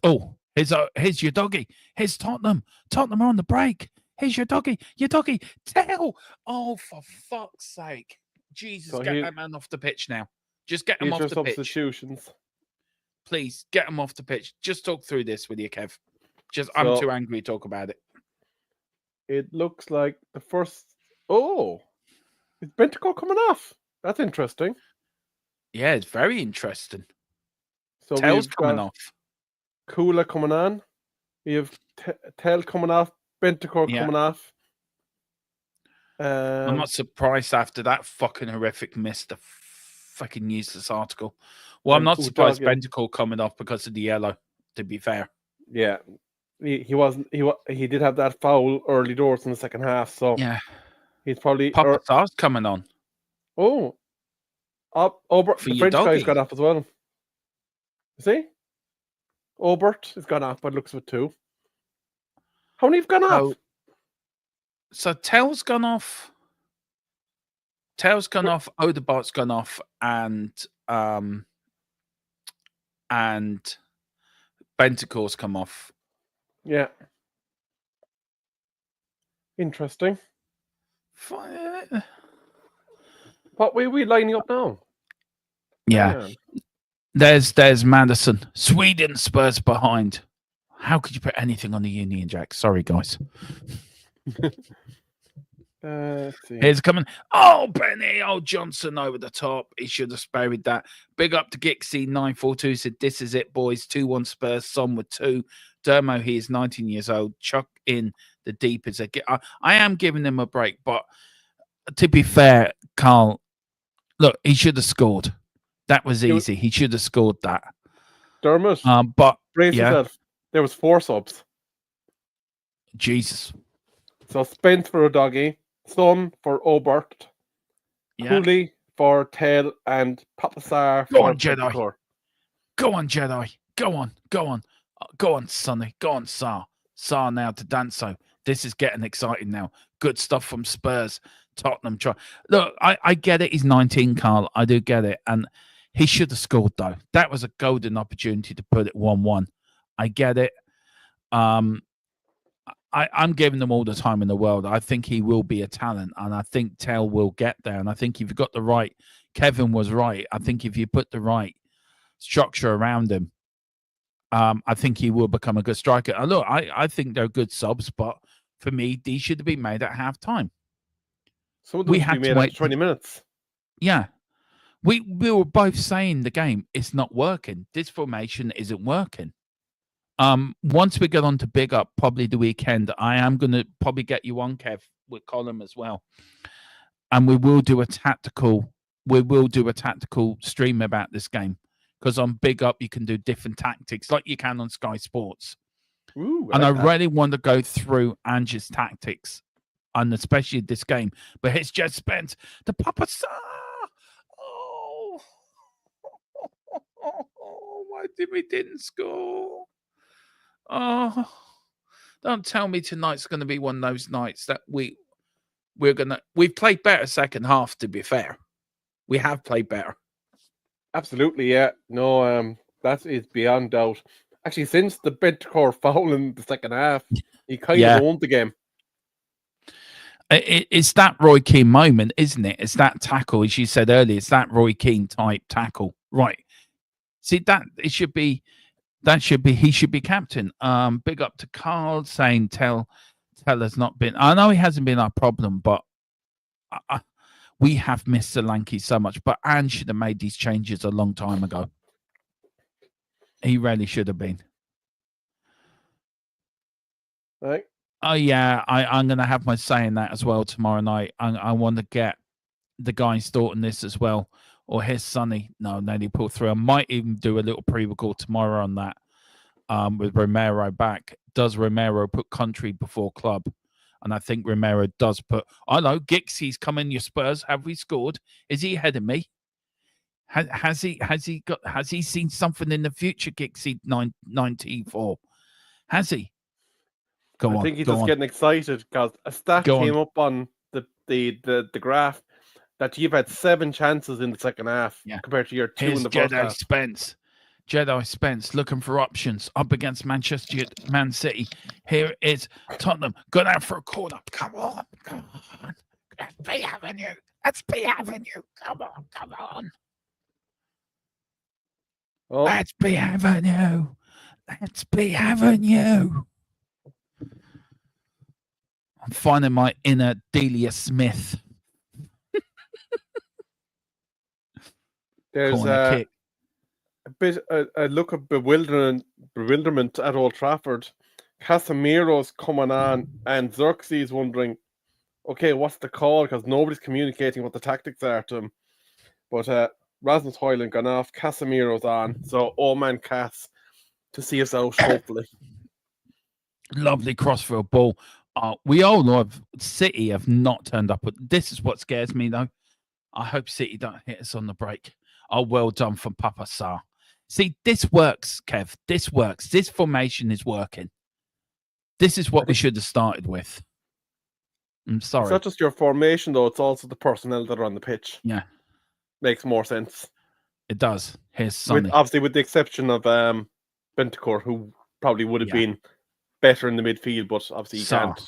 Speaker 2: Oh, here's your doggy. Here's Tottenham. Tottenham are on the break. Here's your doggy. Your doggy. Tell. Oh, for fuck's sake! Jesus,
Speaker 3: So
Speaker 2: get that man off the pitch now. Just get him
Speaker 3: Here's
Speaker 2: off
Speaker 3: your
Speaker 2: the pitch.
Speaker 3: substitutions.
Speaker 2: Please get him off the pitch. Just talk through this with you, Kev. I'm
Speaker 3: So-
Speaker 2: too angry to talk about it.
Speaker 3: It looks like the first. Oh, is Bentacore coming off? That's interesting.
Speaker 2: Yeah, it's very interesting.
Speaker 3: So
Speaker 2: Tails
Speaker 3: we've
Speaker 2: coming
Speaker 3: got
Speaker 2: off.
Speaker 3: Kula coming on. We have Tell coming off. Bentacore
Speaker 2: Yeah.
Speaker 3: coming off.
Speaker 2: I'm not surprised after that fucking horrific miss to fucking useless article. Well, I'm not surprised
Speaker 3: Udoka.
Speaker 2: Bentacle coming off because of the yellow, to be fair.
Speaker 3: Yeah, he wasn't. He did have that foul early doors in the second half, so
Speaker 2: Yeah.
Speaker 3: he's probably.
Speaker 2: Papa Sar's coming on.
Speaker 3: Oh, Obert,
Speaker 2: For
Speaker 3: the
Speaker 2: your
Speaker 3: French guy's
Speaker 2: doggy.
Speaker 3: got off as well. You see, Obert has gone off, but looks with 2. How many have gone off?
Speaker 2: So Tell's gone off. Tell's gone off. Odegaard's gone off, and Bentacore's come off.
Speaker 3: Yeah, interesting.
Speaker 2: Fine.
Speaker 3: What way are we lining up now?
Speaker 2: Yeah.
Speaker 3: Man.
Speaker 2: There's Madison. Sweden Spurs behind. How could you put anything on the Union Jack? Sorry, guys.
Speaker 3: Let's see.
Speaker 2: Here's coming. Oh, Benny. Oh, Johnson over the top. He should have buried that. Big up to Gixie 942 said, "This is it, boys. 2-1 Spurs. Son with 2. Dermo, he is 19 years old. Chuck in the deep as I am giving him a break, but to be fair, Carl, look, he should have scored. That was easy. He should have scored that.
Speaker 3: Dermot,
Speaker 2: But
Speaker 3: brace
Speaker 2: yeah.
Speaker 3: yourself. There was 4 subs.
Speaker 2: Jesus.
Speaker 3: So Spence for a doggy, Son for Obert,
Speaker 2: Yeah.
Speaker 3: Cooley for Tell, and Papasar
Speaker 2: Go
Speaker 3: for
Speaker 2: on, Jedi.
Speaker 3: Bentacore.
Speaker 2: Go on, Jedi. Go on. Go on. Go on, Sonny. Go on, Sar. Sar now to Danso. This is getting exciting now. Good stuff from Spurs. Tottenham try. Look, I get it. He's 19, Carl. I do get it. And he should have scored, though. That was a golden opportunity to put it 1-1. I get it. I'm giving them all the time in the world. I think he will be a talent, and I think Tell will get there. And I think if you've got the right, Kevin was right. I think if you put the right structure around him, I think he will become a good striker. And look, I think they're good subs, but for me, these should have been made at halftime.
Speaker 3: Some of
Speaker 2: We
Speaker 3: them
Speaker 2: had
Speaker 3: should be
Speaker 2: to
Speaker 3: made
Speaker 2: wait
Speaker 3: after 20 minutes.
Speaker 2: Yeah. We were both saying the game, it's not working. This formation isn't working. Once we get on to big up, probably the weekend, I am going to probably get you on, Kev, with Colin as well. And we will do a tactical stream about this game because on Big Up you can do different tactics like you can on Sky Sports.
Speaker 3: Ooh,
Speaker 2: And I
Speaker 3: like that.
Speaker 2: really want to go through Ange's tactics, and especially this game. But it's just Spence to Papa Sa. Oh, why did we didn't score? Oh, don't tell me tonight's going to be one of those nights that we've played better second half. To be fair, we have played better.
Speaker 3: Absolutely, yeah. No, that is beyond doubt. Actually, since the Bentancur foul in the second half, he kind
Speaker 2: Yeah.
Speaker 3: of owned the game.
Speaker 2: It's that Roy Keane moment, isn't it? It's that tackle, as you said earlier. It's that Roy Keane type tackle, right? See he should be captain. Big up to Carl saying tell has not been. I know he hasn't been our problem, but we have missed Solanke so much. But Ange should have made these changes a long time ago. He really should have been.
Speaker 3: Right.
Speaker 2: Oh yeah, I'm gonna have my say in that as well tomorrow night. I want to get the guy's thought on this as well, or his Sonny. No, they pull through. I might even do a little pre-record tomorrow on that. With Romero back, does Romero put country before club? And I think Romero does put. I know Gixie's coming. Your Spurs, have we scored? Is he ahead of me? Has he seen something in the future? Gixie 94. Has he?
Speaker 3: I think he's just getting excited because a stat came up on the graph that you've had 7 chances in the second half compared to your 2 in the first half.
Speaker 2: Jedi Spence looking for options up against Man City. Here is Tottenham. Go down for a corner. Come on. That's B Avenue. Come on.
Speaker 3: Oh.
Speaker 2: That's B Avenue. I'm finding my inner Delia Smith.
Speaker 3: There's a look of bewilderment at Old Trafford. Casemiro's coming on, and Xerxes wondering, okay, what's the call? Because nobody's communicating what the tactics are to him. But Rasmus Højlund gone off, Casemiro's on, so old man Cass to see us out, hopefully.
Speaker 2: Lovely crossfield ball. We all know City have not turned up. This is what scares me, though. I hope City don't hit us on the break. Oh, well done from Papa Sarr. See, this works, Kev. This works. This formation is working. This is what we should have started with. I'm sorry.
Speaker 3: It's not just your formation, though. It's also the personnel that are on the pitch.
Speaker 2: Yeah.
Speaker 3: Makes more sense.
Speaker 2: It does. Here's Sonny.
Speaker 3: Obviously, with the exception of Bentancur, who probably would have been better in the midfield, but obviously he can't.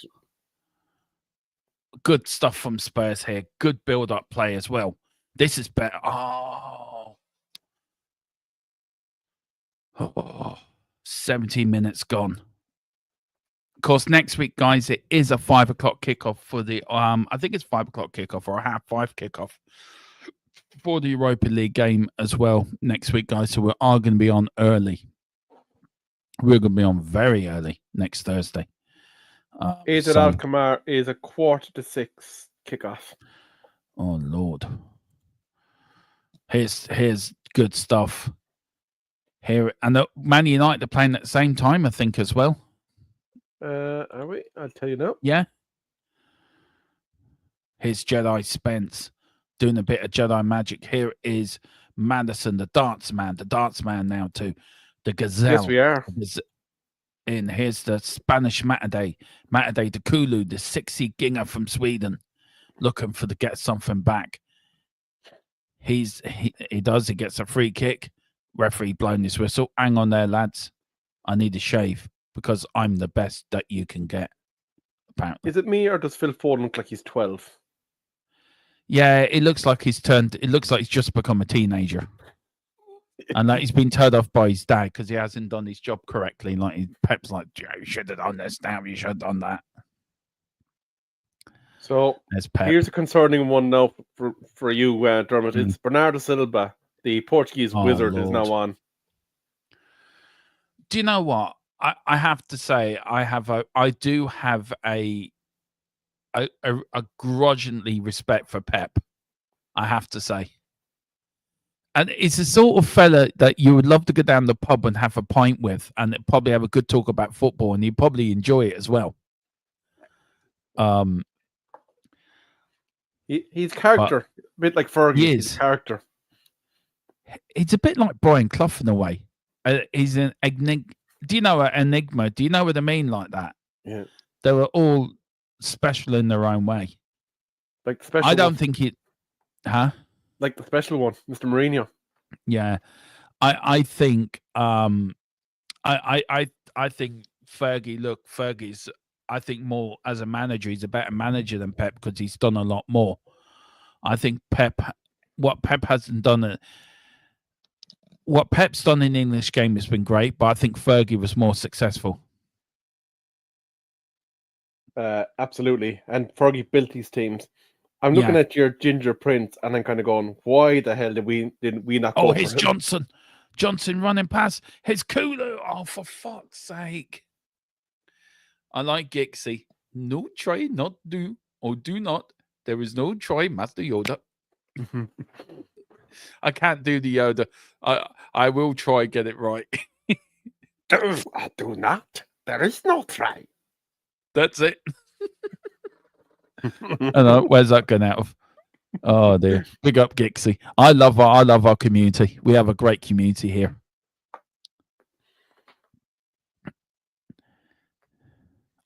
Speaker 2: Good stuff from Spurs here. Good build-up play as well. This is better. Oh. 17 minutes gone. Of course, next week, guys, it is a 5 o'clock kickoff for the I think it's 5 o'clock kickoff or a 5:30 kickoff for the Europa League game as well next week, guys. So we are going to be on early. We're going to be on very early next Thursday.
Speaker 3: Eid al-Kamar is a 5:45 kickoff.
Speaker 2: Oh Lord! Here's good stuff. Here and the Man United are playing at the same time, I think, as well.
Speaker 3: Are we? I'll tell you now.
Speaker 2: Yeah. Here's Jedi Spence doing a bit of Jedi magic. Here is Madison, the darts man now too. The Gazelle.
Speaker 3: Yes, we are.
Speaker 2: And here's the Spanish Matade de Kulu, the 60 ginger from Sweden, looking to get something back. He gets a free kick. Referee blowing his whistle. Hang on there, lads. I need a shave because I'm the best that you can get. Apparently.
Speaker 3: Is it me or does Phil Foden look like he's 12?
Speaker 2: Yeah, it looks like he's just become a teenager. And that he's been told off by his dad because he hasn't done his job correctly. Like Pep's like, you should have done this now. You should have done that.
Speaker 3: So here's a concerning one now for you, Dermot. It's Bernardo Silva, the Portuguese wizard, is now on.
Speaker 2: Do you know what? I have to say I do have a grudgingly respect for Pep. I have to say. And it's the sort of fella that you would love to go down the pub and have a pint with, and probably have a good talk about football, and you probably enjoy it as well.
Speaker 3: He's character, a bit like Fergie.
Speaker 2: He
Speaker 3: He's
Speaker 2: is.
Speaker 3: a character.
Speaker 2: It's a bit like Brian Clough in a way. He's an enigma. Do you know an enigma? Do you know what I mean like that?
Speaker 3: Yeah.
Speaker 2: They were all special in their own way.
Speaker 3: Like the special
Speaker 2: I don't
Speaker 3: one.
Speaker 2: think it. Huh?
Speaker 3: Like the special one, Mr. Mourinho.
Speaker 2: Yeah, I think I think Fergie. Look, Fergie's. I think more as a manager, he's a better manager than Pep because he's done a lot more. I think what Pep hasn't done, what Pep's done in the English game has been great, but I think Fergie was more successful.
Speaker 3: Absolutely. And Fergie built these teams. I'm looking at your Ginger Prince, and I'm kind of going, why the hell did we not go for
Speaker 2: his
Speaker 3: him?
Speaker 2: Johnson running past his Kulu. Oh, for fuck's sake. I like Gixie. No try, not do, or do not. There is no try, Master Yoda. I can't do the Yoda. I will try get it right.
Speaker 3: Do not. There is no try.
Speaker 2: That's it. Where's that going out of? Oh dear. Big up Gixie. I love our community. We have a great community here.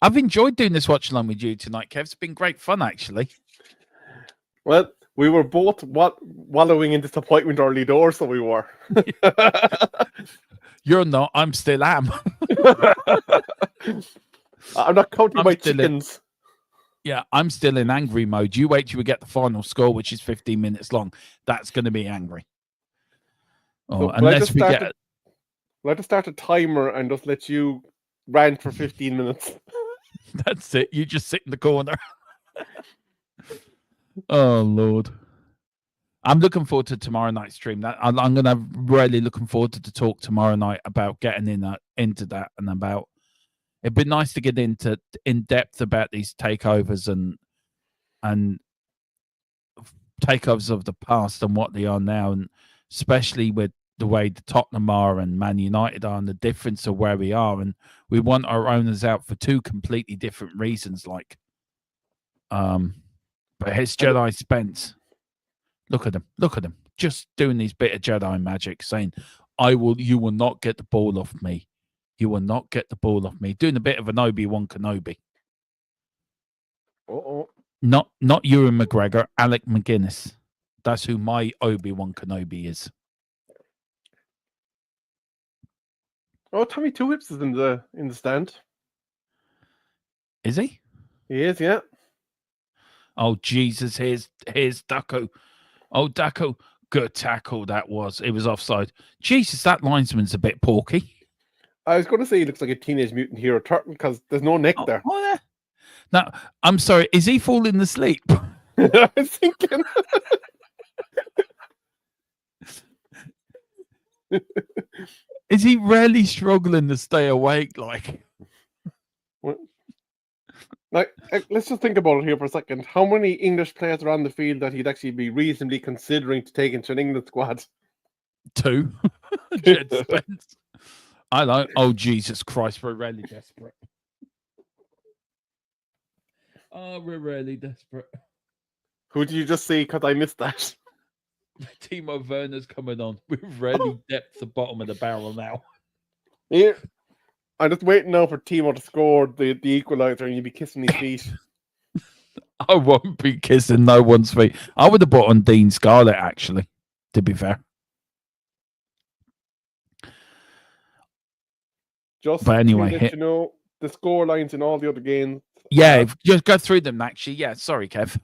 Speaker 2: I've enjoyed doing this watch along with you tonight, Kev. It's been great fun, actually.
Speaker 3: Well, we were both wallowing in disappointment early doors, so we were.
Speaker 2: You're not. I'm still am.
Speaker 3: I'm not counting my chickens.
Speaker 2: I'm still in angry mode. You wait till we get the final score, which is 15 minutes long. That's going to be angry.
Speaker 3: So
Speaker 2: unless we get.
Speaker 3: We'll have to start a timer and just let you rant for 15 minutes.
Speaker 2: That's it. You just sit in the corner. Oh Lord, I'm looking forward to tomorrow night's stream. I'm gonna really looking forward to the talk tomorrow night about getting into that and about. It'd be nice to get in depth about these takeovers and takeovers of the past and what they are now, and especially with the way the Tottenham are and Man United are, and the difference of where we are, and we want our owners out for two completely different reasons. But his Jedi Spence, look at him, just doing these bit of Jedi magic, saying, you will not get the ball off me. You will not get the ball off me. Doing a bit of an Obi-Wan Kenobi. Not Ewan McGregor, Alec McGuinness. That's who my Obi-Wan Kenobi is.
Speaker 3: Oh, Tommy Two Whips is in the stand.
Speaker 2: Is he?
Speaker 3: He is, yeah.
Speaker 2: Oh Jesus! Here's Daco. Oh Daco, good tackle that was. It was offside. Jesus, that linesman's a bit porky.
Speaker 3: I was going to say he looks like a Teenage Mutant Hero Turtle because there's no neck there.
Speaker 2: Oh, yeah. Now, I'm sorry. Is he falling asleep?
Speaker 3: I was thinking.
Speaker 2: Is he really struggling to stay awake?
Speaker 3: Let's just think about it here for a second. How many English players are on the field that he'd actually be reasonably considering to take into an England squad?
Speaker 2: 2. Jed Spence. I like. Oh Jesus Christ, we're really desperate. Oh, we're really desperate.
Speaker 3: Who did you just see? Because I missed that.
Speaker 2: Timo Werner's coming on. We're really depth the bottom of the barrel now.
Speaker 3: Yeah. I'm just waiting now for Timo to score the equaliser and you'll be kissing his feet.
Speaker 2: I won't be kissing no one's feet. I would have bought on Dean Scarlett, actually, to be fair.
Speaker 3: But
Speaker 2: anyway,
Speaker 3: let you know the score lines in all the other games.
Speaker 2: Yeah, just go through them, actually. Yeah, sorry, Kev.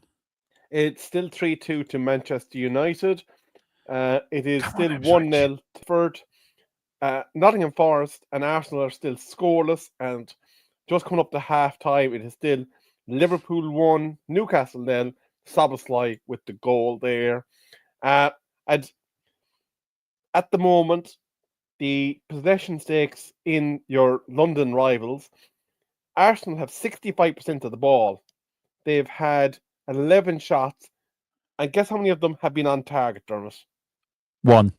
Speaker 3: It's still 3-2 to Manchester United. It is still 1-0 to Ford. Nottingham Forest and Arsenal are still scoreless, and just coming up to half time, it is still Liverpool 1, Newcastle 0, Szoboszlai with the goal there. And at the moment, the possession stakes in your London rivals, Arsenal have 65% of the ball. They've had 11 shots, and guess how many of them have been on target, Dermot?
Speaker 2: One.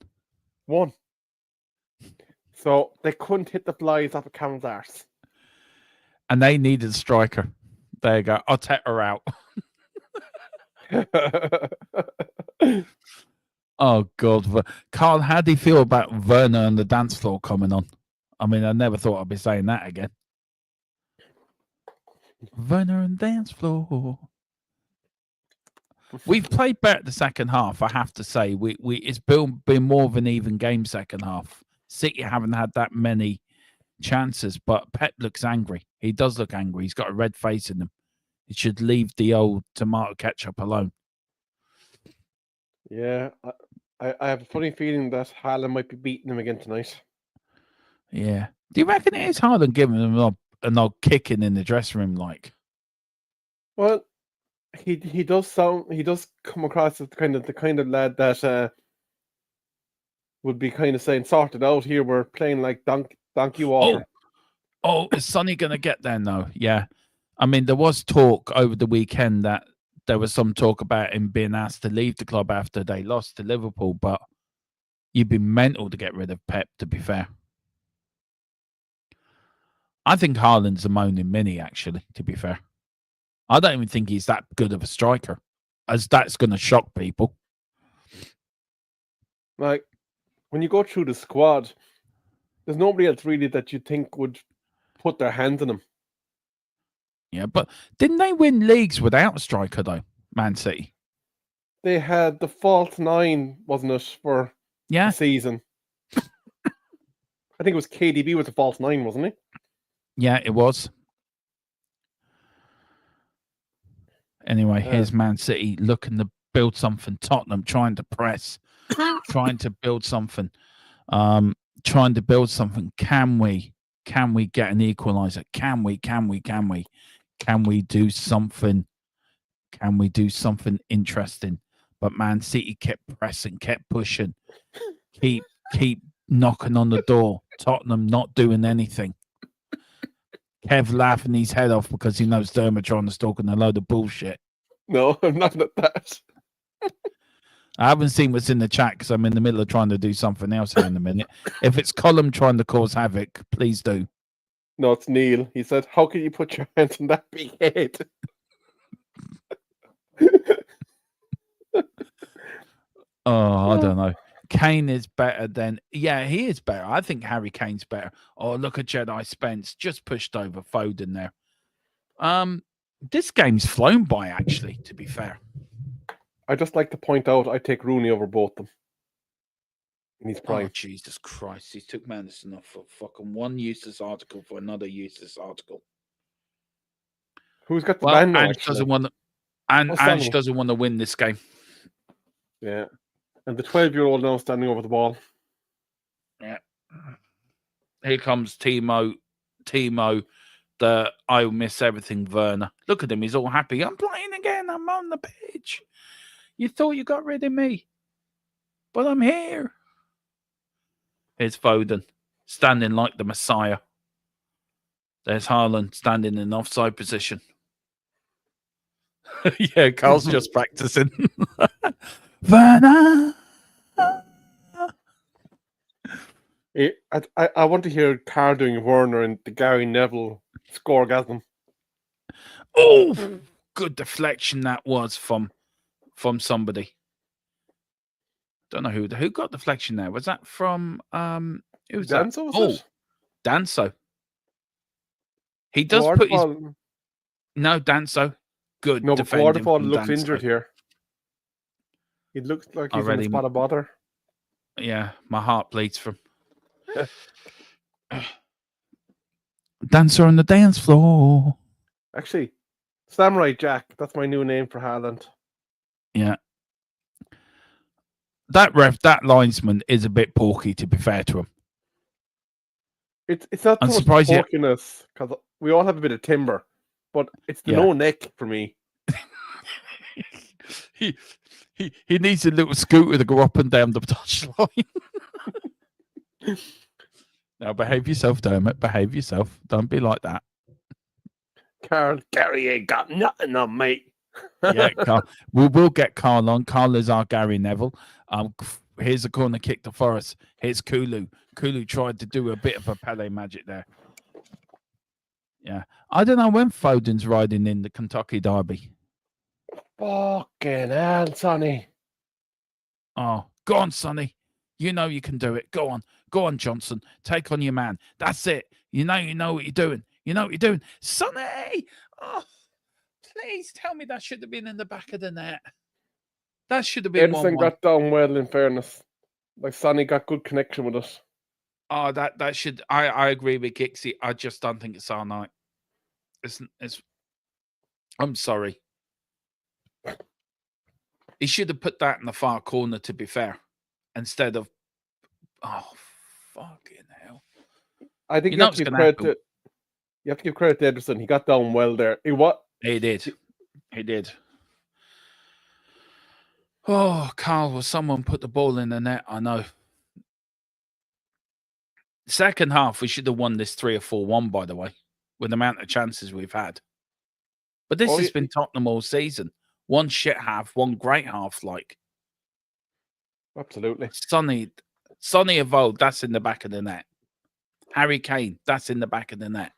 Speaker 3: One. So they couldn't hit the flies off of Cameron's arse.
Speaker 2: And they needed a striker. There you go. I'll take her out. Oh, God. Carl, how do you feel about Werner and the dance floor coming on? I mean, I never thought I'd be saying that again. Werner and dance floor. We've played better the second half, I have to say. It's been more of an even game second half. City haven't had that many chances, but Pep looks angry. He does look angry. He's got a red face in him. He should leave the old tomato ketchup alone.
Speaker 3: Yeah, I have a funny feeling that Haaland might be beating him again tonight.
Speaker 2: Yeah. Do you reckon it is hard on giving him an old kicking in the dressing room, like?
Speaker 3: Well, he does come across as the kind of lad that would be kind of saying, "Sorted out here. We're playing like donkey water."
Speaker 2: Oh, is Sonny going to get there now? Yeah. I mean, there was talk over the weekend that there was some talk about him being asked to leave the club after they lost to Liverpool, but you'd be mental to get rid of Pep, to be fair. I think Haaland's a moaning mini, actually, to be fair. I don't even think he's that good of a striker, as that's going to shock people.
Speaker 3: Like, when you go through the squad, there's nobody else really that you think would put their hands on him.
Speaker 2: Yeah, but didn't they win leagues without a striker, though, Man City?
Speaker 3: They had the false nine, wasn't it, for the season? I think it was KDB with the false nine, wasn't he?
Speaker 2: Yeah, it was. Anyway, here's Man City looking to build something. Tottenham trying to press, trying to build something. Trying to build something. Can we get an equaliser? Can we do something? Can we do something interesting? But Man City kept pressing, kept pushing, keep knocking on the door. Tottenham not doing anything. Kev laughing his head off because he knows Dermotron is talking a load of bullshit.
Speaker 3: No, I'm not at that.
Speaker 2: I haven't seen what's in the chat because I'm in the middle of trying to do something else here in a minute. If it's Colin trying to cause havoc, please do.
Speaker 3: No, it's Neil. He said, "How can you put your hands on that big head?"
Speaker 2: Oh, I don't know. Kane is better than... Yeah, he is better. I think Harry Kane's better. Oh, look at Jedi Spence. Just pushed over Foden there. This game's flown by, actually, to be fair.
Speaker 3: I just like to point out I take Rooney over both them. In his prime.
Speaker 2: Oh, Jesus Christ. He took Madison off for fucking one useless article for another useless article.
Speaker 3: Who's got the ban now,
Speaker 2: Ange doesn't want to... Ange doesn't want to win this game.
Speaker 3: Yeah. And the 12-year-old now standing over the ball.
Speaker 2: Yeah. Here comes Timo, the I'll miss everything Werner. Look at him, he's all happy. I'm playing again, I'm on the pitch. You thought you got rid of me, but I'm here. Here's Foden, standing like the Messiah. There's Haaland standing in offside position. Yeah, Carl's just practicing. Werner.
Speaker 3: I want to hear Carl doing Werner and the Gary Neville scoregasm.
Speaker 2: Oh, good deflection that was from somebody. Don't know who got deflection there. Was that from who was
Speaker 3: Danso,
Speaker 2: that?
Speaker 3: was it?
Speaker 2: Danso. He does put his Danso. Good.
Speaker 3: No, but Waterfall looks
Speaker 2: Danso.
Speaker 3: injured here. He looks like he's in a spot of bother.
Speaker 2: Yeah, my heart bleeds from. Dancer on the dance floor.
Speaker 3: Actually, Samurai Jack. That's my new name for Haaland.
Speaker 2: Yeah. That linesman is a bit porky, to be fair to him.
Speaker 3: It's not so much porkiness, because we all have a bit of timber, but it's the no neck for me.
Speaker 2: He needs a little scooter to go up and down the touchline. Now behave yourself, Dermot. Behave yourself. Don't be like that.
Speaker 3: Carl, Gary ain't got nothing on me.
Speaker 2: Yeah, Carl. We'll get Carl on. Carl is our Gary Neville. Here's a corner kick to Forest. Here's Kulu. Kulu tried to do a bit of a Pele magic there. Yeah. I don't know when Foden's riding in the Kentucky Derby.
Speaker 3: Fucking hell, Sonny.
Speaker 2: Oh, go on, Sonny. You know you can do it. Go on. Go on, Johnson. Take on your man. That's it. You know what you're doing. You know what you're doing. Sonny! Oh, please tell me that should have been in the back of the net. That should have been 1-1.
Speaker 3: Edison got down well, in fairness. Like, Sonny got good connection with us.
Speaker 2: Oh, that should... I agree with Gixie. I just don't think it's our night. It's I'm sorry. He should have put that in the far corner, to be fair, instead of... Oh, fucking hell.
Speaker 3: I think you have to give credit to... You have to give credit to Ederson. He got down well there.
Speaker 2: He did. He did. Oh, Carl, will someone put the ball in the net? I know. Second half, we should have won this 3 or 4-1, by the way, with the amount of chances we've had. But this has been Tottenham all season. One shit half, one great half, like.
Speaker 3: Absolutely.
Speaker 2: Sonny of old, that's in the back of the net. Harry Kane, that's in the back of the net.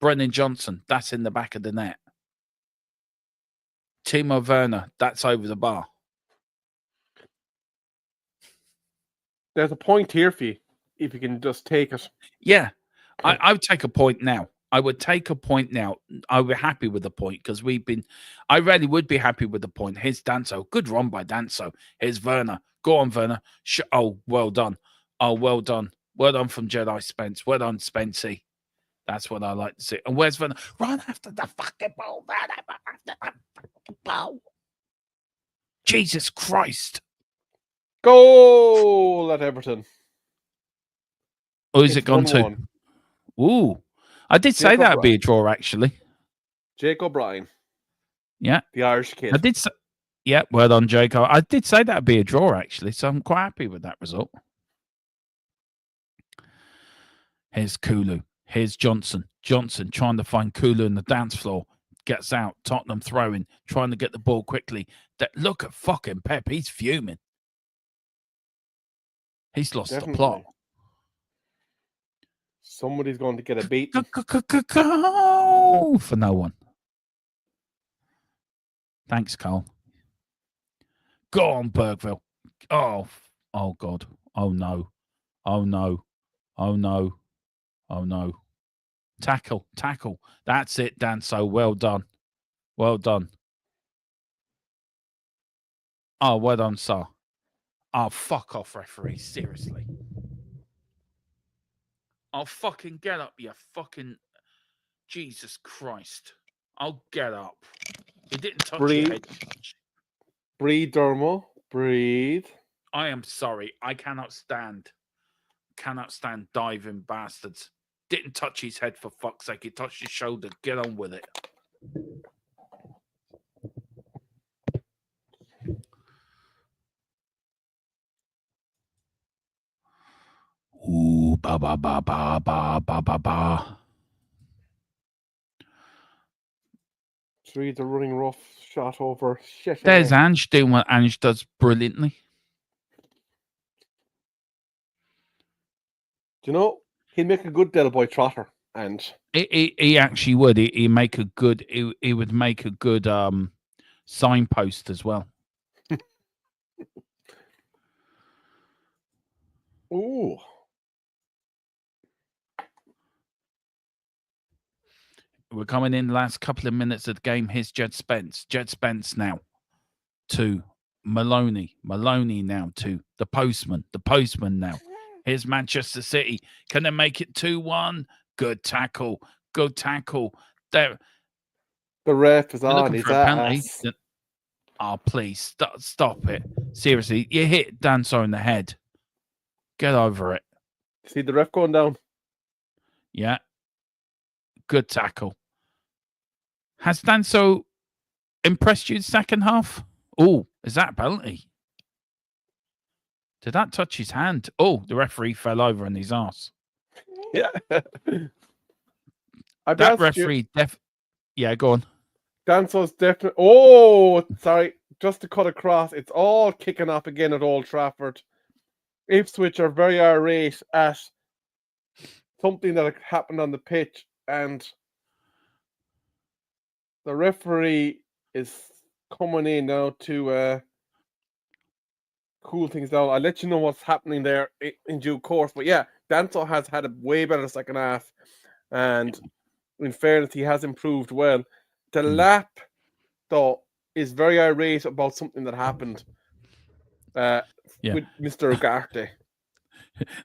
Speaker 2: Brennan Johnson, that's in the back of the net. Timo Werner, that's over the bar.
Speaker 3: There's a point here for you, if you can just take it.
Speaker 2: Yeah, I would take a point now. I would take a point now. I would be happy with the point because I really would be happy with the point. Here's Danso. Good run by Danso. Here's Werner. Go on, Werner. Oh, well done. Oh, well done. Well done from Jedi Spence. Well done, Spency. That's what I like to see. And where's Werner? Run after the fucking ball. Run after the fucking ball. Jesus Christ.
Speaker 3: Goal at Everton.
Speaker 2: Oh, is it gone to? Ooh. I did say that would be a draw, actually.
Speaker 3: Jake O'Brien.
Speaker 2: Yeah.
Speaker 3: The Irish kid.
Speaker 2: I did say, yeah, well done, Jake. I did say that would be a draw, actually, so I'm quite happy with that result. Here's Kulu. Here's Johnson. Johnson trying to find Kulu in the dance floor. Gets out. Tottenham throwing. Trying to get the ball quickly. Look at fucking Pep. He's fuming. He's lost the plot.
Speaker 3: Somebody's going to get a beat.
Speaker 2: For no one. Thanks, Carl. Go on, Bergville. Oh God. Oh, no. Oh, no. Oh, no. Oh, no. Tackle. That's it, Danso. Well done. Well done. Oh, well done, sir. Oh, fuck off, referee. Seriously. I'll fucking get up, you fucking... Jesus Christ. I'll get up. It didn't touch your head.
Speaker 3: Breathe, Dermo. Breathe.
Speaker 2: I am sorry. I cannot stand diving bastards. Didn't touch his head, for fuck's sake. He touched his shoulder. Get on with it. Ooh, ba ba ba ba ba ba ba ba.
Speaker 3: Three, the running rough shot over. Shit.
Speaker 2: There's Ange doing what Ange does brilliantly.
Speaker 3: Do you know, he'd make a good Del Boy trotter, and
Speaker 2: he actually would. He would make a good signpost as well.
Speaker 3: Ooh.
Speaker 2: We're coming in the last couple of minutes of the game. Here's Jed Spence. Jed Spence now to Maloney. Maloney now to the postman. The postman now. Here's Manchester City. Can they make it 2-1? Good tackle. Good tackle. There.
Speaker 3: The ref is on his ass.
Speaker 2: Oh, please. Stop it. Seriously. You hit Danso in the head. Get over it.
Speaker 3: See the ref going down?
Speaker 2: Yeah. Good tackle. Has Danso impressed you in the second half? Oh, is that a penalty? Did that touch his hand? Oh, the referee fell over on his ass.
Speaker 3: Yeah.
Speaker 2: That referee yeah, go on.
Speaker 3: Danso's definitely... Oh, sorry. Just to cut across, it's all kicking up again at Old Trafford. Ipswich are very irate at something that happened on the pitch, and the referee is coming in now to cool things down. I'll let you know what's happening there in due course. But yeah, Danto has had a way better second half, and in fairness, he has improved well. The lap, though, is very irate about something that happened with Mr. Ugarte.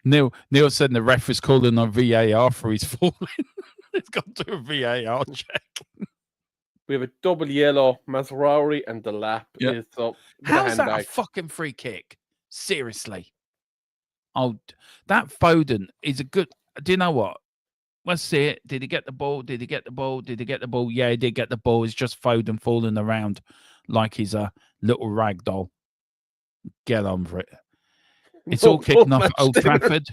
Speaker 2: Neil said the ref is calling on VAR for his falling. He's got to do a VAR check.
Speaker 3: We have a double yellow, Mazraoui, and the lap is up.
Speaker 2: How's that a fucking free kick? Seriously. Oh, that Foden is a good. Do you know what? Let's see it. Did he get the ball? Did he get the ball? Did he get the ball? Yeah, he did get the ball. It's just Foden falling around like he's a little rag doll. Get on for it. It's all kicking off at Old Trafford.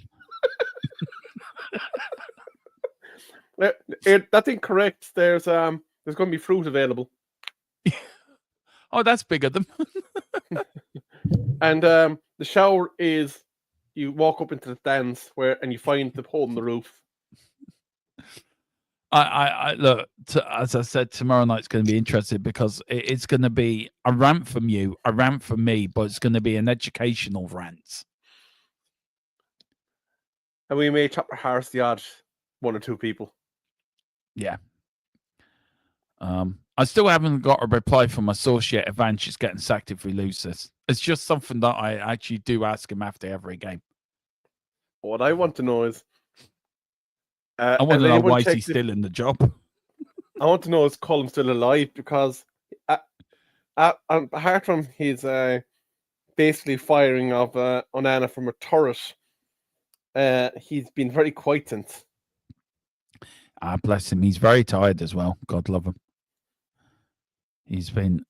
Speaker 3: That's incorrect. There's going to be fruit available.
Speaker 2: Oh, that's bigger than.
Speaker 3: And the shower is you walk up into the stands and you find the hole in the roof.
Speaker 2: I look, as I said, tomorrow night's going to be interesting because it's going to be a rant from you, a rant from me, but it's going to be an educational rant.
Speaker 3: And we may chop our hearts the odd one or two people.
Speaker 2: Yeah. I still haven't got a reply from my source yet if ANGE is getting sacked if we lose this. It's just something that I actually do ask him after every game.
Speaker 3: What I want to know is...
Speaker 2: I want to know why he's still in the job.
Speaker 3: I want to know is Colin still alive, because apart from his basically firing of Onana from a turret, he's been very quiet since.
Speaker 2: Bless him. He's very tired as well. God love him. He's been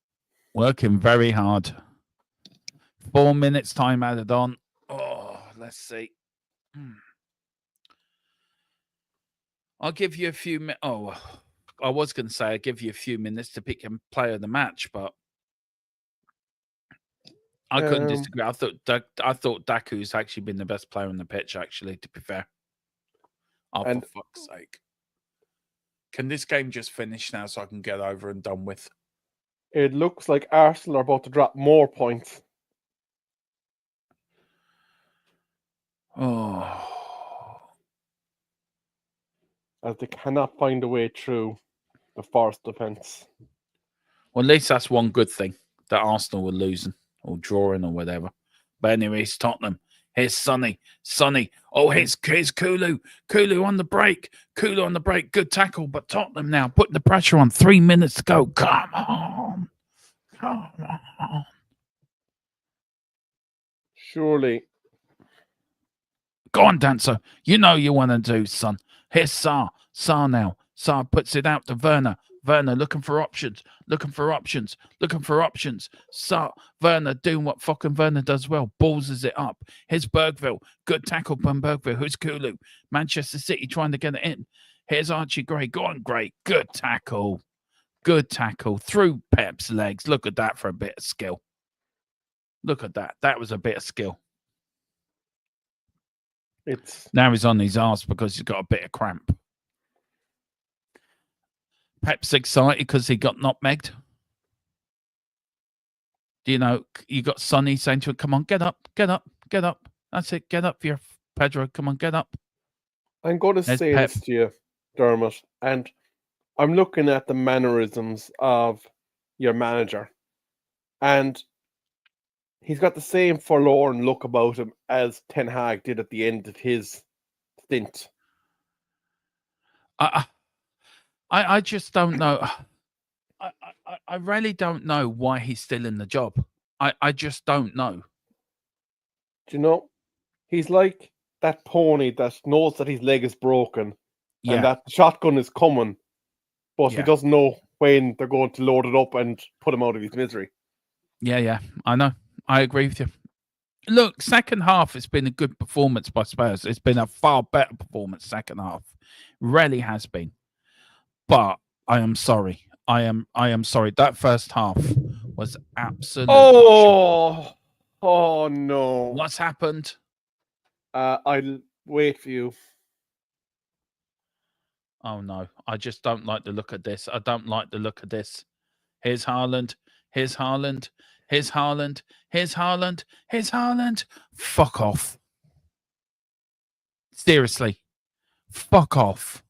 Speaker 2: working very hard. 4 minutes time added on. Oh, let's see. I'll give you a few minutes. Oh, I was going to say I'll give you a few minutes to pick a player of the match, but I couldn't disagree. I thought Daku's actually been the best player on the pitch, actually, to be fair. Oh, for fuck's sake. Can this game just finish now so I can get over and done with?
Speaker 3: It looks like Arsenal are about to drop more points.
Speaker 2: Oh.
Speaker 3: As they cannot find a way through the Forest defence.
Speaker 2: Well, at least that's one good thing, that Arsenal were losing or drawing or whatever. But anyway, it's Tottenham. Here's Sonny. Oh, here's Kulu. Kulu on the break. Good tackle. But Tottenham now putting the pressure on. 3 minutes to go. Come on.
Speaker 3: Surely.
Speaker 2: Go on, Dancer. You know you want to do, son. Here's Sarr. Sarr now. Sarr puts it out to Werner. Werner looking for options. Sarr. Werner doing what fucking Werner does well. Ballses it up. Here's Bergville. Good tackle from Bergville. Who's Kulu? Manchester City trying to get it in. Here's Archie Gray. Go on, Gray. Good tackle. Through Pep's legs. Look at that for a bit of skill. Look at that. That was a bit of skill. Now he's on his arse because he's got a bit of cramp. Pep's excited because he got nutmegged. You know, you got Sonny saying to him, come on, get up. That's it, get up here, Pedro. Come on, get up.
Speaker 3: I'm going to say this to you, Dermot, and I'm looking at the mannerisms of your manager, and he's got the same forlorn look about him as Ten Hag did at the end of his stint.
Speaker 2: I just don't know. I really don't know why he's still in the job. I just don't know.
Speaker 3: Do you know? He's like that pony that knows that his leg is broken and that the shotgun is coming, but he doesn't know when they're going to load it up and put him out of his misery.
Speaker 2: Yeah, I know. I agree with you. Look, second half, it's been a good performance by Spurs. It's been a far better performance second half. Really has been. But I am sorry. I am sorry. That first half was absolutely
Speaker 3: Oh no.
Speaker 2: What's happened?
Speaker 3: I'll wait for you.
Speaker 2: Oh no, I just don't like the look of this. I don't like the look of this. Here's Haaland. Here's Haaland. Here's Haaland. Here's Haaland. Here's Haaland. Fuck off. Seriously. Fuck off.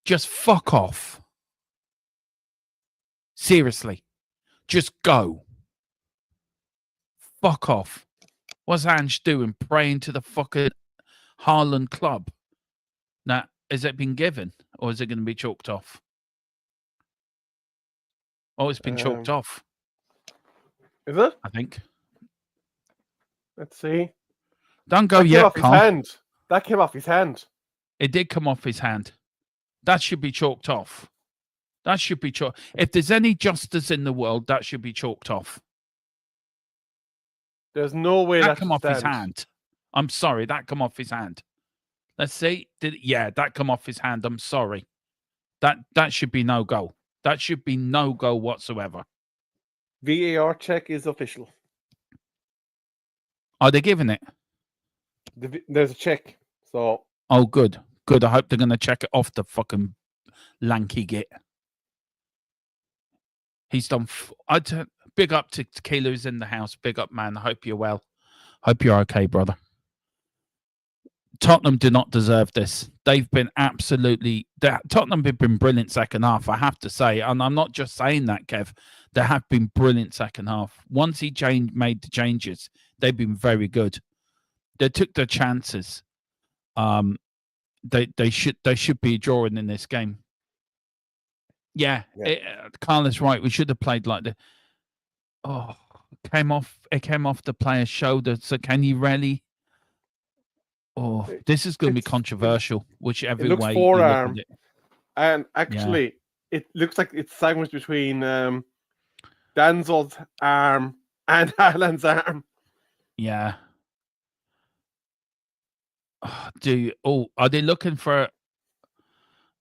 Speaker 2: Just fuck off. Seriously. Just go. Fuck off. What's Ange doing? Praying to the fucking Haaland club. Now, has it been given? Or is it going to be chalked off? Oh, it's been chalked off.
Speaker 3: Is it?
Speaker 2: I think.
Speaker 3: Let's see.
Speaker 2: Don't go
Speaker 3: That came
Speaker 2: yet,
Speaker 3: off his
Speaker 2: Carl.
Speaker 3: hand. That came off his hand.
Speaker 2: It did come off his hand. That should be chalked off. That should be chalked. If there's any justice in the world, that should be chalked off.
Speaker 3: There's no way
Speaker 2: That
Speaker 3: that
Speaker 2: come
Speaker 3: should
Speaker 2: off his
Speaker 3: stand.
Speaker 2: hand. I'm sorry, that come off his hand. Let's see. Yeah, that come off his hand. I'm sorry. That should be no goal. That should be no goal whatsoever.
Speaker 3: VAR check is official.
Speaker 2: Are they giving it?
Speaker 3: There's a check. So
Speaker 2: Oh, good. Good. I hope they're going to check it off the fucking lanky git. He's done. Big up to Tequila who's in the house. Big up, man. I hope you're well. Hope you're okay, brother. Tottenham do not deserve this. They've been absolutely... Tottenham have been brilliant second half, I have to say. And I'm not just saying that, Kev. They have been brilliant second half. Once he made the changes, they've been very good. They took their chances. They should be drawing in this game. Yeah. Carl is right. We should have played like the... Oh, it came off the player's shoulder. So can you really... Oh, this is going to be controversial, whichever
Speaker 3: it looks
Speaker 2: way
Speaker 3: forearm.
Speaker 2: you look at it.
Speaker 3: And actually, it looks like it's sandwiched between Danzel's arm and Haaland's arm.
Speaker 2: Yeah. Are they looking for...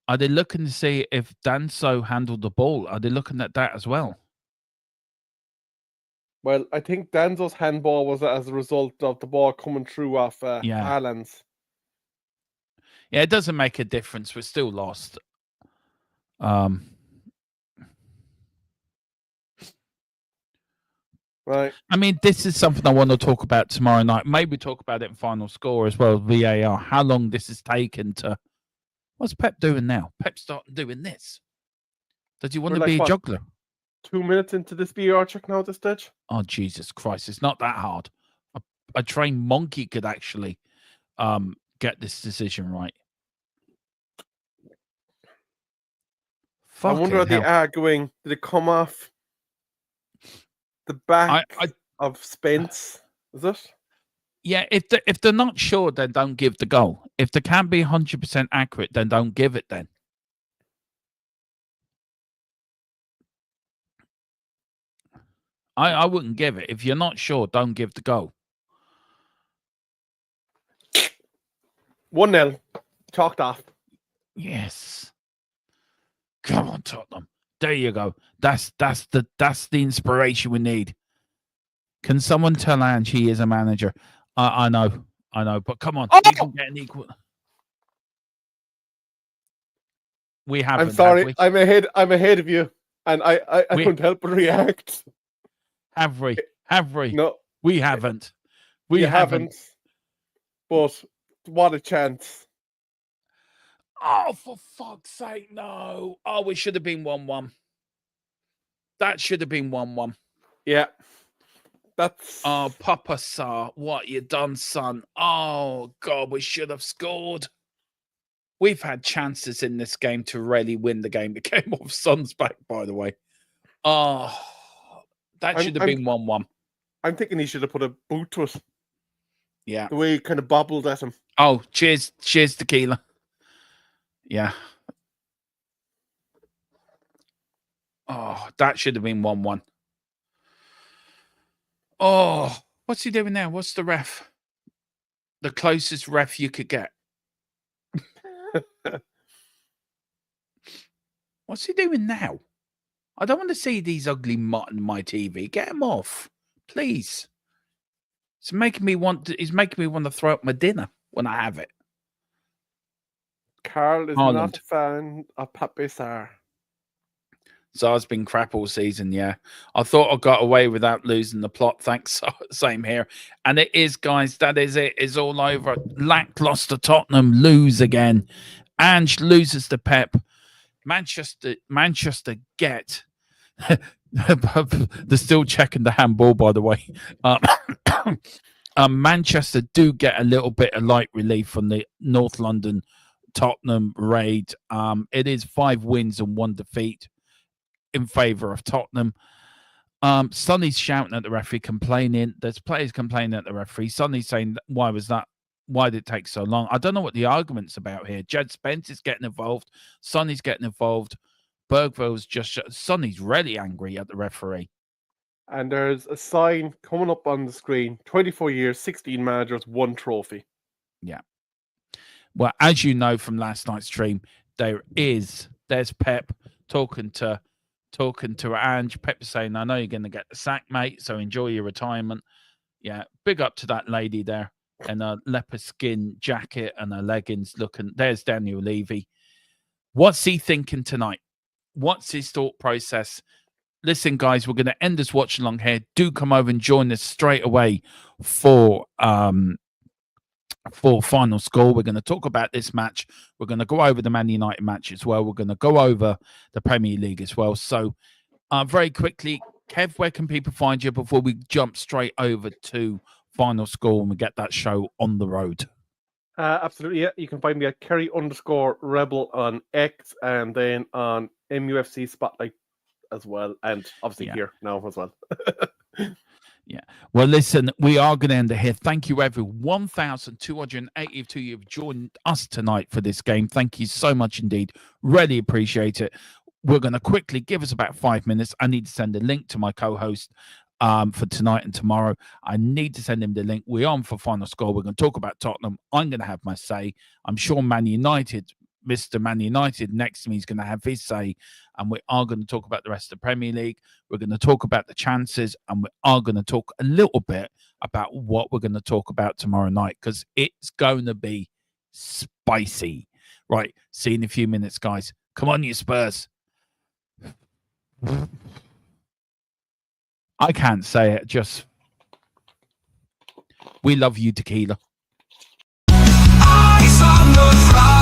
Speaker 2: Are they looking to see if Danso handled the ball? Are they looking at that as well?
Speaker 3: Well, I think Danzo's handball was as a result of the ball coming through off Haaland's.
Speaker 2: Yeah, it doesn't make a difference. We're still lost.
Speaker 3: Right.
Speaker 2: I mean, this is something I want to talk about tomorrow night. Maybe talk about it in final score as well, VAR. How long this has taken to... What's Pep doing now? Pep's starting doing this. Does he want to be a juggler?
Speaker 3: 2 minutes into this VAR check now at this stage?
Speaker 2: Oh, Jesus Christ. It's not that hard. A trained monkey could actually get this decision right.
Speaker 3: I wonder are they arguing? Did it come off the back of Spence? Is it?
Speaker 2: Yeah, if they're not sure, then don't give the goal. If they can't be 100% accurate, then don't give it then. I wouldn't give it. If you're not sure, don't give the goal.
Speaker 3: 1-0. Chalked off.
Speaker 2: Yes. Come on, Tottenham. There you go. That's the inspiration we need. Can someone tell Ange he is a manager? I know, but come on, we can get an equal. We haven't.
Speaker 3: I'm sorry, I'm ahead of you, and I couldn't help but react.
Speaker 2: Have we?
Speaker 3: No,
Speaker 2: we haven't. We haven't.
Speaker 3: But what a chance!
Speaker 2: Oh, for fuck's sake, no! Oh, it should have been 1-1. That should have been 1-1.
Speaker 3: Yeah. That's...
Speaker 2: Oh, Papa Sarr, what you done, son? Oh, God, we should have scored. We've had chances in this game to really win the game. It came off Son's back, by the way. Oh, that should have been 1-1.
Speaker 3: I'm thinking he should have put a boot to it.
Speaker 2: Yeah.
Speaker 3: The way he kind of bobbled at him.
Speaker 2: Oh, cheers, tequila. Yeah. Oh, that should have been 1-1. Oh, what's he doing now? What's the ref? The closest ref you could get. What's he doing now? I don't want to see these ugly mutt on my TV. Get him off, please. It's making me want to throw up my dinner when I have it.
Speaker 3: Carl is
Speaker 2: Haaland.
Speaker 3: not a fan of Pape Sarr.
Speaker 2: Sar's been crap all season, yeah. I thought I got away without losing the plot. Thanks. Same here. And it is, guys. That is it. It's all over. Lackluster Tottenham lose again. Ange loses to Pep. Manchester get. They're still checking the handball, by the way. Manchester do get a little bit of light relief from the North London Tottenham raid. It is 5 wins and 1 defeat in favour of Tottenham. Sonny's shouting at the referee, complaining. There's players complaining at the referee. Sonny's saying, why was that? Why did it take so long? I don't know what the argument's about here. Jed Spence is getting involved. Sonny's getting involved. Bergville's just... Sonny's really angry at the referee.
Speaker 3: And there's a sign coming up on the screen. 24 years, 16 managers, 1 trophy.
Speaker 2: Yeah. Well, as you know from last night's stream, there's Pep talking to Ange. Pep is saying, I know you're going to get the sack, mate, so enjoy your retirement. Yeah, big up to that lady there in a leopard skin jacket and her leggings looking. There's Daniel Levy. What's he thinking tonight? What's his thought process? Listen, guys, we're going to end this watch along here. Do come over and join us straight away for final score. We're going to talk about this match. We're going to go over the Man United match as well. We're going to go over the Premier League as well. So very quickly, Kev, where can people find you before we jump straight over to final score and we get that show on the road?
Speaker 3: Absolutely, yeah. You can find me at Kerry_Rebel on X and then on MUFC Spotlight as well. And obviously here now as well.
Speaker 2: Yeah. Well, listen, we are going to end it here. Thank you, everyone. 1,280 of you have joined us tonight for this game. Thank you so much indeed. Really appreciate it. We're going to quickly give us about 5 minutes. I need to send a link to my co-host for tonight and tomorrow. I need to send him the link. We're on for final score. We're going to talk about Tottenham. I'm going to have my say. I'm sure Man United, Mr. Man United next to me is going to have his say, and we are going to talk about the rest of the Premier League. We're going to talk about the chances, and we are going to talk a little bit about what we're going to talk about tomorrow night, because it's going to be spicy. Right, see you in a few minutes, guys. Come on, you Spurs. I can't say it, just we love you, tequila.
Speaker 1: Eyes on the prize.